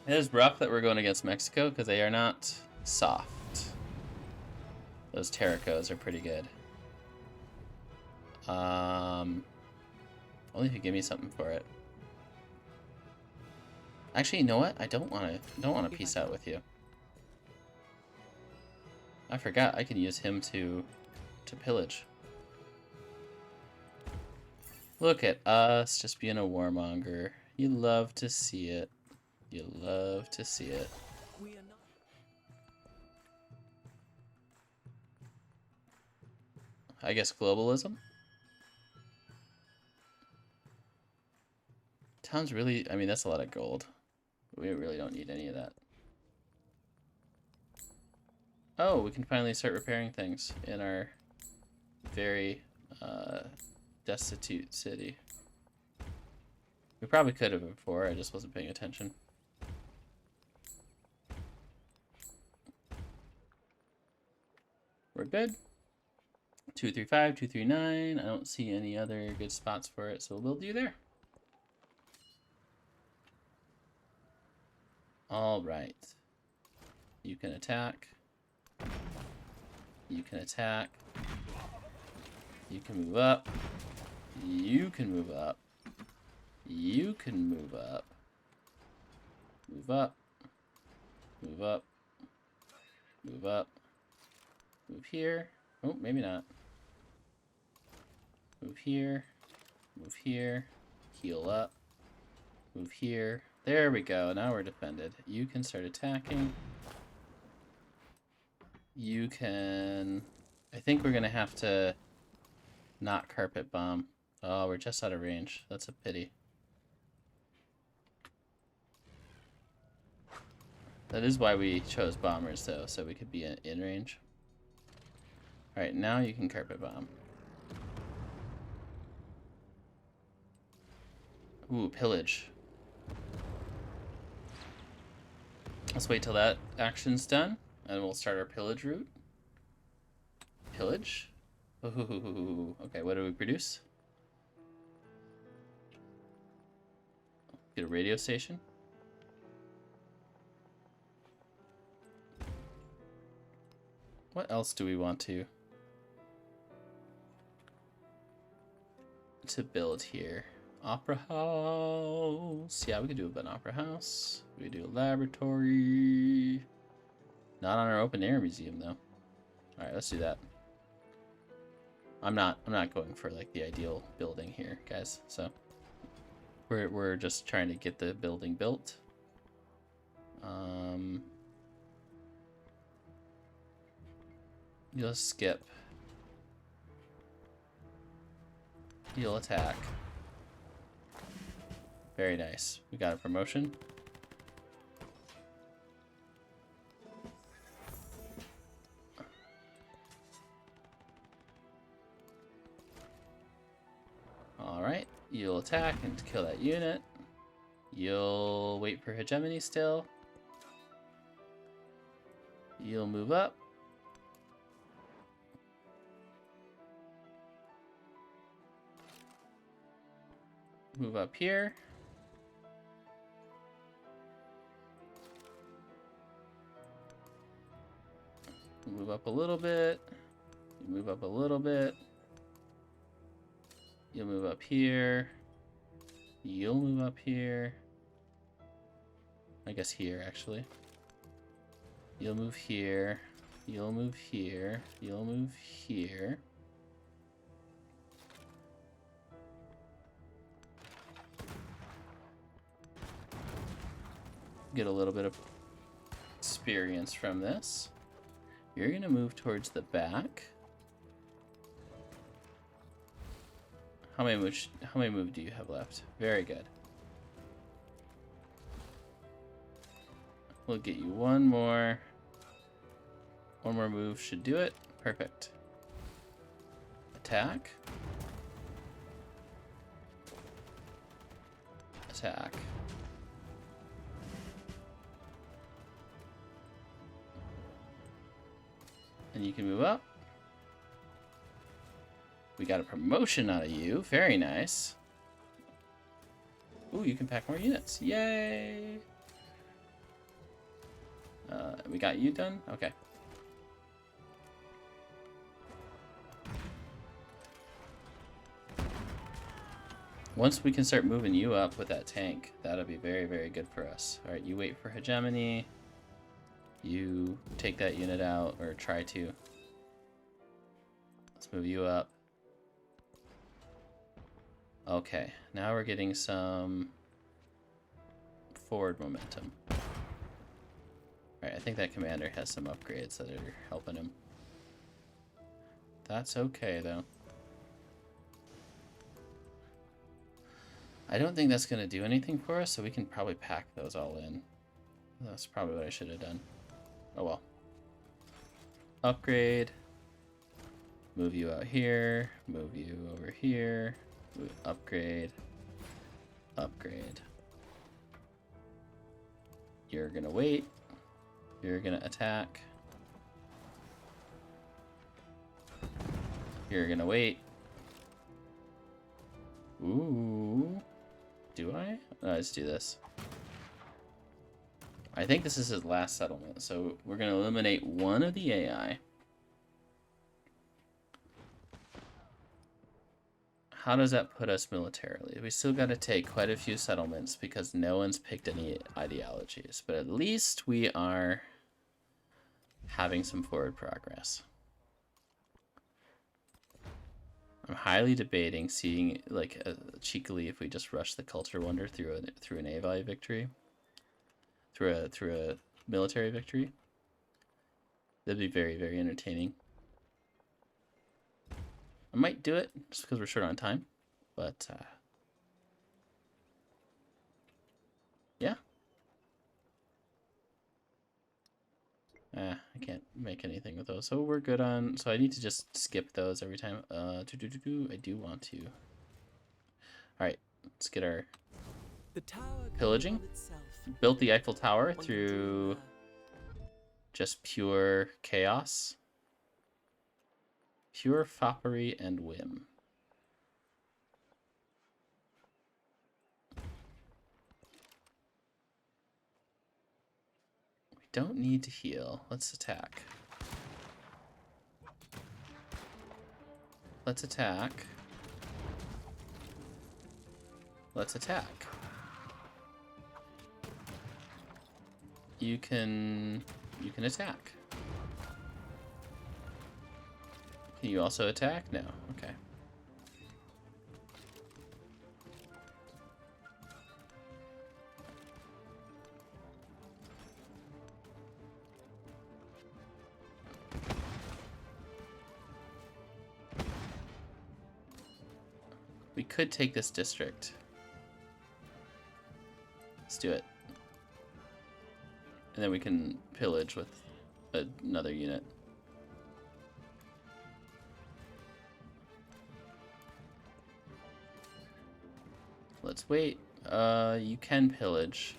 It is rough that we're going against Mexico because they are not soft. Those Terracos are pretty good. Only if you give me something for it. Actually, you know what? I don't want to peace out with you. I forgot I can use him to pillage. Look at us just being a warmonger. You love to see it. You love to see it. I guess globalism? Town's really, I mean, that's a lot of gold. We really don't need any of that. Oh, we can finally start repairing things in our very destitute city. We probably could have before, I just wasn't paying attention. We're good. 235, 239. I don't see any other good spots for it, so we'll build you there. All right. You can attack. You can attack. You can move up. You can move up. You can move up. Move up. Move up. Move up. Move here. Oh, maybe not. Move here. Move here. Heal up. Move here. There we go. Now we're defended. You can start attacking. You can... I think we're going to have to not carpet bomb. Oh, we're just out of range. That's a pity. That is why we chose bombers, though, so we could be in range. Alright, now you can carpet bomb. Ooh, pillage. Let's wait till that action's done, and we'll start our pillage route. Pillage? Ooh, okay, what do we produce? Get a radio station. What else do we want to build here? Opera house. Yeah, we could do an opera house. We could do a laboratory. Not on our open air museum though. All right, let's do that. I'm not going for like the ideal building here, guys. So we're just trying to get the building built. You'll skip. You'll attack. Very nice. We got a promotion. Alright. You'll attack and kill that unit. You'll wait for hegemony still. You'll move up. Move up here. move up a little bit. You move up a little bit. You'll move up here. You'll move up here. I guess here, actually. You'll move here. You'll move here. You'll move here. Get a little bit of experience from this. You're gonna move towards the back. How many move do you have left? Very good. We'll get you one more. One more move should do it. Perfect. Attack. Attack. And you can move up. We got a promotion out of you. Very nice. Ooh, you can pack more units. Yay! We got you done? Okay. Once we can start moving you up with that tank, that'll be very, very good for us. Alright, you wait for hegemony. You take that unit out, or try to. Let's move you up. Okay, now we're getting some forward momentum. Alright, I think that commander has some upgrades that are helping him. That's okay, though. I don't think that's going to do anything for us, so we can probably pack those all in. That's probably what I should have done. Oh well. Upgrade. Move you out here. Move you over here. Upgrade. Upgrade. You're gonna wait. You're gonna attack. You're gonna wait. Ooh. Do I? Let's do this. I think this is his last settlement, so we're gonna eliminate one of the AI. How does that put us militarily? We still got to take quite a few settlements because no one's picked any ideologies. But at least we are having some forward progress. I'm highly debating seeing, like, cheekily if we just rush the Culture Wonder through an A-value victory. Through a military victory. That'd be very, very entertaining. I might do it just because we're short on time, but yeah. I can't make anything with those, so we're good on. So I need to just skip those every time. I do want to. All right, let's get our pillaging. Built the Eiffel Tower through just pure chaos. Pure foppery and whim. We don't need to heal. Let's attack. Let's attack. Let's attack. You can attack. Can you also attack? No. Okay. We could take this district. Let's do it. And then we can pillage with another unit. Let's wait. You can pillage,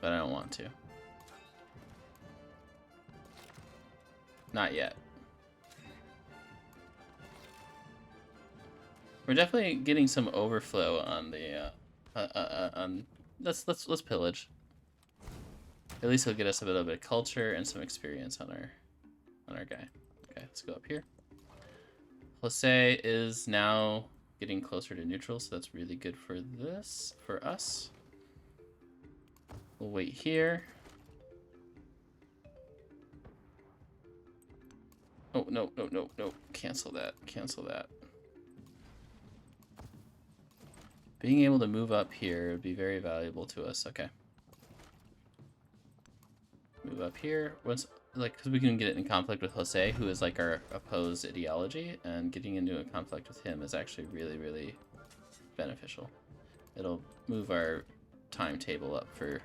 but I don't want to. Not yet. We're definitely getting some overflow on the let's pillage. At least it'll get us a little bit of culture and some experience on on our guy. Okay, let's go up here. Jose is now getting closer to neutral, so that's really good for this, for us. We'll wait here. Oh, no, no, no, no. Cancel that. Cancel that. Being able to move up here would be very valuable to us. Okay. Move up here. Once, like, because we can get it in conflict with Jose, who is like our opposed ideology, and getting into a conflict with him is actually really, really beneficial. It'll move our timetable up for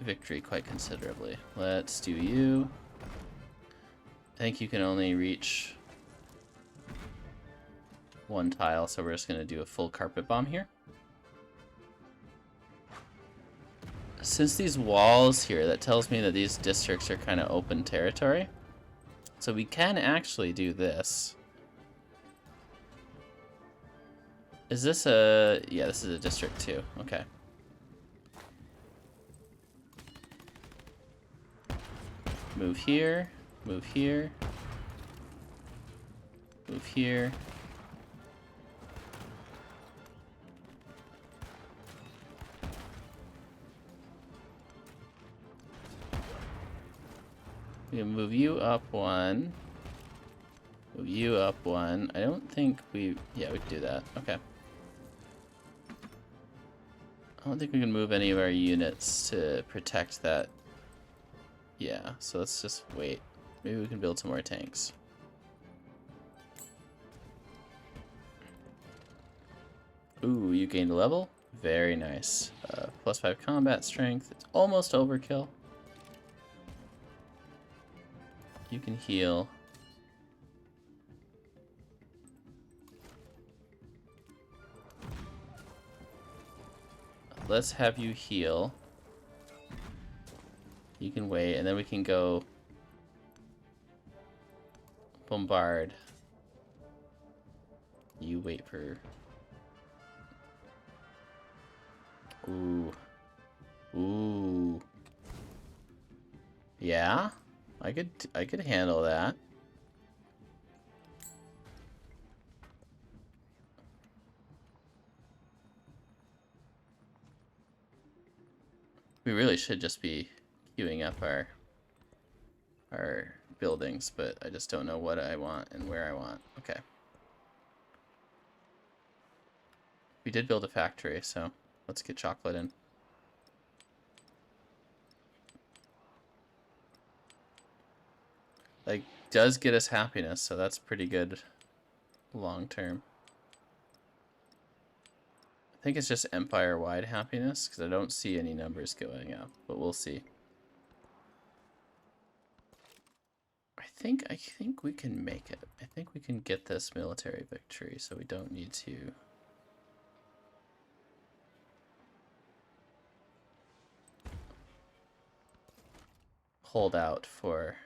victory quite considerably. Let's do you. I think you can only reach one tile, so we're just going to do a full carpet bomb here. Since these walls here, that tells me that these districts are kind of open territory. So we can actually do this. Is this a... yeah, this is a district too. Okay. Move here. Move here. Move here. We can move you up one. Move you up one. I don't think we... yeah, we can do that. Okay. I don't think we can move any of our units to protect that. Yeah, so let's just wait. Maybe we can build some more tanks. Ooh, you gained a level. Very nice. +5 combat strength. It's almost overkill. You can heal. Let's have you heal. You can wait, and then we can go bombard. You wait for... ooh. Ooh. Yeah? I could handle that. We really should just be queuing up our buildings, but I just don't know what I want and where I want. Okay. We did build a factory, so let's get chocolate in. Like, does get us happiness, so that's pretty good long term. I think it's just empire-wide happiness, because I don't see any numbers going up, but we'll see. I think we can make it. I think we can get this military victory, so we don't need to hold out for...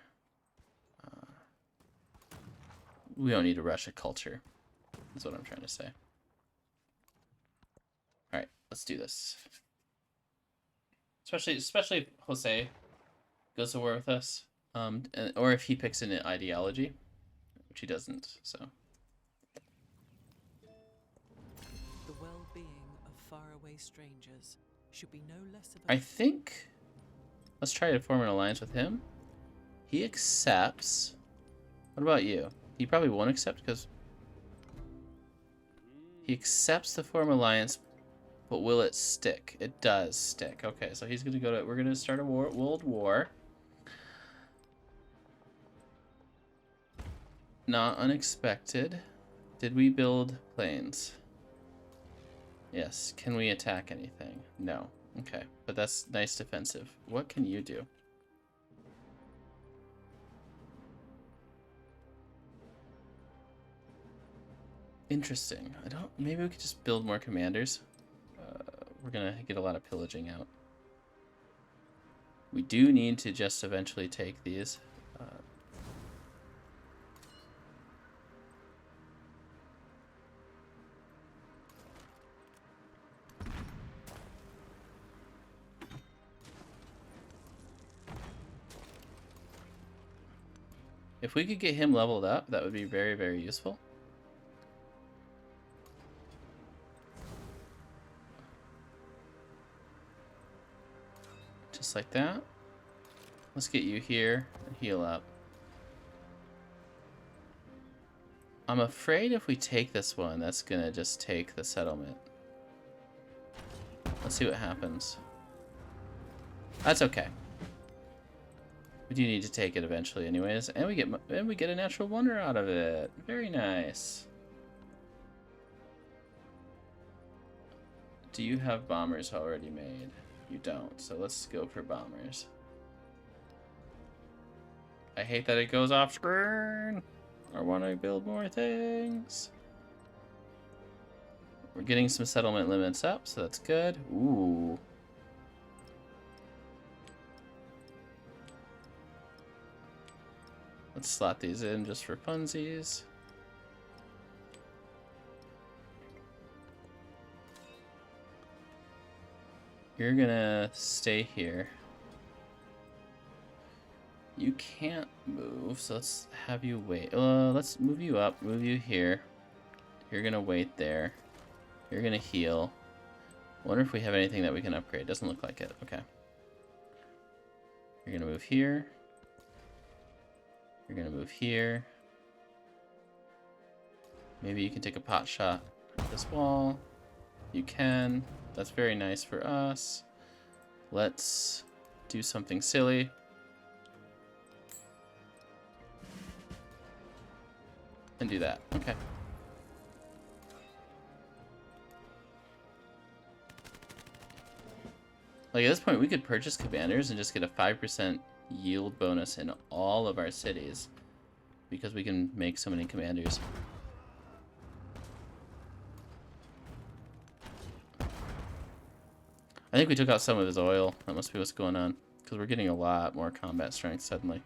we don't need to rush a culture, is what I'm trying to say. Alright, let's do this. Especially if Jose goes to war with us. Or if he picks an ideology, which he doesn't, so. The well-being of faraway strangers should be no less of I think... let's try to form an alliance with him. He accepts. What about you? He probably won't accept because... he accepts to form alliance, but will it stick? It does stick. Okay, so he's gonna go to... we're gonna start a world war. Not unexpected. Did we build planes? Yes. Can we attack anything? No. Okay. But that's nice defensive. What can you do? Interesting. I don't... maybe we could just build more commanders. We're gonna get a lot of pillaging out. We do need to just eventually take these. If we could get him leveled up, that would be very, very useful. Just like that. Let's get you here and heal up. I'm afraid if we take this one, that's gonna just take the settlement. Let's see what happens. That's okay. We do need to take it eventually anyways, and we get a natural wonder out of it. Very nice. Do you have bombers already made? You don't, so let's go for bombers. I hate that it goes off screen. I want to build more things. We're getting some settlement limits up, so that's good. Ooh. Let's slot these in just for funsies. You're gonna stay here. You can't move, so let's have you wait. Let's move you up, move you here. You're gonna wait there. You're gonna heal. Wonder if we have anything that we can upgrade. Doesn't look like it. Okay. You're gonna move here. You're gonna move here. Maybe you can take a pot shot at this wall. You can. That's very nice for us. Let's do something silly. And do that. Okay. Like at this point, we could purchase commanders and just get a 5% yield bonus in all of our cities because we can make so many commanders. I think we took out some of his oil. That must be what's going on because we're getting a lot more combat strength suddenly.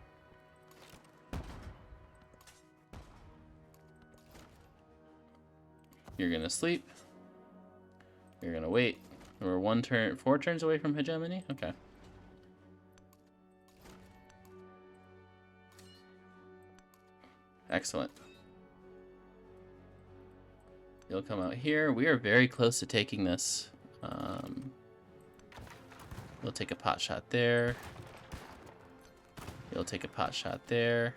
You're gonna sleep. You're gonna wait. We're 4 turns away from hegemony? Okay. Excellent. You'll come out here. We are very close to taking this. We'll take a pot shot there. You'll take a pot shot there.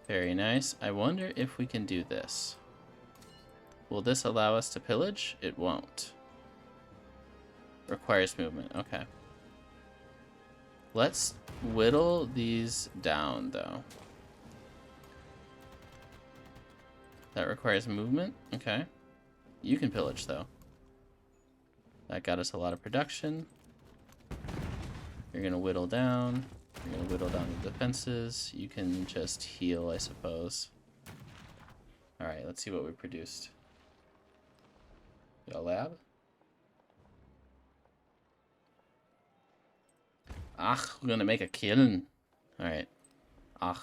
Very nice. I wonder if we can do this. Will this allow us to pillage? It won't. Requires movement. Okay. Let's whittle these down, though. That requires movement. Okay. You can pillage, though. That got us a lot of production. You're going to whittle down. You're going to whittle down the defenses. You can just heal, I suppose. Alright, let's see what we produced. Got a lab? Ach, we're going to make a kiln. Alright. Ach.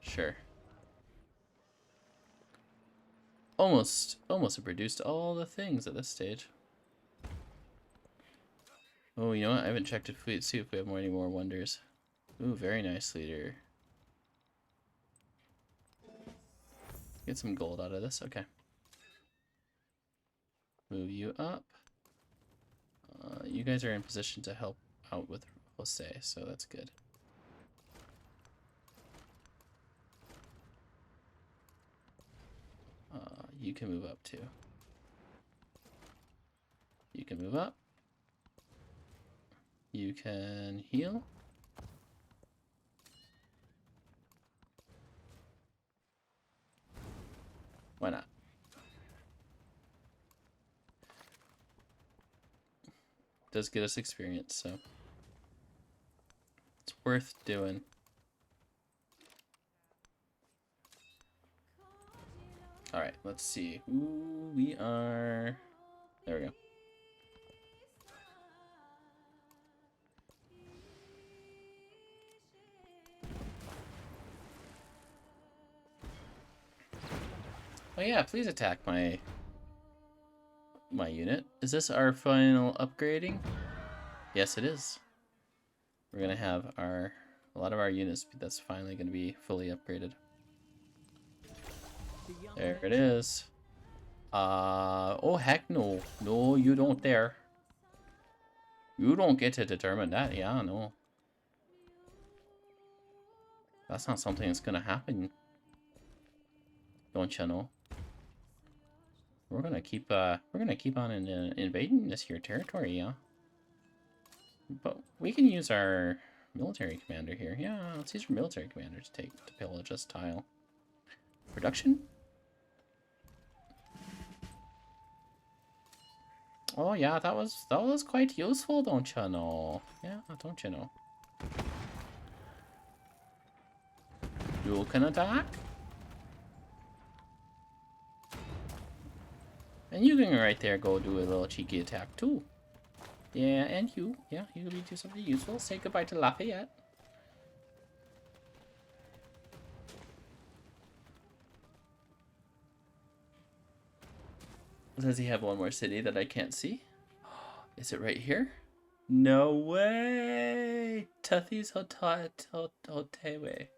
Sure. Almost produced all the things at this stage. Oh, you know what? I haven't checked if we see if we have any more wonders. Ooh, very nice, leader. Get some gold out of this. Okay. Move you up. You guys are in position to help out with Jose, so that's good. You can move up too. You can move up. You can heal. Why not? Does get us experience, so it's worth doing. All right, let's see. Ooh, we are. There we go. Oh yeah, please attack my my unit. Is this our final upgrading? Yes, it is. We're gonna have a lot of our units that's finally gonna be fully upgraded. There it is. Oh heck no. No, you don't dare. You don't get to determine that. Yeah, no. That's not something that's gonna happen. Don't you know? We're gonna keep on invading this here territory, yeah. But we can use our military commander here. Yeah, let's use our military commander to pillage this tile. Production? Oh yeah, that was quite useful, don't you know? Yeah, don't you know? You can attack. And you can right there go do a little cheeky attack too. Yeah, and you can do something useful. Say goodbye to Lafayette. Does he have one more city that I can't see? Is it right here? No way! Tuthi's Hotewe.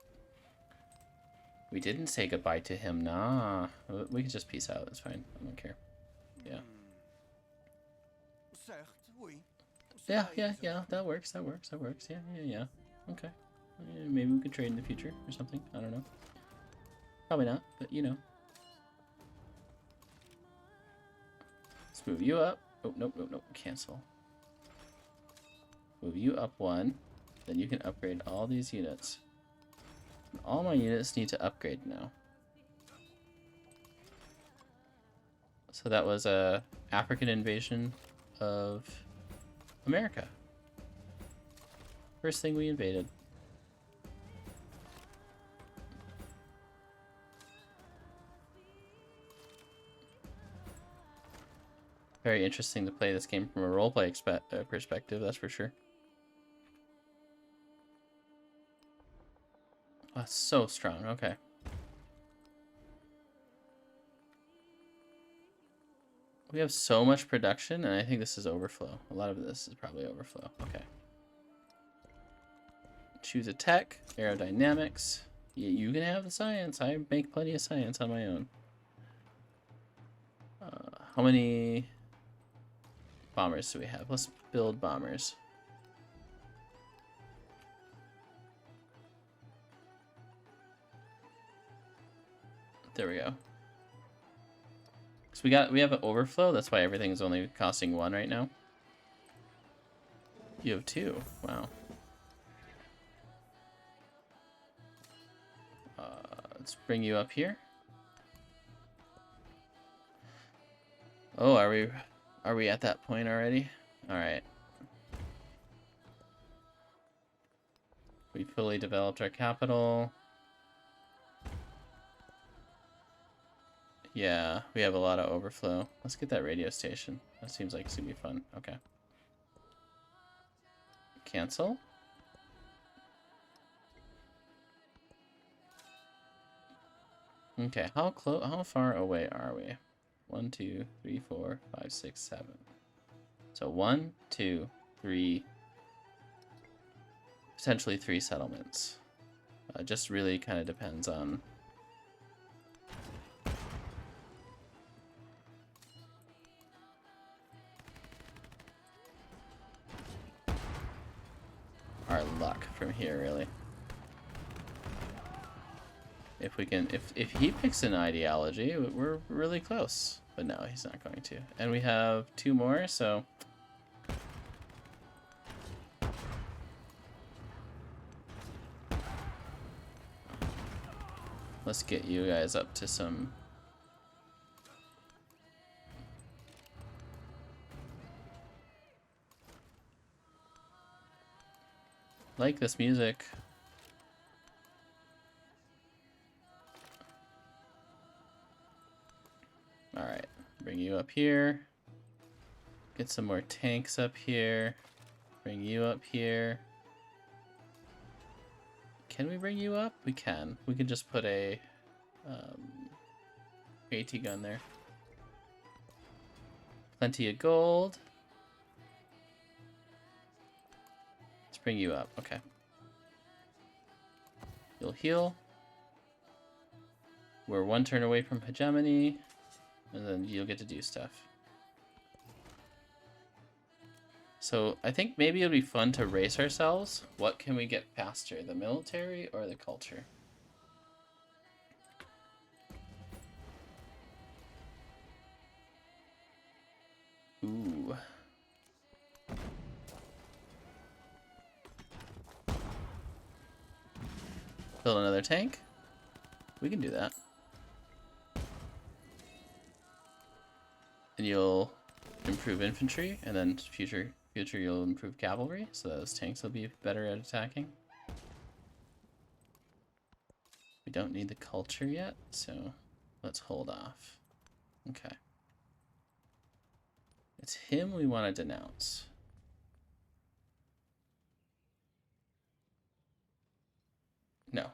We didn't say goodbye to him, nah. We can just peace out, it's fine. I don't care. Yeah. Yeah, that works. Yeah. Okay. Maybe we could trade in the future or something. I don't know. Probably not, but you know. Let's move you up. Oh, nope. Cancel. Move you up one. Then you can upgrade all these units. All my units need to upgrade now. So that was a African invasion of America. First thing we invaded. Very interesting to play this game from a roleplay perspective, that's for sure. Oh, so strong, okay. We have so much production, and I think this is overflow. A lot of this is probably overflow. Okay. Choose a tech, aerodynamics. Yeah, you can have the science. I make plenty of science on my own. How many bombers do we have? Let's build bombers. There we go. So we have an overflow. That's why everything's only costing 1 right now. You have 2. Wow. Let's bring you up here. Oh, are we at that point already? All right. We fully developed our capital. Yeah, we have a lot of overflow. Let's get that radio station. That seems like it's gonna be fun. Okay. Cancel. Okay, how far away are we? 1, 2, 3, 4, 5, 6, 7. So 1, 2, 3, potentially 3 settlements. Just really kind of depends on our luck from here, really. If we can, if he picks an ideology, we're really close. But no, he's not going to. And we have 2 more, so let's get you guys up to some. Like this music. Alright, bring you up here. Get some more tanks up here. Bring you up here. Can we bring you up? We can. We can just put a AT gun there. Plenty of gold. Let's bring you up. Okay. You'll heal. We're 1 turn away from hegemony. And then you'll get to do stuff. So I think maybe it'll be fun to race ourselves. What can we get faster, the military or the culture? Ooh. Build another tank. We can do that. And you'll improve infantry, and then future you'll improve cavalry, so those tanks will be better at attacking. We don't need the culture yet, so let's hold off. Okay. It's him we want to denounce. No.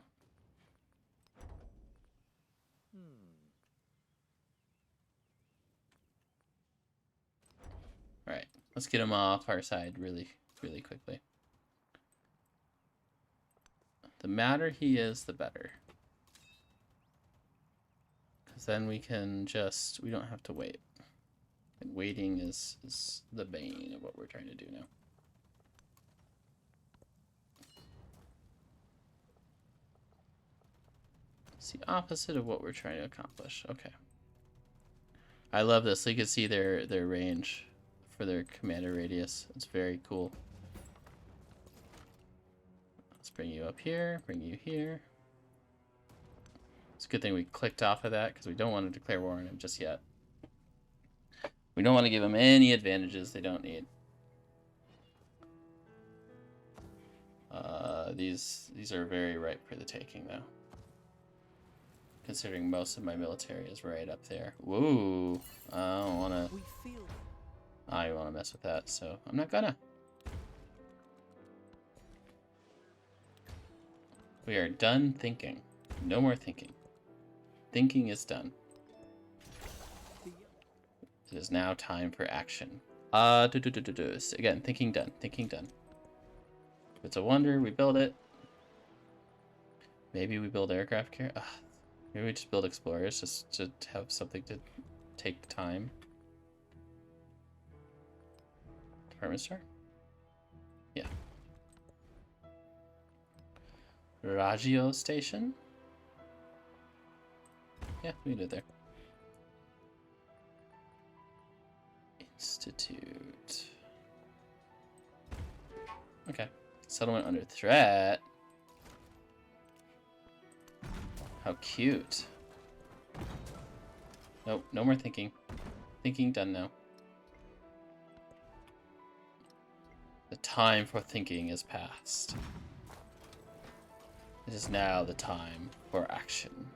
Alright, let's get him off our side really quickly. The madder he is, the better. Because then we can just, we don't have to wait. And waiting is the bane of what we're trying to do now. It's the opposite of what we're trying to accomplish. Okay. I love this. So you can see their range for their commander radius. It's very cool. Let's bring you up here, bring you here. It's a good thing we clicked off of that because we don't want to declare war on him just yet. We don't want to give them any advantages they don't need. These are very ripe for the taking, though. Considering most of my military is right up there. Whoa! I don't want to. I want to mess with that, so I'm not gonna. We are done thinking. No more thinking. Thinking is done. It is now time for action. Again, thinking done. Thinking done. If it's a wonder, we build it. Maybe we build aircraft carrier. Maybe we just build explorers just to have something to take time. Department store? Yeah. Raggio station? Yeah, we can do it there. Institute. Okay. Settlement under threat. How cute. Nope, no more thinking. Thinking done now. The time for thinking is past. It is now the time for action.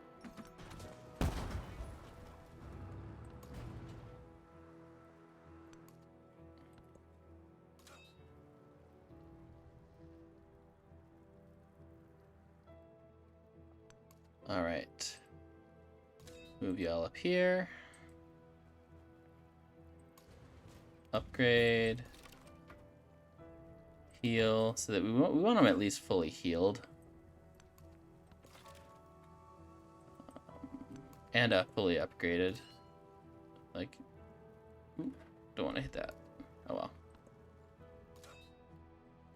All right. Move y'all up here. Upgrade. Heal, so that we want them at least fully healed. And fully upgraded. Like, don't want to hit that. Oh well.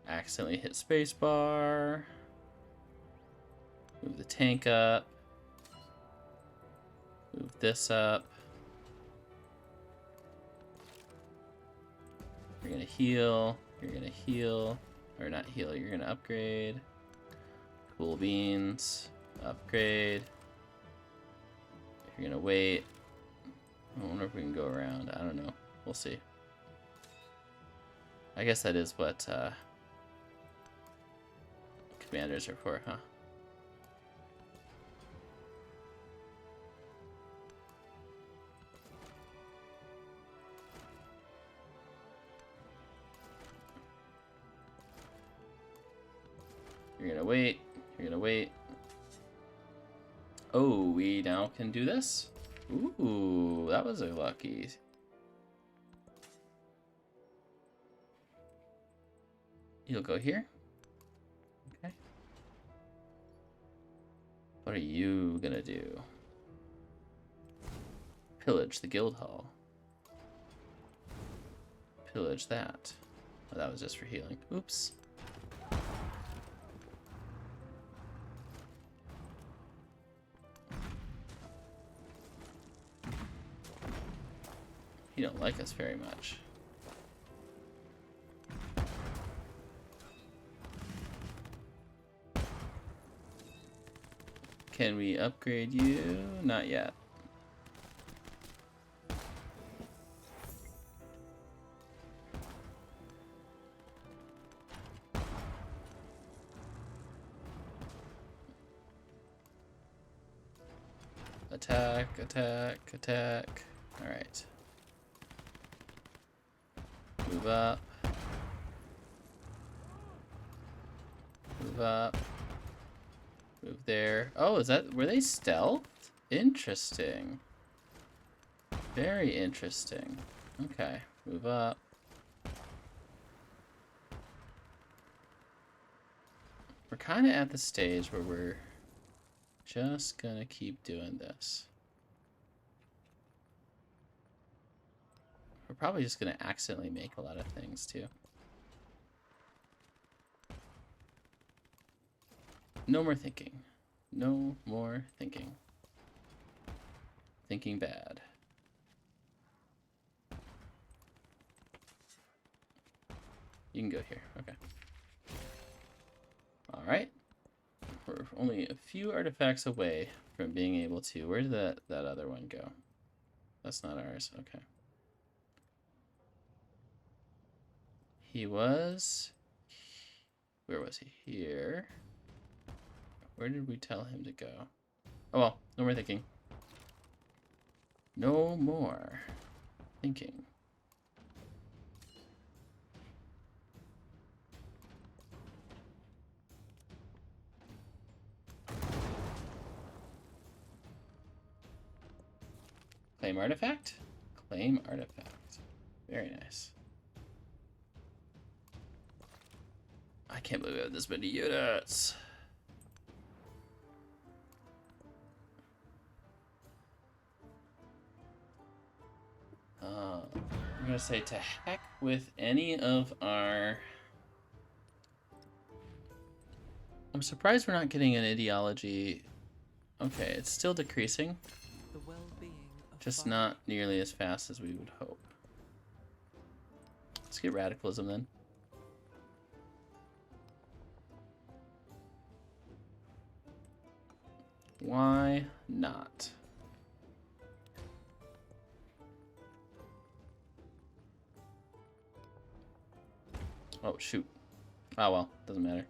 Accidentally hit spacebar. Move the tank up. Move this up. You're gonna heal. You're gonna heal. Or not heal, you're gonna upgrade. Cool beans. Upgrade. You're gonna wait. I wonder if we can go around. I don't know. We'll see. I guess that is what commanders are for, huh? You're gonna wait. You're gonna wait. Oh, we now can do this? Ooh, that was a lucky. You'll go here. Okay. What are you gonna do? Pillage the guild hall. Pillage that. Oh, that was just for healing. Oops. He don't like us very much. Can we upgrade you? Not yet. Attack, attack, attack. Alright. Move up. Move up. Move there. Oh, is that... Were they stealthed? Interesting. Very interesting. Okay. Move up. We're kind of at the stage where we're just gonna keep doing this. We're probably just gonna accidentally make a lot of things too. No more thinking. No more thinking. Thinking bad. You can go here. Okay. Alright. We're only a few artifacts away from being able to... Where did that other one go? That's not ours. Okay. He was... Where was he? Here. Where did we tell him to go? Oh well, no more thinking. No more thinking. Claim artifact? Claim artifact. Very nice. I can't believe we have this many units. I'm gonna say to heck with any of our... I'm surprised we're not getting an ideology. Okay, it's still decreasing. The well-being of Just fire. not nearly as fast as we would hope. Let's get radicalism then. Why not? Oh, shoot. Oh, well. Doesn't matter.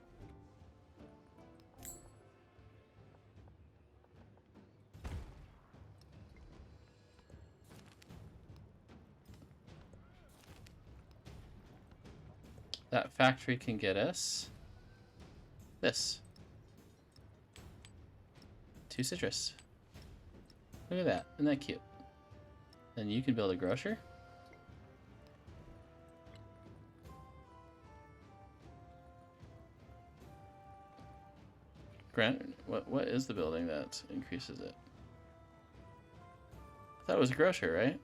That factory can get us this. 2 citrus. Look at that. Isn't that cute? And you can build a grocer. Grant, what is the building that increases it? I thought it was a grocer, right?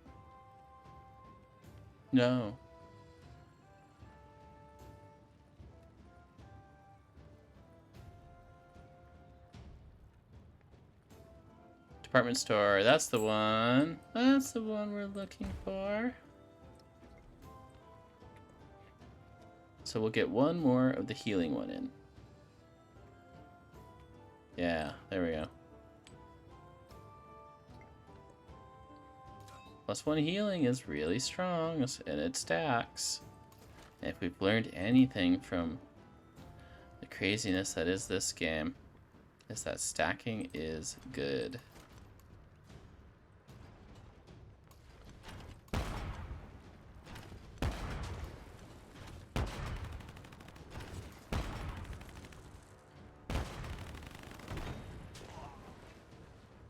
No. Department store, that's the one. That's the one we're looking for. So we'll get one more of the healing one in. Yeah, there we go. +1 healing is really strong, and it stacks. And if we've learned anything from the craziness that is this game, is that stacking is good.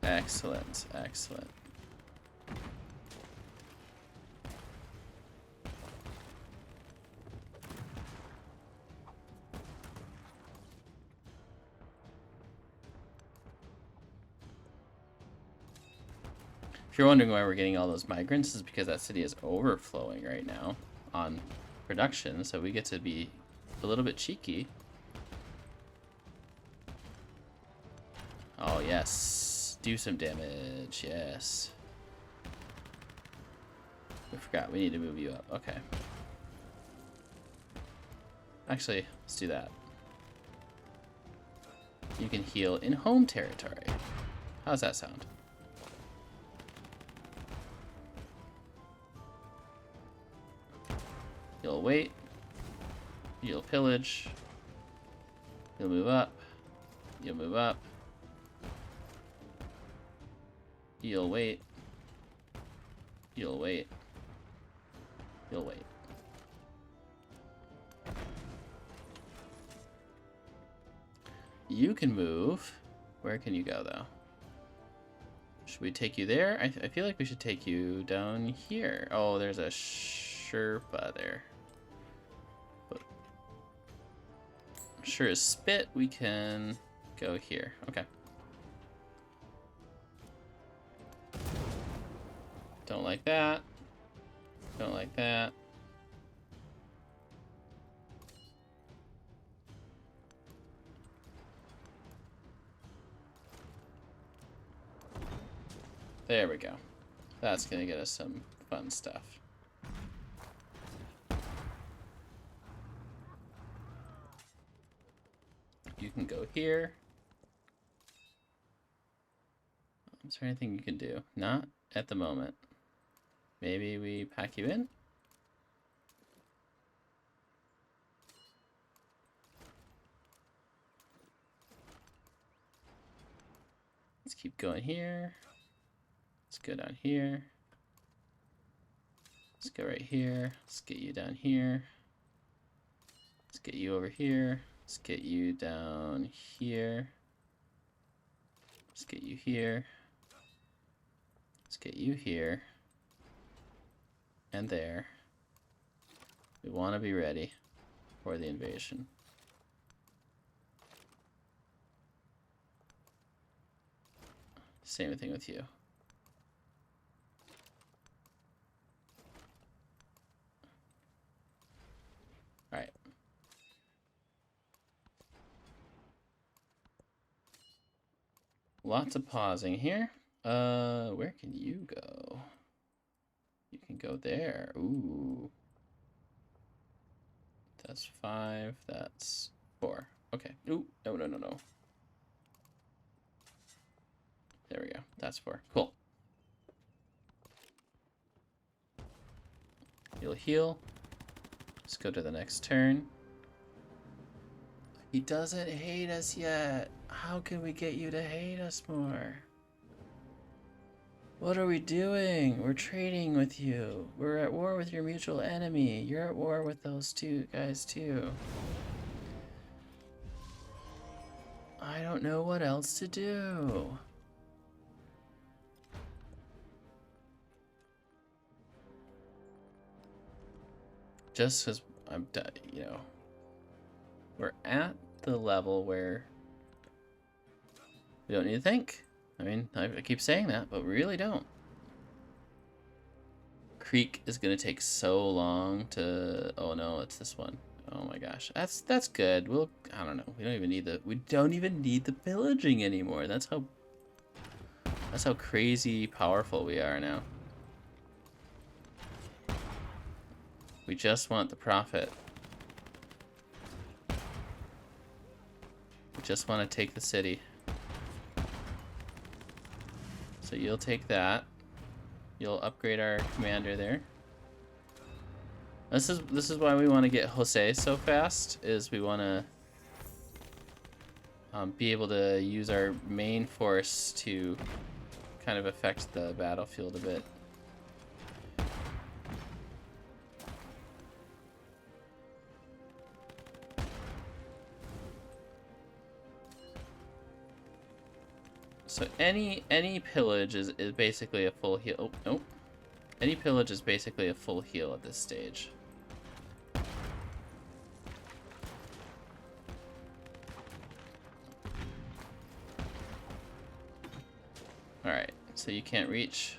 Excellent, excellent. If you're wondering why we're getting all those migrants, is because that city is overflowing right now on production, so we get to be a little bit cheeky. Oh, yes. Do some damage. Yes. We forgot. We need to move you up. Okay. Actually, let's do that. You can heal in home territory. How's that sound? You'll wait. You'll pillage. You'll move up. You'll move up. You'll wait. You'll wait. You'll wait. You can move. Where can you go, though? Should we take you there? I feel like we should take you down here. Oh, there's a Sherpa there. But sure as spit, we can go here. Okay. Don't like that. Don't like that. There we go. That's gonna get us some fun stuff. You can go here. Is there anything you can do? Not at the moment. Maybe we pack you in? Let's keep going here. Let's go down here. Let's go right here. Let's get you down here. Let's get you over here. Let's get you down here. Let's get you here. Let's get you here. And there. We want to be ready for the invasion. Same thing with you. Alright. Lots of pausing here. Where can you go? You can go there. Ooh. That's 5. That's 4. Okay. Ooh. No, no, no, no. There we go. That's 4. Cool. You'll heal. Let's go to the next turn. He doesn't hate us yet. How can we get you to hate us more? What are we doing? We're trading with you. We're at war with your mutual enemy. You're at war with those two guys too. I don't know what else to do. Just because I'm, you know, we're at the level where we don't need to think. I mean, I keep saying that, but we really don't. Creek is gonna take so long to. Oh no, it's this one. Oh my gosh, that's good. We'll. I don't know. We don't even need the pillaging anymore. That's how crazy powerful we are now. We just want the profit. We just want to take the city. So you'll take that. You'll upgrade our commander there. This is why we want to get Jose so fast. Is we want to be able to use our main force to kind of affect the battlefield a bit. So any pillage is basically a full heal. Oh, nope. Any pillage is basically a full heal at this stage. Alright, so you can't reach.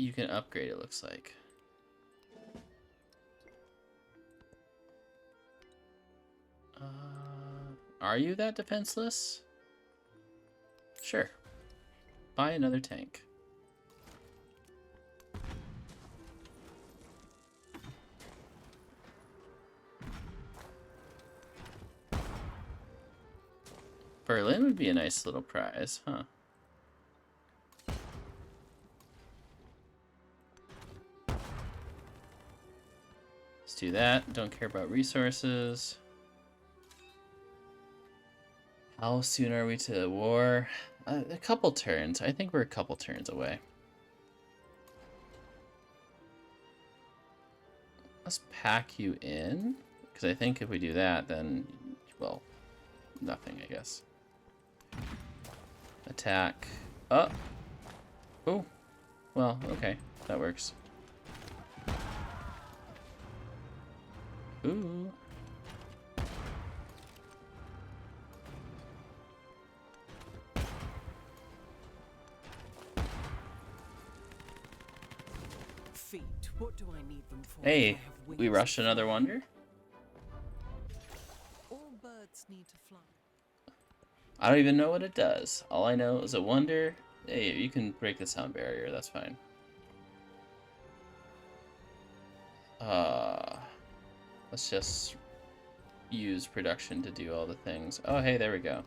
You can upgrade, it looks like. Are you that defenseless? Sure. Buy another tank. Berlin would be a nice little prize, huh? Let's do that. Don't care about resources. How soon are we to war? A couple turns. I think we're a couple turns away. Let's pack you in. Because I think if we do that, then, well, nothing, I guess. Attack. Oh. Oh. Well, okay. That works. Ooh. Feet. What do I need them for? Hey, we rushed another wonder? All birds need to fly. I don't even know what it does. All I know is a wonder. Hey, you can break the sound barrier, that's fine. Let's just use production to do all the things. Oh, hey, there we go.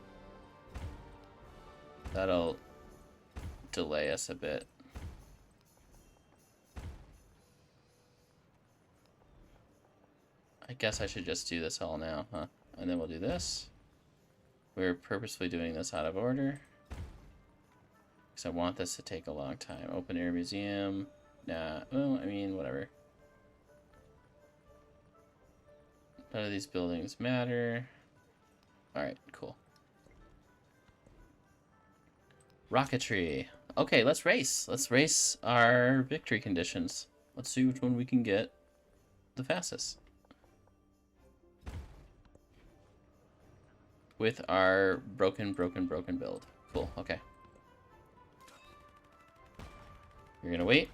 That'll delay us a bit. I guess I should just do this all now, huh? And then we'll do this. We're purposefully doing this out of order. Because I want this to take a long time. Open air museum. Nah, well, I mean, whatever. None of these buildings matter. Alright, cool. Rocketry. Okay, let's race. Let's race our victory conditions. Let's see which one we can get the fastest. With our broken build. Cool, okay. You're gonna wait.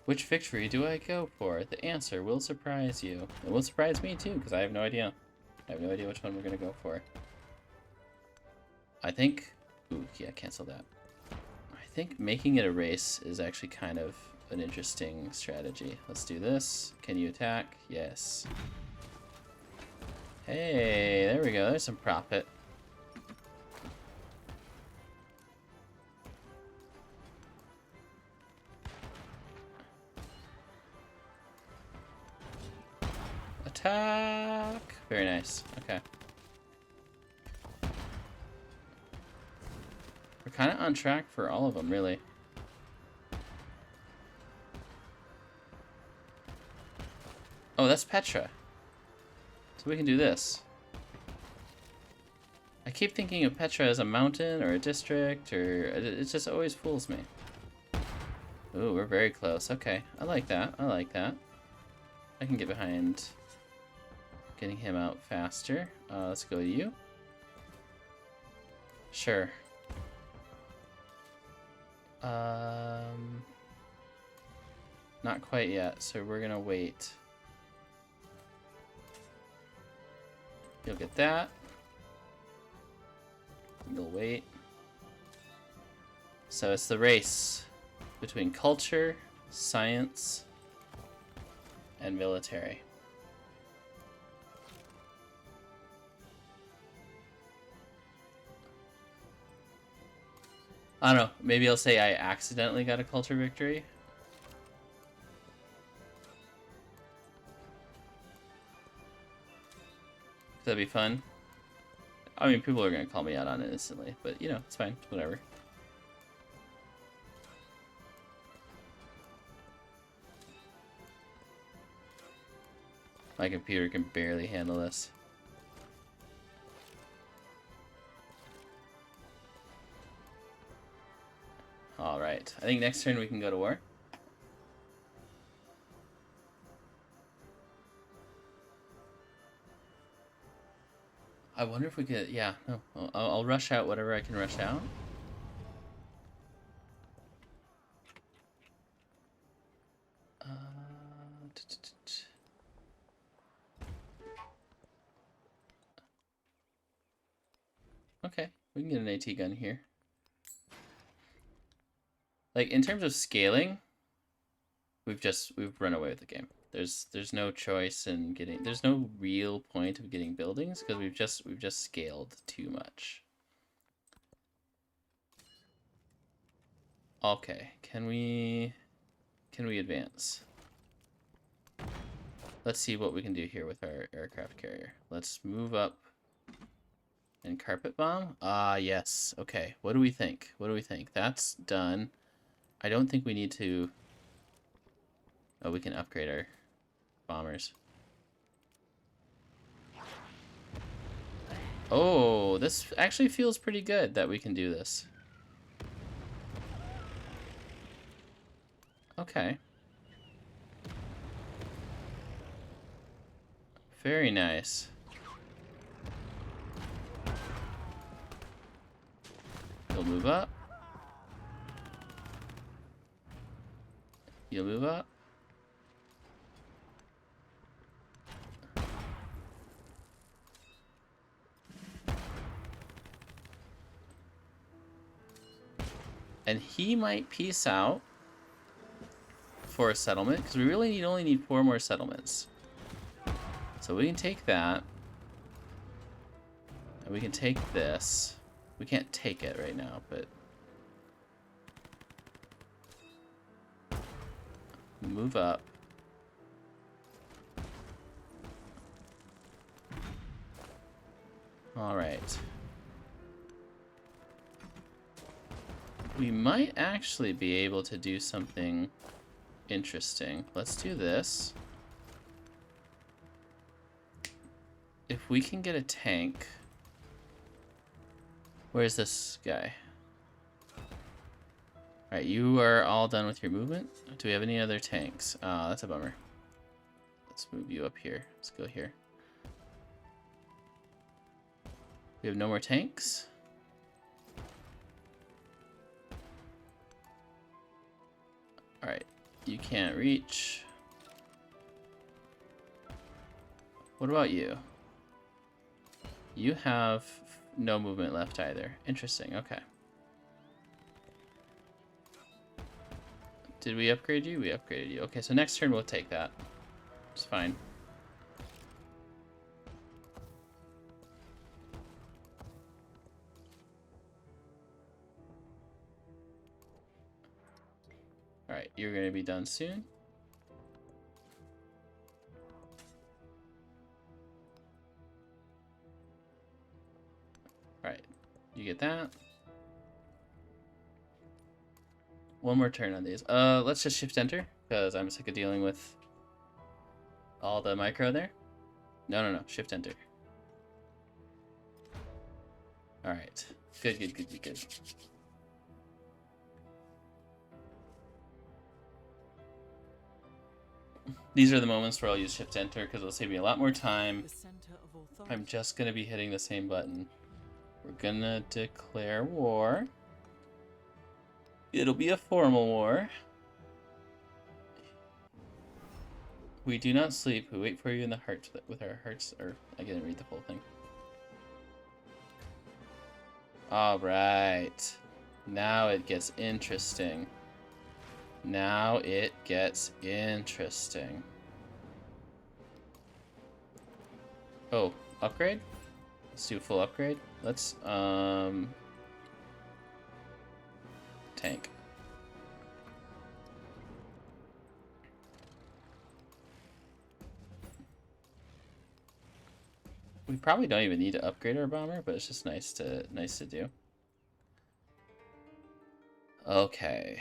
Which victory do I go for? The answer will surprise you. It will surprise me too, because I have no idea. I have no idea which one we're gonna go for. I think... Ooh, yeah, cancel that. I think making it a race is actually kind of an interesting strategy. Let's do this. Can you attack? Yes. Hey, there we go. There's some profit. Attack! Very nice. Okay. We're kind of on track for all of them, really. Oh, that's Petra. So we can do this. I keep thinking of Petra as a mountain or a district, or it just always fools me. Ooh, we're very close. Okay, I like that. I like that. I can get behind getting him out faster. Let's go to you. Sure. Not quite yet, so we're gonna wait. You'll get that. You'll wait. So it's the race between culture, science, and military. I don't know, maybe I'll say I accidentally got a culture victory. That'd be fun. I mean, people are gonna call me out on it instantly, but you know, it's fine, whatever. My computer can barely handle this. Alright, I think next turn we can go to war. I wonder if we could, yeah, no, I'll rush out whatever I can rush out. Okay, we can get an AT gun here. Like, in terms of scaling, we've run away with the game. There's no choice in getting, there's no real point of getting buildings because we've just scaled too much. Okay, can we advance? Let's see what we can do here with our aircraft carrier. Let's move up and carpet bomb. Ah, yes. Okay, what do we think? What do we think? That's done. I don't think we need to... Oh, we can upgrade our bombers. Oh, this actually feels pretty good that we can do this. Okay. Very nice. You'll move up. You'll move up. And he might peace out for a settlement, because we really only need 4 more settlements. So we can take that. And we can take this. We can't take it right now, but... Move up. Alright. We might actually be able to do something interesting. Let's do this. If we can get a tank... Where's this guy? Alright, you are all done with your movement. Do we have any other tanks? That's a bummer. Let's move you up here. Let's go here. We have no more tanks. Alright, you can't reach. What about you? You have no movement left either. Interesting, okay. Did we upgrade you? We upgraded you. Okay, so next turn we'll take that. It's fine. Alright, you're going to be done soon. Alright, you get that. One more turn on these. Let's just shift enter, because I'm sick of dealing with all the micro there. No, shift enter. Alright, good. These are the moments where I'll use shift enter, because it'll save me a lot more time. I'm just going to be hitting the same button. We're going to declare war. It'll be a formal war. We do not sleep. We wait for you in the heart with our hearts. Or I didn't read the whole thing. All right. Now it gets interesting. Now it gets interesting. Oh, upgrade? Let's do a full upgrade. Let's tank. We probably don't even need to upgrade our bomber, but it's just nice to do. Okay.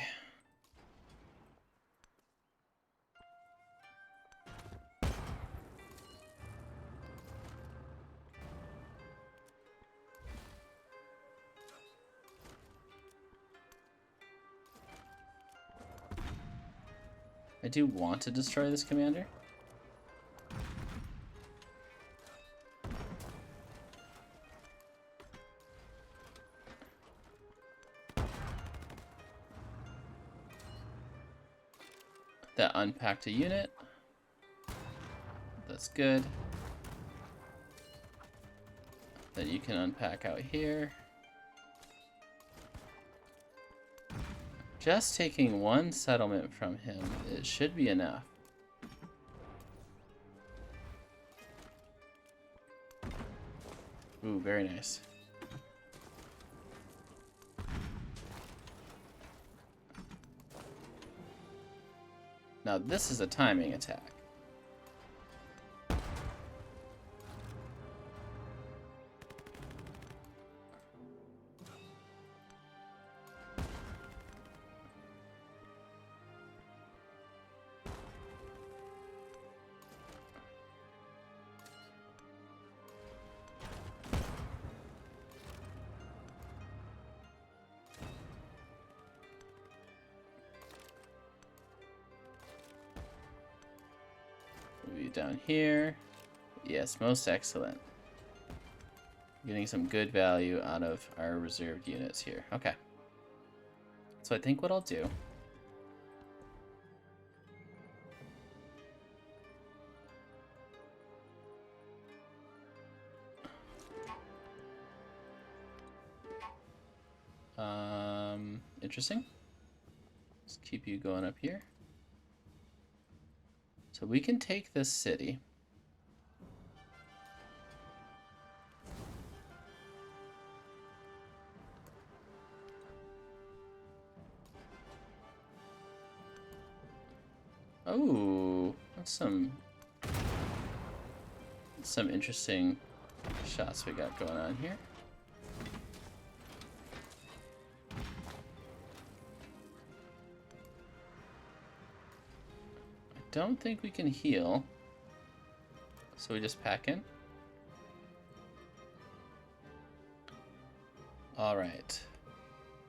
I do want to destroy this commander. That unpacked a unit. That's good. Then you can unpack out here. Just taking one settlement from him, it should be enough. Ooh, very nice. Now this is a timing attack. Down here. Yes, most excellent. Getting some good value out of our reserved units here. Okay. So I think what I'll do interesting. Let's keep you going up here. So we can take this city. Oh, that's some interesting shots we got going on here. Don't think we can heal, so we just pack in. All right,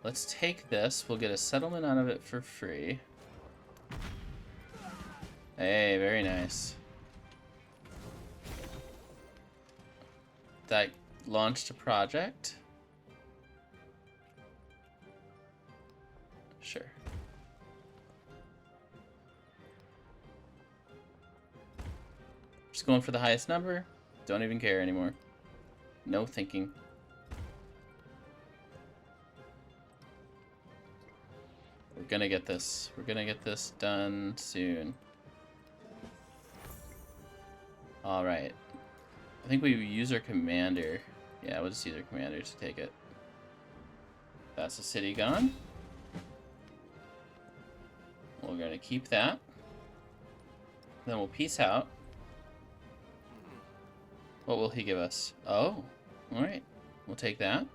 let's take this. We'll get a settlement out of it for free. Hey, very nice. That launched a project. Sure. Just going for the highest number. Don't even care anymore. No thinking. We're gonna get this. We're gonna get this done soon. Alright. I think we use our commander. Yeah, we'll just use our commander to take it. That's the city gone. We're gonna keep that. Then we'll peace out. What will he give us? Oh, alright. We'll take that.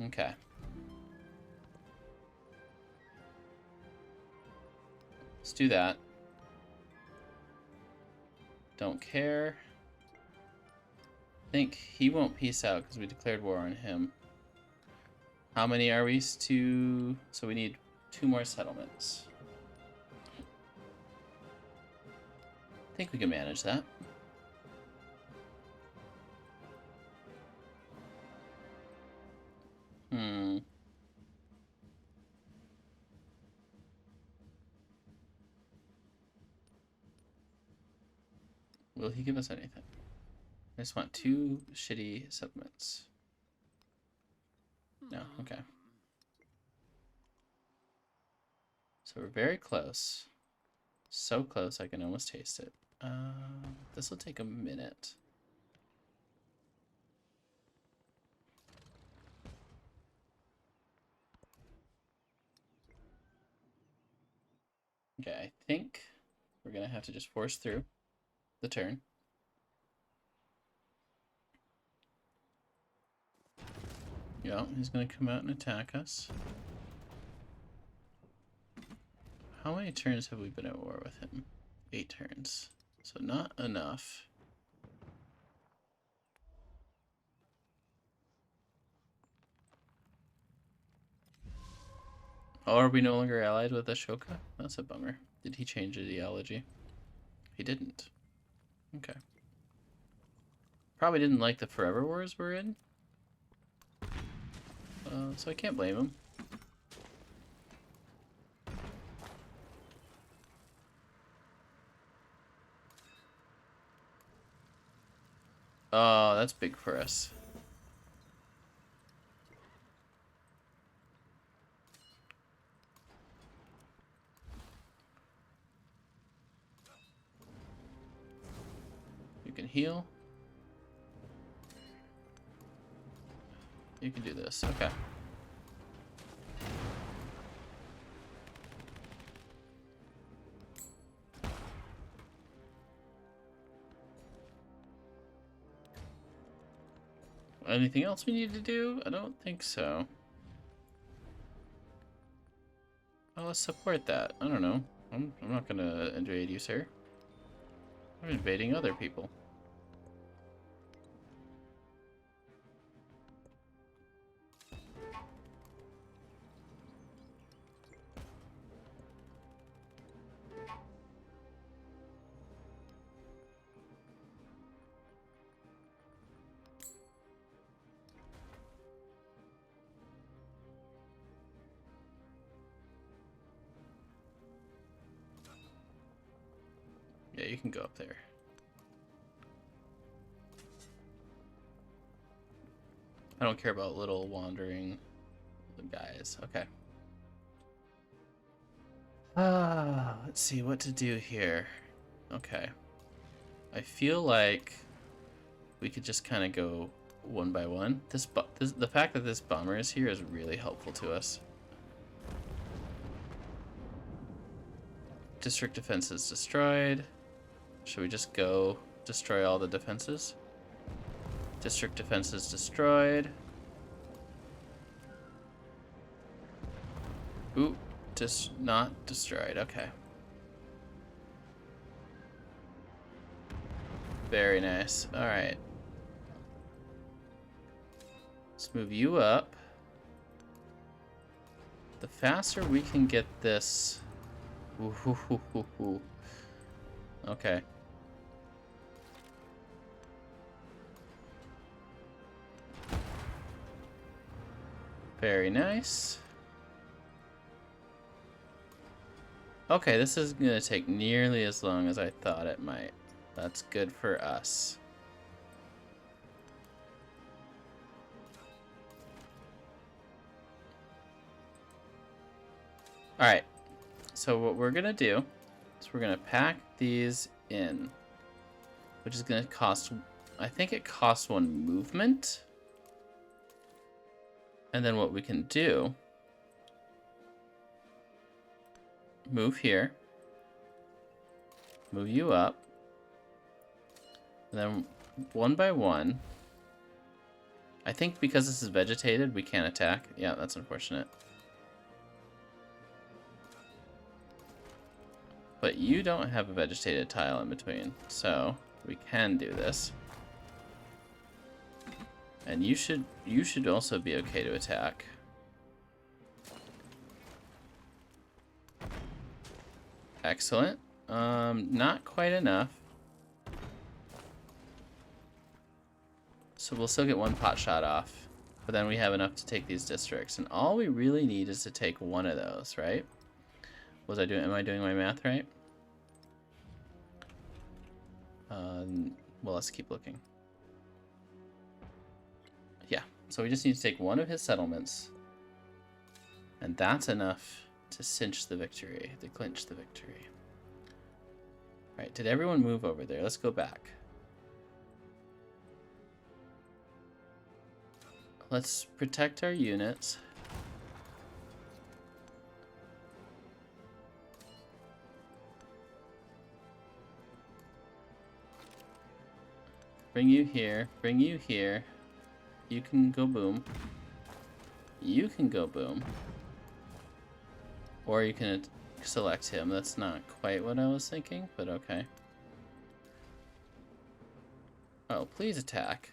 Okay. Let's do that. Don't care. I think he won't peace out because we declared war on him. How many are we to? So we need 2 more settlements. I think we can manage that. Will he give us anything? I just want 2 shitty settlements. No, okay. So we're very close. So close I can almost taste it. This will take a minute. Okay, I think we're gonna have to just force through the turn. Yeah, he's gonna come out and attack us. How many turns have we been at war with him? 8 turns. So not enough. Oh, are we no longer allied with Ashoka? That's a bummer. Did he change ideology? He didn't. Okay. Probably didn't like the Forever Wars we're in. So I can't blame him. Oh, that's big for us. You can heal. You can do this. Okay. Anything else we need to do? I don't think so. Oh, let's support that. I don't know. I'm not gonna invade you, sir. I'm invading other people. Yeah, you can go up there. I don't care about little wandering guys. Okay. Let's see what to do here. Okay. I feel like we could just kind of go one by one. The fact that this bomber is here is really helpful to us. District defenses destroyed. Should we just go destroy all the defenses? District defenses destroyed. Ooh, just not destroyed. Okay. Very nice. All right. Let's move you up. The faster we can get this. Ooh. Okay. Very nice. Okay, this is gonna take nearly as long as I thought it might. That's good for us. Alright, so what we're gonna do is we're gonna pack these in, which is gonna cost, I think it costs 1 movement. And then what we can do, move here, move you up, and then one by one. I think because this is vegetated, we can't attack. Yeah, that's unfortunate. But you don't have a vegetated tile in between, so we can do this. And you should also be okay to attack. Excellent. Not quite enough. So we'll still get 1 pot shot off, but then we have enough to take these districts. And all we really need is to take 1 of those, right? Am I doing my math right? Well, let's keep looking. Yeah, so we just need to take 1 of his settlements. And that's enough to cinch the victory, to clinch the victory. Alright, did everyone move over there? Let's go back. Let's protect our units. Bring you here, bring you here. You can go boom. You can go boom. Or you can select him. That's not quite what I was thinking, but okay. Oh, please attack.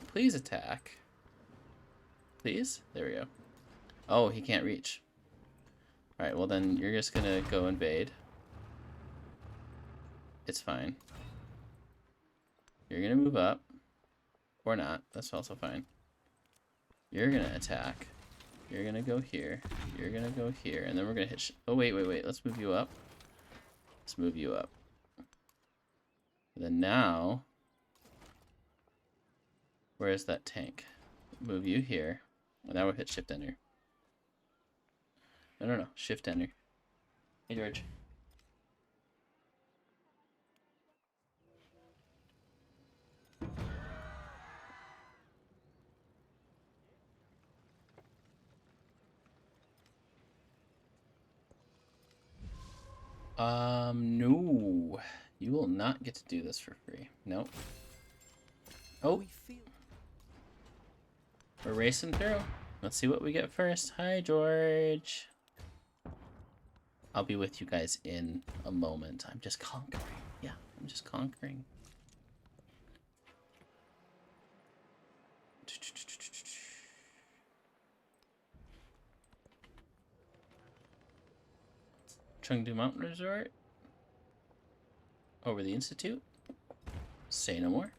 Please attack. Please? There we go. Oh, he can't reach. Alright, well then you're just gonna go invade. It's fine. You're gonna move up. Or not. That's also fine. You're gonna attack. You're gonna go here. You're gonna go here. And then we're gonna hit... Oh, wait. Let's move you up. Let's move you up. And then now... Where is that tank? Move you here. And now we'll hit shift enter. No. Shift enter. Hey, George. No. You will not get to do this for free. Nope. Oh. We're racing through. Let's see what we get first. Hi, George. I'll be with you guys in a moment. I'm just conquering. Yeah, I'm just conquering. Chengdu Mountain Resort. Over the Institute. Say no more.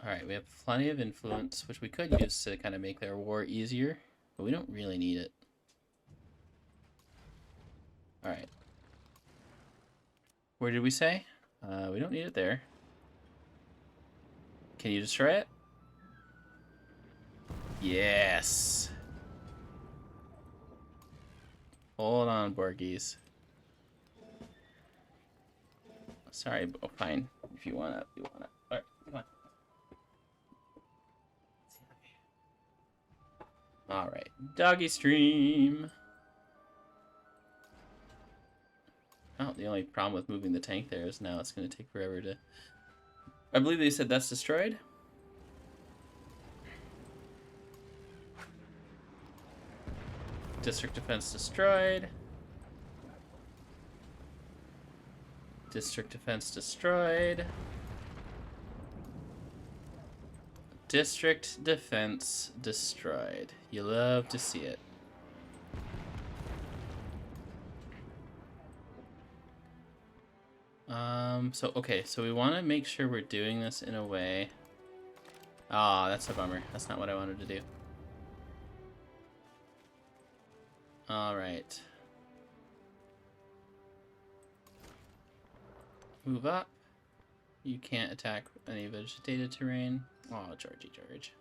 Alright, we have plenty of influence, which we could use to kind of make their war easier, but we don't really need it. Alright. Where did we say? We don't need it there. Can you destroy it? Yes! Hold on, Borgies. Sorry, oh, fine. If you wanna, Alright, come on. Alright, doggy stream. Oh, the only problem with moving the tank there is now it's going to take forever to... I believe they said that's destroyed. District defense destroyed. District defense destroyed. District defense destroyed. You love to see it. Okay, so we want to make sure we're doing this in a way... Ah, that's a bummer. That's not what I wanted to do. Alright. Move up. You can't attack any vegetated terrain. Oh, Georgie George.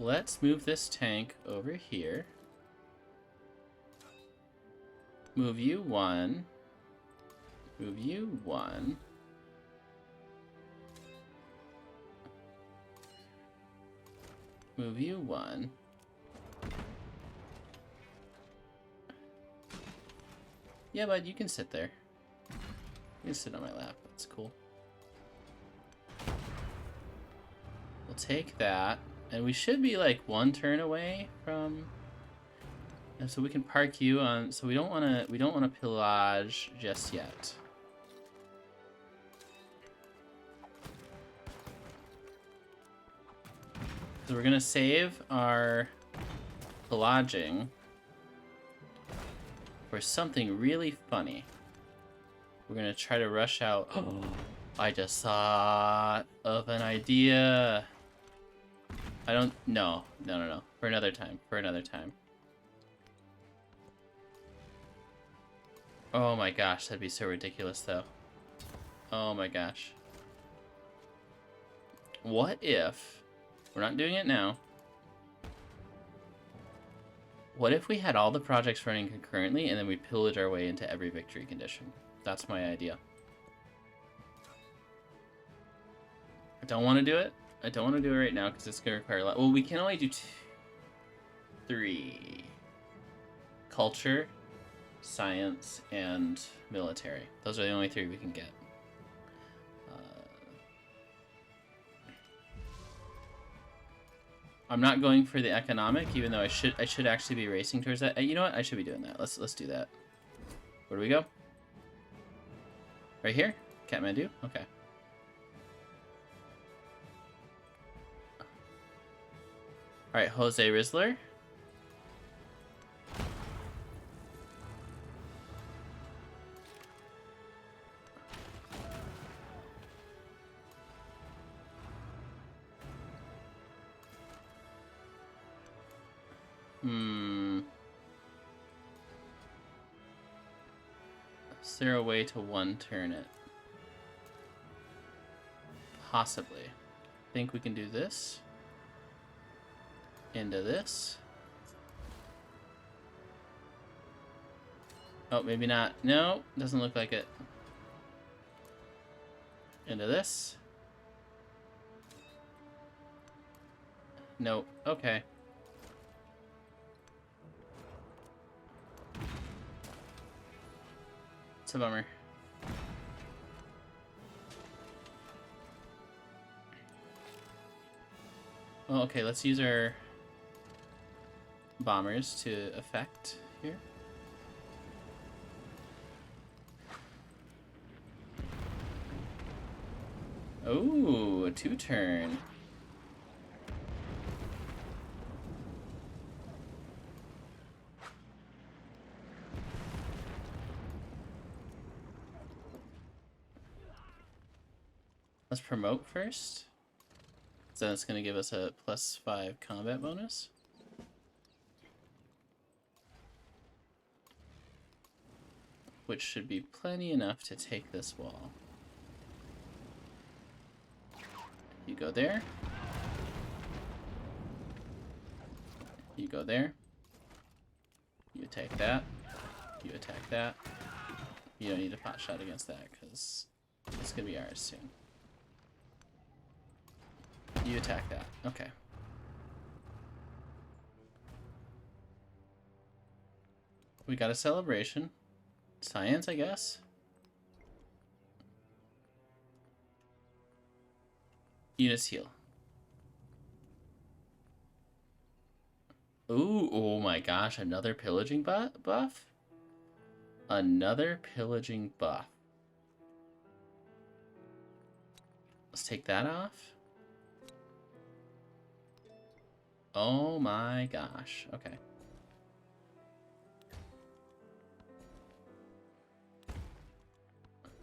Let's move this tank over here. Move you one. Move you one. Move you one. Yeah, bud, you can sit there. You can sit on my lap. That's cool. We'll take that. And we should be like one turn away from... And so we can park you on... So we don't want to pillage just yet. So we're going to save our pillaging for something really funny. We're going to try to rush out... Oh, I just thought of an idea. I don't... No. For another time. Oh my gosh, that'd be so ridiculous, though. Oh my gosh. What if... We're not doing it now. What if we had all the projects running concurrently and then we pillage our way into every victory condition? That's my idea. I don't want to do it. I don't want to do it right now because it's going to require a lot. Well, we can only do 3. Culture, science, and military. Those are the only 3 we can get. I'm not going for the economic, even though I should actually be racing towards that. You know what? I should be doing that. Let's do that. Where do we go? Right here? Kathmandu? Okay. Alright, Jose Rizzler. Is there a way to one-turn it? Possibly. I think we can do this. Into this. Oh, maybe not. No, doesn't look like it. Into this. Nope. Okay. It's a bummer. Well, okay, let's use our bombers to effect here. Oh, a 2-turn. Let's promote first. So that's going to give us a +5 combat bonus. Which should be plenty enough to take this wall. You go there. You go there. You attack that. You attack that. You don't need a pot shot against that because it's going to be ours soon. You attack that. Okay. We got a celebration. Science, I guess. Units heal. Ooh, oh my gosh, another pillaging buff? Another pillaging buff. Let's take that off. Oh my gosh, okay.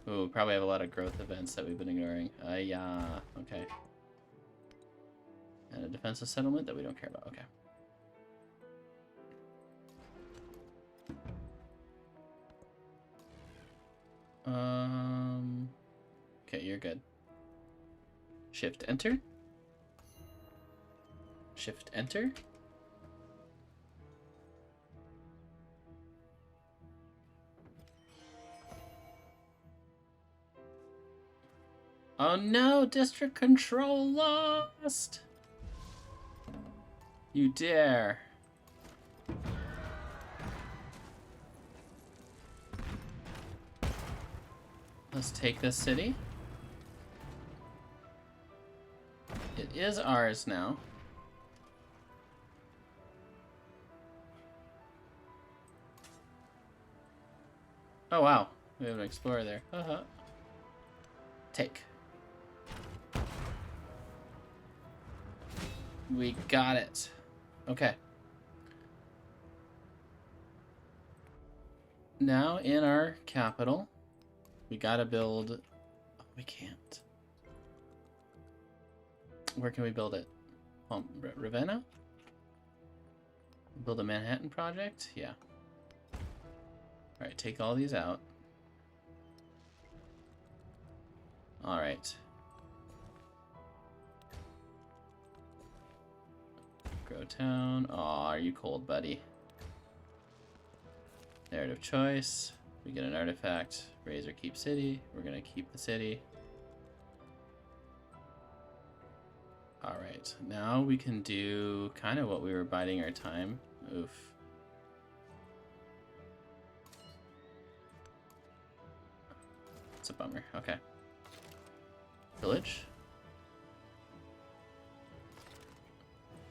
Ooh, probably have a lot of growth events that we've been ignoring. Yeah, okay. And a defensive settlement that we don't care about, okay. Okay, you're good. Shift enter. Shift enter. Oh no, district control lost! You dare. Let's take this city. It is ours now. Oh wow, we have an explorer there. Take. We got it. Okay. Now in our capital, we gotta build... Oh, we can't. Where can we build it? Ravenna? Build a Manhattan project? Yeah. Alright, take all these out. Alright. Grow town. Aw, are you cold, buddy? Narrative choice. We get an artifact. Raise or keep city. We're gonna keep the city. Alright, now we can do kind of what we were biding our time. Oof. It's a bummer. Okay. Pillage.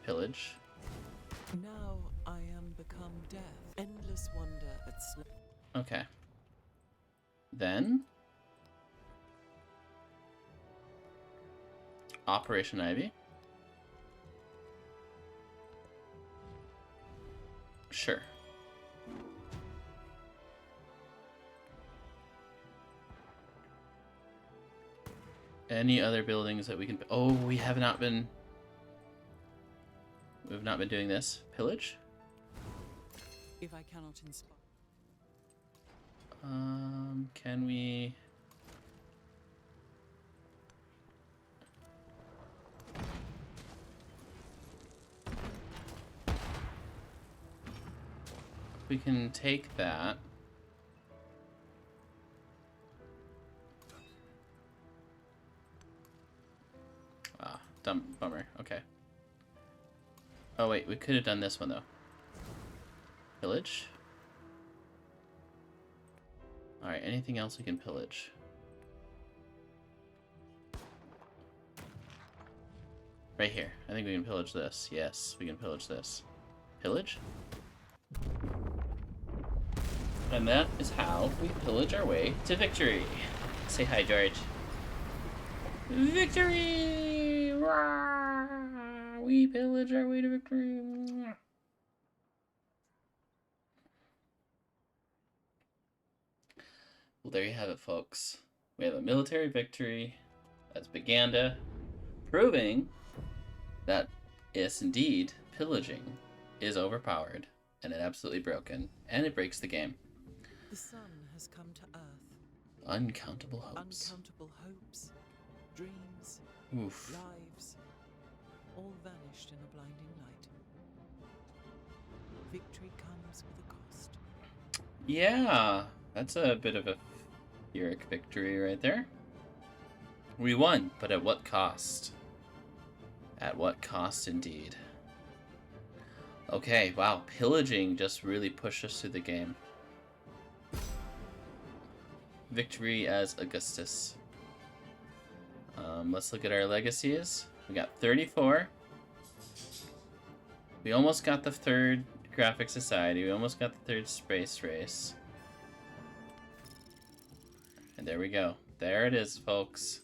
Pillage. Now I am become death. Endless wonder at Okay. Then Operation Ivy. Sure. Any other buildings that we can... Oh, we have not been... We've not been doing this. Pillage? If I cannot inspire... Can we... We can take that. Ah, bummer. Okay. Oh wait, we could have done this one though. Pillage. Alright, anything else we can pillage? Right here. I think we can pillage this. Yes, we can pillage this. Pillage? And that is how we pillage our way to victory. Say hi, George. Victory! Rawr! We pillage our way to victory. Well, there you have it, folks. We have a military victory. That's Baganda, proving that, yes, indeed, pillaging is overpowered and it absolutely broken, and it breaks the game. The sun has come to earth. Uncountable hopes. Uncountable hopes, dreams, Oof. lives, all vanished in a blinding light. Victory comes with a cost. Yeah, that's a bit of a Pyrrhic victory right there. We won, but at what cost? At what cost, indeed. Okay, wow, pillaging just really pushed us through the game. Victory as Augustus. Let's look at our legacies. We got 34. We almost got the 3rd Graphic Society. We almost got the 3rd Space Race. And there we go. There it is, folks.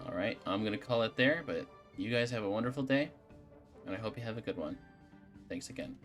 Alright, I'm going to call it there, but you guys have a wonderful day, and I hope you have a good one. Thanks again.